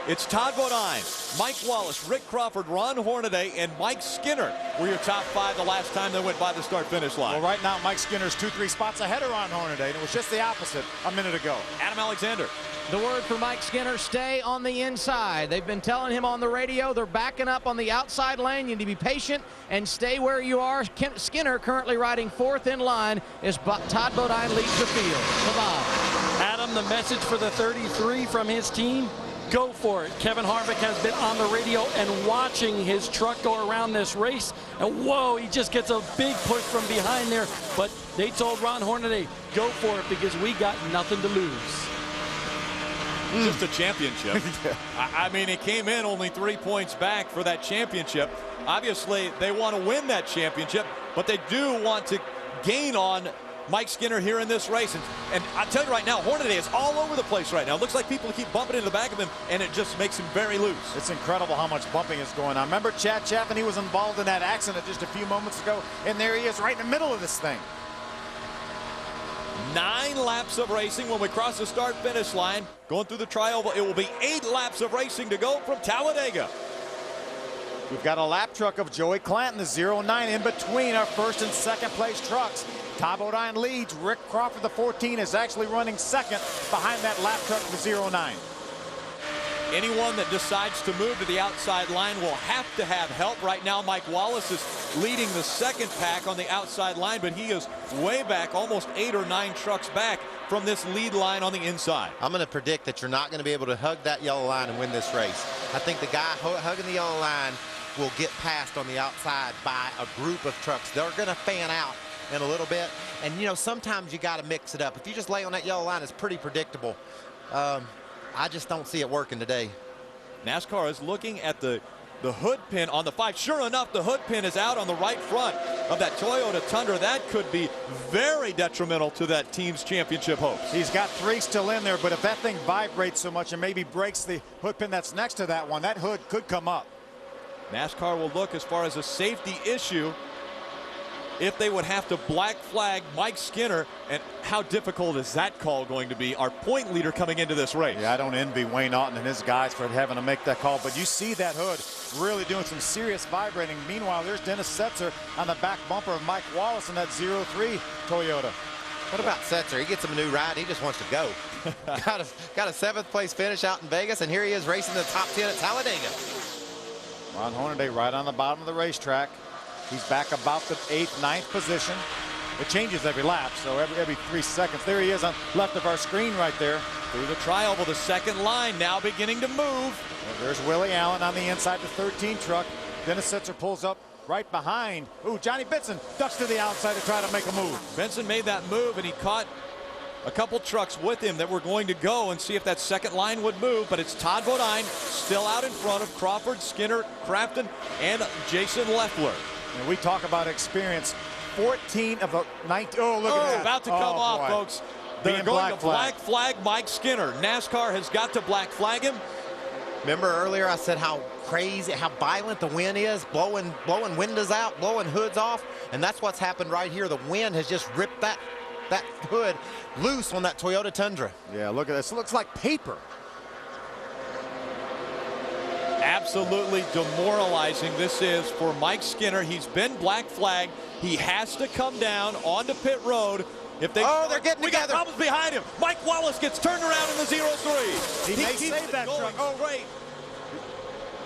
It's Todd Bodine, Mike Wallace, Rick Crawford, Ron Hornaday, and Mike Skinner were your top 5 the last time they went by the start-finish line. Well, right now, Mike Skinner's 2-3 spots ahead of Ron Hornaday, and it was just the opposite a minute ago. Adam Alexander. The word for Mike Skinner, stay on the inside. They've been telling him on the radio they're backing up on the outside lane. You need to be patient and stay where you are. Skinner currently riding 4th in line as Todd Bodine leads the field. Bye-bye. Adam, the message for the 33 from his team, go for it. Kevin Harvick has been on the radio and watching his truck go around this race. And whoa, he just gets a big push from behind there. But they told Ron Hornaday, go for it because we got nothing to lose. Just a championship. I mean, it came in only 3 points back for that championship. Obviously, they want to win that championship, but they do want to gain on Mike Skinner here in this race. And I tell you right now, Hornaday is all over the place right now. It looks like people keep bumping into the back of him, and it just makes him very loose. It's incredible how much bumping is going on. Remember Chad Chaffin? He was involved in that accident just a few moments ago, and there he is right in the middle of this thing. 9 laps of racing when we cross the start-finish line. Going through the tri-oval, it will be 8 laps of racing to go from Talladega. We've got a lap truck of Joey Clanton, the 09, in between our 1st and 2nd place trucks. Todd Bodine leads. Rick Crawford, the 14, is actually running 2nd behind that lap truck, the 09. Anyone that decides to move to the outside line will have to have help. Right now, Mike Wallace is leading the 2nd pack on the outside line, but he is way back, almost 8 or 9 trucks back from this lead line on the inside. I'm going to predict that you're not going to be able to hug that yellow line and win this race. I think the guy hugging the yellow line will get passed on the outside by a group of trucks. They're going to fan out in a little bit, and you know, sometimes you got to mix it up. If you just lay on that yellow line, it's pretty predictable. I just don't see it working today. NASCAR is looking at the hood pin on the 5. Sure enough, the hood pin is out on the right front of that Toyota Tundra. That could be very detrimental to that team's championship hopes. He's got 3 still in there, but if that thing vibrates so much and maybe breaks the hood pin that's next to that one, that hood could come up. NASCAR will look as far as a safety issue if they would have to black flag Mike Skinner. And how difficult is that call going to be? Our point leader coming into this race. Yeah, I don't envy Wayne Naughton and his guys for having to make that call, but you see that hood really doing some serious vibrating. Meanwhile, there's Dennis Setzer on the back bumper of Mike Wallace in that 03 Toyota. What about Setzer? He gets him a new ride. He just wants to go. got a 7th place finish out in Vegas, and here he is racing the top 10 at Talladega. Ron Hornaday right on the bottom of the racetrack. He's back about the 8th, 9th position. It changes every lap, so every 3 seconds. There he is on left of our screen right there. Through the tri-oval, the 2nd line now beginning to move. Well, there's Willie Allen on the inside, the 13 truck. Dennis Setzer pulls up right behind. Ooh, Johnny Benson ducks to the outside to try to make a move. Benson made that move, and he caught a couple trucks with him that were going to go and see if that 2nd line would move, but it's Todd Bodine still out in front of Crawford, Skinner, Craftsman, and Jason Leffler. And we talk about experience. 14 of the 19. Oh, look at that. About to come off, folks. They're going to black flag Mike Skinner. NASCAR has got to black flag him. Remember earlier I said how crazy, how violent the wind is, blowing windows out, blowing hoods off, and that's what's happened right here. The wind has just ripped that hood loose on that Toyota Tundra. Yeah, look at this. It looks like paper. Absolutely demoralizing this is for Mike Skinner. He's been black flagged. He has to come down onto pit road If they they're getting we together. got problems behind him. Mike Wallace gets turned around in the 0-3. He may keeps save it that going truck. Oh, great.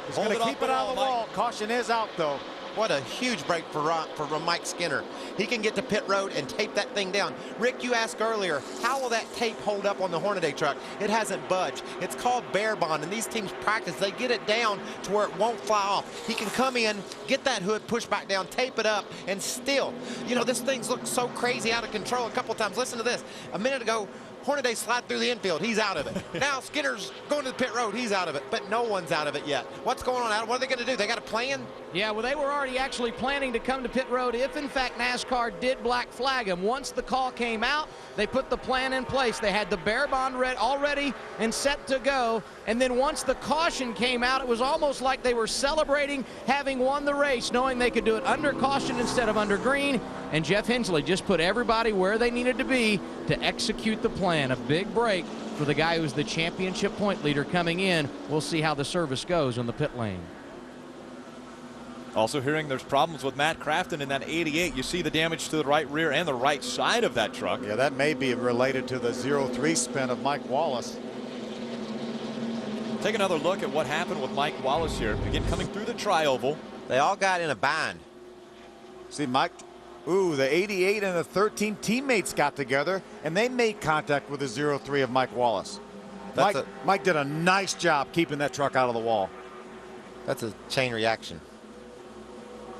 He's going to keep it out of the wall. Caution is out, though. What a huge break for Mike Skinner. He can get to pit road and tape that thing down. Rick, you asked earlier, how will that tape hold up on the Hornaday truck? It hasn't budged. It's called bare bond, and these teams practice. They get it down to where it won't fly off. He can come in, get that hood pushed back down, tape it up, and still, you know, this thing's looked so crazy out of control a couple times. Listen to this. A minute ago, Hornaday slid through the infield. He's out of it. Now Skinner's going to the pit road. He's out of it. But no one's out of it yet. What's going on, Adam? What are they going to do? They got a plan? Yeah, well, they were already actually planning to come to pit road if, in fact, NASCAR did black flag him. Once the call came out, they put the plan in place. They had the bare bond already and set to go. And then once the caution came out, it was almost like they were celebrating having won the race, knowing they could do it under caution instead of under green. And Jeff Hensley just put everybody where they needed to be to execute the plan. A big break for the guy who's the championship point leader coming in. We'll see how the service goes on the pit lane. Also hearing there's problems with Matt Crafton in that 88. You see the damage to the right rear and the right side of that truck. Yeah, that may be related to the 0-3 spin of Mike Wallace. Take another look at what happened with Mike Wallace here. Again, coming through the tri-oval. They all got in a bind. See, Mike, ooh, the 88 and the 13 teammates got together, and they made contact with the 0-3 of Mike Wallace. Mike did a nice job keeping that truck out of the wall. That's a chain reaction.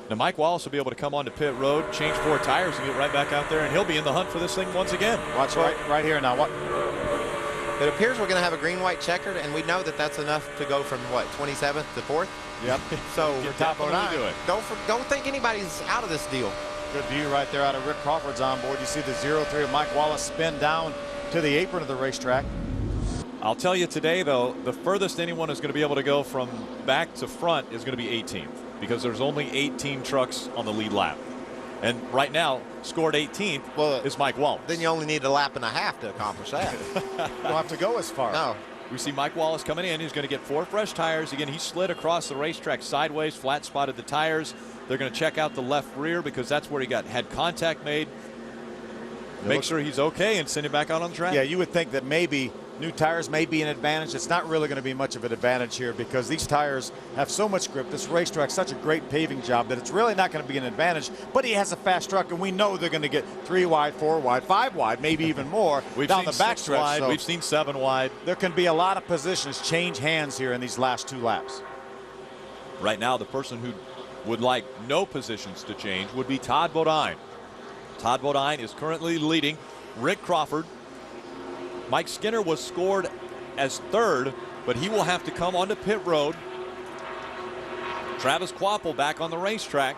Now, Mike Wallace will be able to come onto pit road, change 4 tires, and get right back out there, and he'll be in the hunt for this thing once again. Watch right here now. What? It appears we're going to have a green-white checkered, and we know that that's enough to go from, what, 27th to 4th? Yep. So Get top of 9. Do it. Don't think anybody's out of this deal. Good view right there out of Rick Crawford's on board. You see the 0-3 of Mike Wallace spin down to the apron of the racetrack. I'll tell you today, though, the furthest anyone is going to be able to go from back to front is going to be 18th, because there's only 18 trucks on the lead lap. And right now, scored 18th is Mike Wallace. Then you only need a lap and a half to accomplish that. You don't have to go as far. No. We see Mike Wallace coming in. He's going to get 4 fresh tires. Again, he slid across the racetrack sideways, flat spotted the tires. They're going to check out the left rear because that's where he had contact made. Make sure he's okay and send him back out on the track. Yeah, you would think that maybe new tires may be an advantage. It's not really going to be much of an advantage here because these tires have so much grip. This racetrack's such a great paving job that it's really not going to be an advantage. But he has a fast truck, and we know they're going to get 3 wide, 4 wide, 5 wide, maybe even more down the backstretch. Wide. So we've seen 7 wide. There can be a lot of positions change hands here in these last 2 laps. Right now, the person who would like no positions to change would be Todd Bodine. Todd Bodine is currently leading Rick Crawford. Mike Skinner was scored as 3rd, but he will have to come onto pit road. Travis Kvapil back on the racetrack,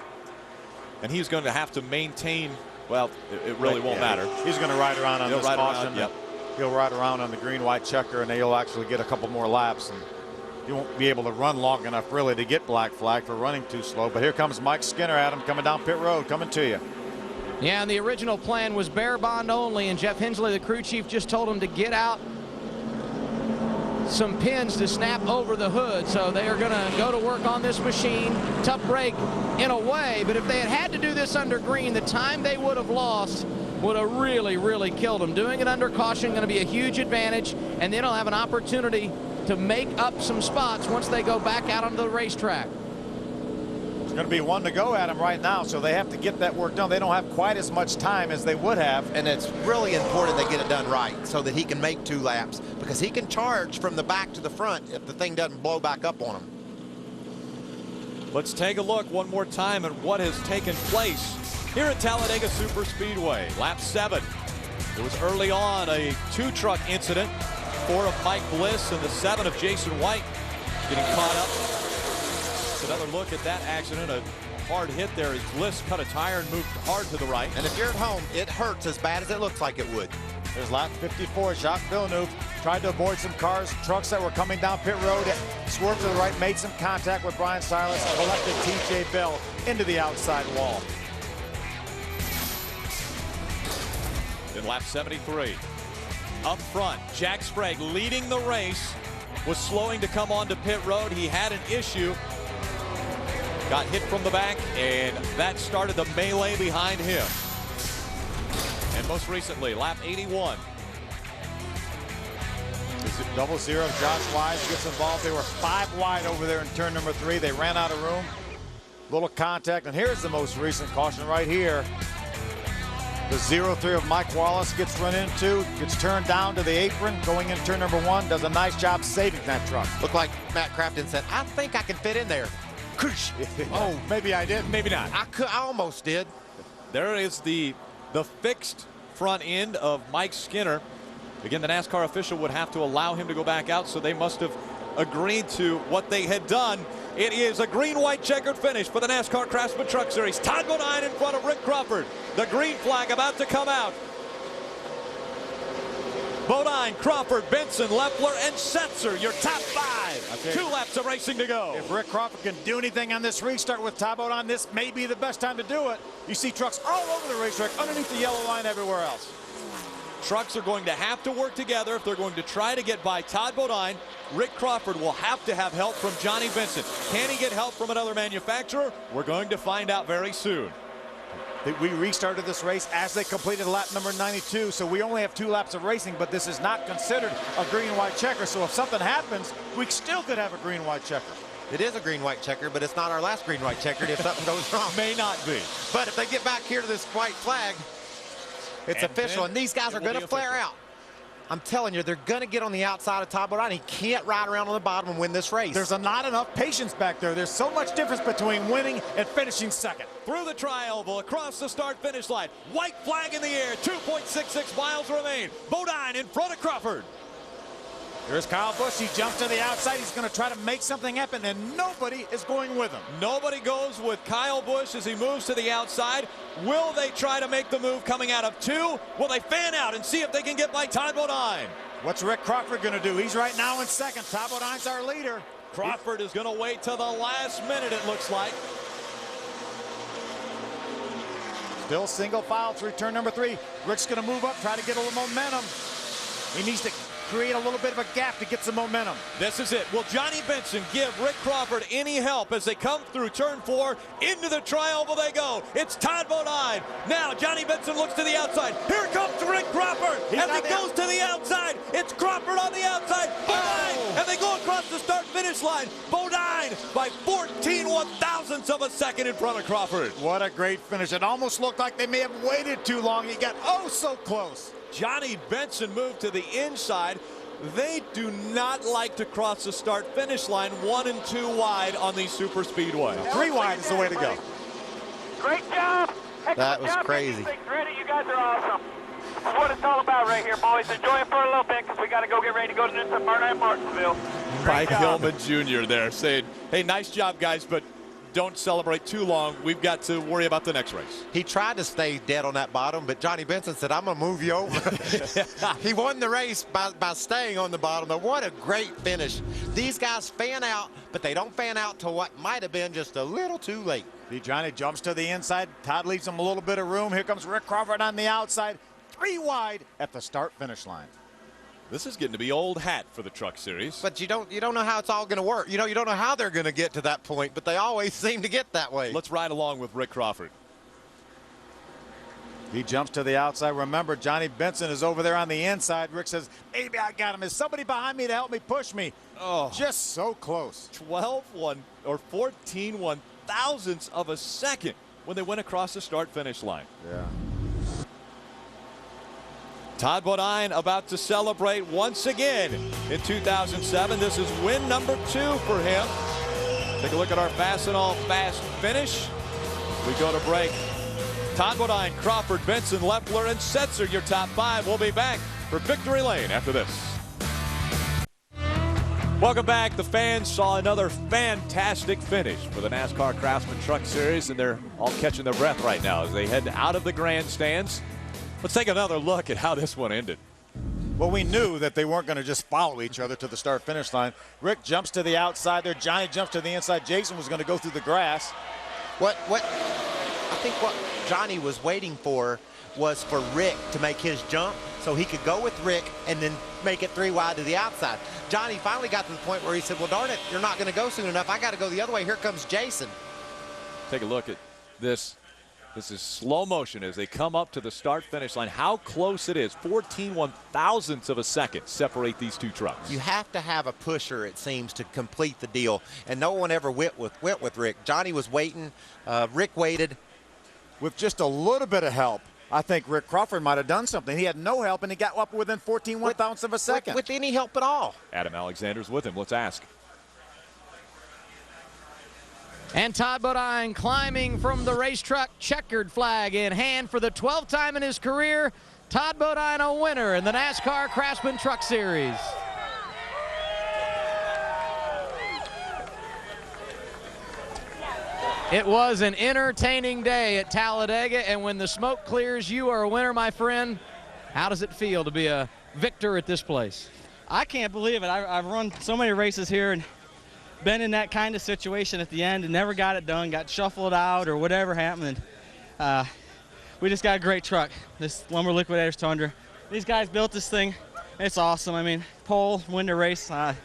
and he's going to have to maintain, well, it really won't matter. He's going to ride around on this caution. Yep. He'll ride around on the green-white checker, and he'll actually get a couple more laps. And he won't be able to run long enough, really, to get black flag for running too slow. But here comes Mike Skinner, Adam, coming down pit road, coming to you. Yeah, and the original plan was bare bond only, and Jeff Hensley, the crew chief, just told him to get out some pins to snap over the hood. So they are going to go to work on this machine. Tough break in a way, but if they had to do this under green, the time they would have lost would have really, really killed them. Doing it under caution going to be a huge advantage, and then they'll have an opportunity to make up some spots once they go back out onto the racetrack. There's going to be 1 to go at him right now, so they have to get that work done. They don't have quite as much time as they would have. And it's really important they get it done right so that he can make 2 laps, because he can charge from the back to the front if the thing doesn't blow back up on him. Let's take a look one more time at what has taken place here at Talladega Superspeedway. Lap 7. It was early on a 2-truck incident. 4 of Mike Bliss and the 7 of Jason White getting caught up. Another look at that accident. A hard hit there as Bliss cut a tire and moved hard to the right. And if you're at home, it hurts as bad as it looks like it would. There's lap 54. Jacques Villeneuve tried to avoid some cars, trucks that were coming down pit road, swerved to the right, made some contact with Brian Silas, collected TJ Bell into the outside wall. In lap 73. Up front, Jack Sprague leading the race, was slowing to come onto pit road. He had an issue, got hit from the back, and that started the melee behind him. And and most recently, lap 81. Double zero. Josh Wise gets involved. They were 5 wide over there in turn number 3. They ran out of room. Little contact, and here's the most recent caution right here. The 0-3 of Mike Wallace gets run into, gets turned down to the apron, going in turn number 1, does a nice job saving that truck. Looked like Matt Crafton said, I think I can fit in there. Oh, maybe I did, maybe not. I almost did. There is the fixed front end of Mike Skinner. Again, the NASCAR official would have to allow him to go back out, so they must have agreed to what they had done. It is a green-white checkered finish for the NASCAR Craftsman Truck Series. Todd Bodine in front of Rick Crawford. The green flag about to come out. Bodine, Crawford, Benson, Leffler, and Setzer, your top 5. 2 laps of racing to go. If Rick Crawford can do anything on this restart with Todd Bodine, this may be the best time to do it. You see trucks all over the racetrack, underneath the yellow line, everywhere else. Trucks are going to have to work together if they're going to try to get by Todd Bodine. Rick Crawford will have to have help from Johnny Benson. Can he get help from another manufacturer? We're going to find out very soon. We restarted this race as they completed lap number 92, so we only have 2 laps of racing, but this is not considered a green-white checker, so if something happens, we still could have a green-white checker. It is a green-white checker, but it's not our last green-white checker if something goes wrong. May not be. But if they get back here to this white flag, it's official, and these guys are going to flare out. I'm telling you, they're going to get on the outside of Todd Bodine. He can't ride around on the bottom and win this race. There's not enough patience back there. There's so much difference between winning and finishing second. Through the tri-oval, across the start-finish line. White flag in the air, 2.66 miles remain. Bodine in front of Crawford. Here's Kyle Busch. He jumps to the outside. He's going to try to make something happen, and nobody is going with him. Nobody goes with Kyle Busch as he moves to the outside. Will they try to make the move coming out of 2? Will they fan out and see if they can get by Todd Bodine? What's Rick Crawford going to do? He's right now in second. Todd Bodine's our leader. Crawford is going to wait till the last minute, it looks like. Still single file through turn number 3. Rick's going to move up, try to get a little momentum. He needs to create a little bit of a gap to get some momentum. This is it. Will Johnny Benson give Rick Crawford any help as they come through turn 4? Into the tri-oval they go. It's Todd Bodine. Now Johnny Benson looks to the outside. Here comes Rick Crawford. As he goes to the outside, it's Crawford on the outside. Bodine, and they go across the start-finish line. Bodine by 14 one-thousandths of a second in front of Crawford. What a great finish. It almost looked like they may have waited too long. He got oh so close. Johnny Benson moved to the inside. They do not like to cross the start-finish line 1 and 2 wide on these super speedway. 3 wide is the way to go. Great job. That was crazy. You guys are awesome. That's what it's all about right here, boys. Enjoy it for a little bit because we got to go get ready to go to Burnett Martinsville. Mike Hillman Jr. there saying, hey, nice job, guys, but don't celebrate too long. We've got to worry about the next race. He tried to stay dead on that bottom, but Johnny Benson said, I'm going to move you over. He won the race by staying on the bottom. But what a great finish. These guys fan out, but they don't fan out to what might have been just a little too late. See, Johnny jumps to the inside. Todd leaves him a little bit of room. Here comes Rick Crawford on the outside. 3 wide at the start-finish line. This is getting to be old hat for the Truck Series. But you don't know how it's all going to work. You don't know how they're going to get to that point, but they always seem to get that way. Let's ride along with Rick Crawford. He jumps to the outside. Remember, Johnny Benson is over there on the inside. Rick says, maybe I got him. Is somebody behind me to help me push me? Oh, just so close. 14 one-thousandths of a second when they went across the start-finish line. Yeah. Todd Bodine about to celebrate once again in 2007. This is win number 2 for him. Take a look at our Fast and All Fast finish. We go to break. Todd Bodine, Crawford, Benson, Leffler, and Setzer, your top 5. We'll be back for Victory Lane after this. Welcome back. The fans saw another fantastic finish for the NASCAR Craftsman Truck Series, and they're all catching their breath right now as they head out of the grandstands. Let's take another look at how this one ended. Well, we knew that they weren't going to just follow each other to the start-finish line. Rick jumps to the outside there. Johnny jumps to the inside. Jason was going to go through the grass. I think what Johnny was waiting for was for Rick to make his jump so he could go with Rick and then make it 3 wide to the outside. Johnny finally got to the point where he said, well, darn it, you're not going to go soon enough. I got to go the other way. Here comes Jason. Take a look at this This is slow motion as they come up to the start-finish line. How close it is. 14 1/1000ths of a second separate these two trucks. You have to have a pusher, it seems, to complete the deal. And no one ever went with Rick. Johnny was waiting. Rick waited. With just a little bit of help, I think Rick Crawford might have done something. He had no help, and he got up within 14 1/1000ths of a second. With any help at all. Adam Alexander's with him. Let's ask. And Todd Bodine climbing from the race truck, checkered flag in hand for the 12th time in his career. Todd Bodine, a winner in the NASCAR Craftsman Truck Series. It was an entertaining day at Talladega, and when the smoke clears, you are a winner, my friend. How does it feel to be a victor at this place? I can't believe it. I've run so many races here and been in that kind of situation at the end and never got it done, got shuffled out or whatever happened. We just got a great truck, this Lumber Liquidators Tundra. These guys built this thing. It's awesome. I mean, pole, win the race. I'm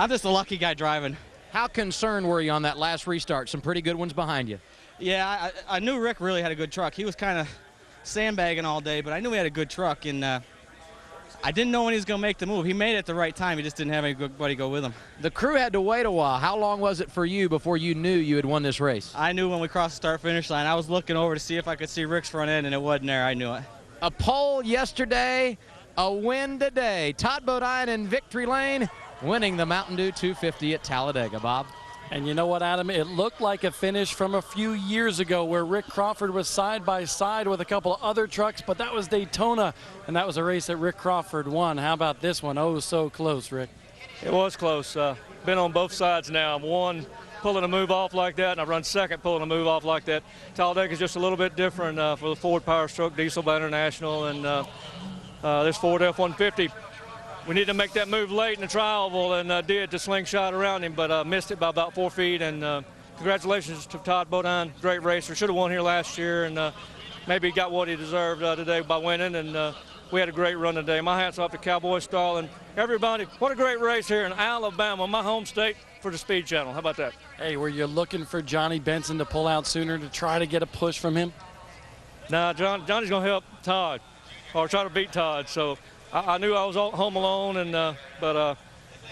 just a lucky guy driving. How concerned were you on that last restart? Some pretty good ones behind you. Yeah, I knew Rick really had a good truck. He was kind of sandbagging all day, but I knew he had a good truck, and I didn't know when he was going to make the move. He made it at the right time. He just didn't have anybody go with him. The crew had to wait a while. How long was it for you before you knew you had won this race? I knew when we crossed the start-finish line. I was looking over to see if I could see Rick's front end, and it wasn't there. I knew it. A pole yesterday, a win today. Todd Bodine in victory lane, winning the Mountain Dew 250 at Talladega. Bob? And you know what, Adam? It looked like a finish from a few years ago where Rick Crawford was side by side with a couple of other trucks, but that was Daytona, and that was a race that Rick Crawford won. How about this one? Oh, so close, Rick. It was close. Been on both sides now. I'm one pulling a move off like that, and I run second pulling a move off like that. Talladega is just a little bit different for the Ford Power Stroke Diesel by International, and this Ford F-150. We need to make that move late in the tri-oval, and did to slingshot around him, but missed it by about 4 feet. And congratulations to Todd Bodine, great racer. Should have won here last year, and maybe got what he deserved today by winning. And we had a great run today. My hat's off to Cowboy Stall and everybody. What a great race here in Alabama, my home state, for the Speed Channel. How about that? Hey, were you looking for Johnny Benson to pull out sooner to try to get a push from him? Nah, Johnny's going to help Todd, or try to beat Todd. So I knew I was home alone, and but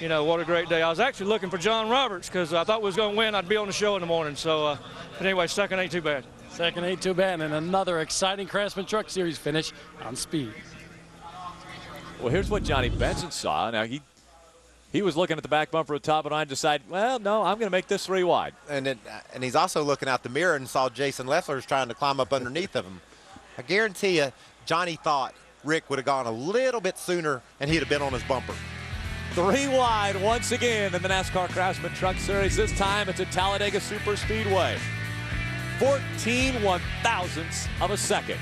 you know, what a great day. I was actually looking for John Roberts because I thought we was going to win. I'd be on the show in the morning. So, but anyway, second ain't too bad. Second ain't too bad, and another exciting Craftsman Truck Series finish on Speed. Well, here's what Johnny Benson saw. Now, he was looking at the back bumper of Todd Bodine and decided, well, no, I'm going to make this 3 wide. And he's also looking out the mirror and saw Jason Leffler's trying to climb up underneath of him. I guarantee you, Johnny thought Rick would have gone a little bit sooner and he'd have been on his bumper. 3 wide once again in the NASCAR Craftsman Truck Series. This time it's at Talladega Superspeedway. 14 1/1000ths of a second.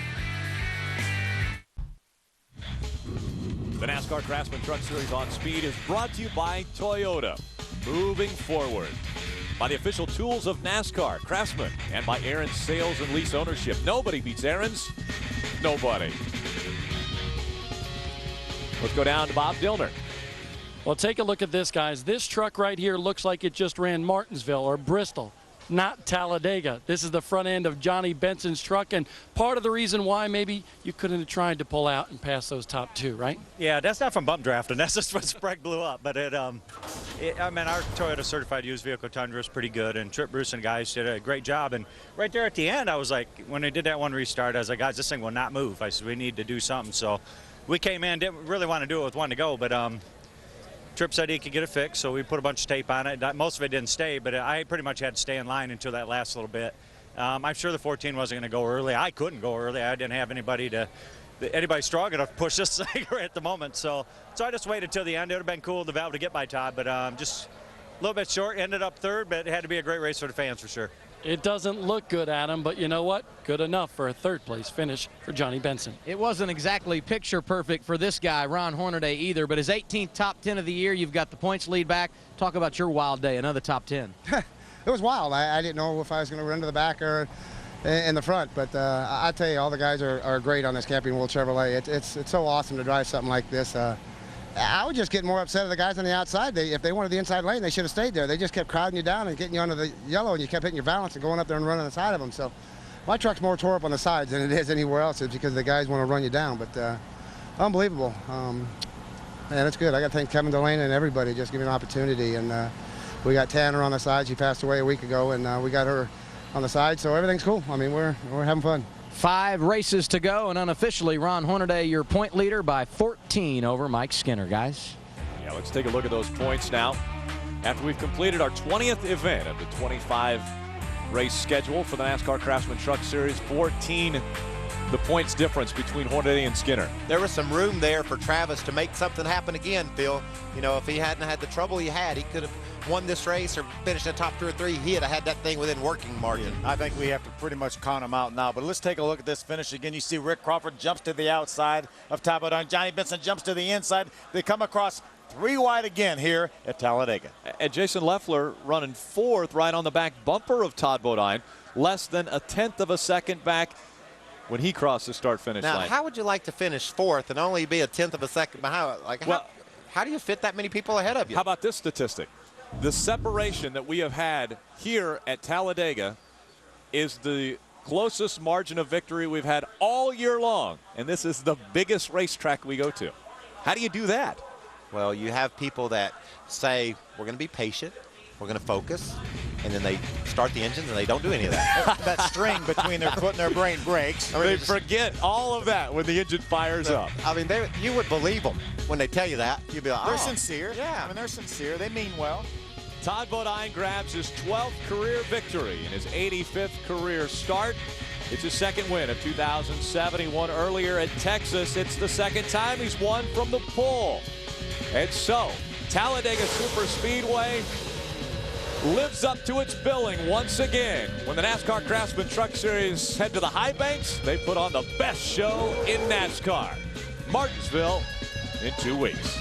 The NASCAR Craftsman Truck Series on Speed is brought to you by Toyota. Moving forward. By the official tools of NASCAR, Craftsman, and by Aaron's Sales and Lease Ownership. Nobody beats Aaron's. Nobody. Let's go down to Bob Dillner. Well, take a look at this, guys. This truck right here looks like it just ran Martinsville or Bristol, not Talladega. This is the front end of Johnny Benson's truck, and part of the reason why maybe you couldn't have tried to pull out and pass those top 2, right? Yeah, that's not from bump drafting. That's just when Sprague blew up. But I mean, our Toyota certified used vehicle Tundra is pretty good, and Trip Bruce and guys did a great job. And right there at the end, I was like, when they did that one restart, I was like, guys, this thing will not move. I said, we need to do something. So we came in, didn't really want to do it with one to go, but Trip said he could get it fixed, so we put a bunch of tape on it. Most of it didn't stay, but I pretty much had to stay in line until that last little bit. I'm sure the 14 wasn't going to go early. I couldn't go early. I didn't have anybody strong enough to push this thing right at the moment. So I just waited till the end. It would have been cool to be able to get by Todd, but just a little bit short. Ended up third, but it had to be a great race for the fans for sure. It doesn't look good, Adam, but you know what? Good enough for a third-place finish for Johnny Benson. It wasn't exactly picture perfect for this guy, Ron Hornaday, either, but his 18th top 10 of the year. You've got the points lead back. Talk about your wild day, another top 10. It was wild. I didn't know if I was going to run to the back or in the front, but I tell you, all the guys are great on this Camping World Chevrolet. It's so awesome to drive something like this. I was just getting more upset at the guys on the outside. If they wanted the inside lane, they should have stayed there. They just kept crowding you down and getting you under the yellow, and you kept hitting your balance and going up there and running the side of them. So my truck's more tore up on the sides than it is anywhere else. It's because the guys want to run you down. But unbelievable. Man, it's good. I got to thank Kevin Delaney and everybody just giving me an opportunity. And we got Tanner on the side. She passed away a week ago, and we got her on the side. So everything's cool. I mean, we're having fun. 5 races to go, and unofficially, Ron Hornaday, your point leader by 14 over Mike Skinner, guys. Yeah, let's take a look at those points now. After we've completed our 20th event of the 25 race schedule for the NASCAR Craftsman Truck Series, 14 the points difference between Hornaday and Skinner. There was some room there for Travis to make something happen again, Phil. You know, if he hadn't had the trouble he had, he could have won this race or finished in the top 2 or 3. He'd have had that thing within working margin. I think we have to pretty much count him out now. But let's take a look at this finish again. You see Rick Crawford jumps to the outside of Todd Bodine. Johnny Benson jumps to the inside. They come across 3 wide again here at Talladega. And Jason Leffler running 4th right on the back bumper of Todd Bodine. Less than a 1/10 of a second back when he crossed the start-finish line. Now, how would you like to finish 4th and only be a 1/10 of a second behind? Like, how do you fit that many people ahead of you? How about this statistic? The separation that we have had here at Talladega is the closest margin of victory we've had all year long. And this is the biggest racetrack we go to. How do you do that? Well, you have people that say, we're going to be patient, we're going to focus, and then they start the engines and they don't do any of that. That string between their foot and their brain breaks. They forget all of that when the engine fires up. I mean, you would believe them when they tell you that. You'd be like, they're sincere. Yeah. I mean, they're sincere. They mean well. Todd Bodine grabs his 12th career victory in his 85th career start. It's his 2nd win of 2007. He won earlier at Texas. It's the 2nd time he's won from the pole. And so, Talladega Superspeedway lives up to its billing once again. When the NASCAR Craftsman Truck Series head to the high banks, they put on the best show in NASCAR. Martinsville in 2 weeks.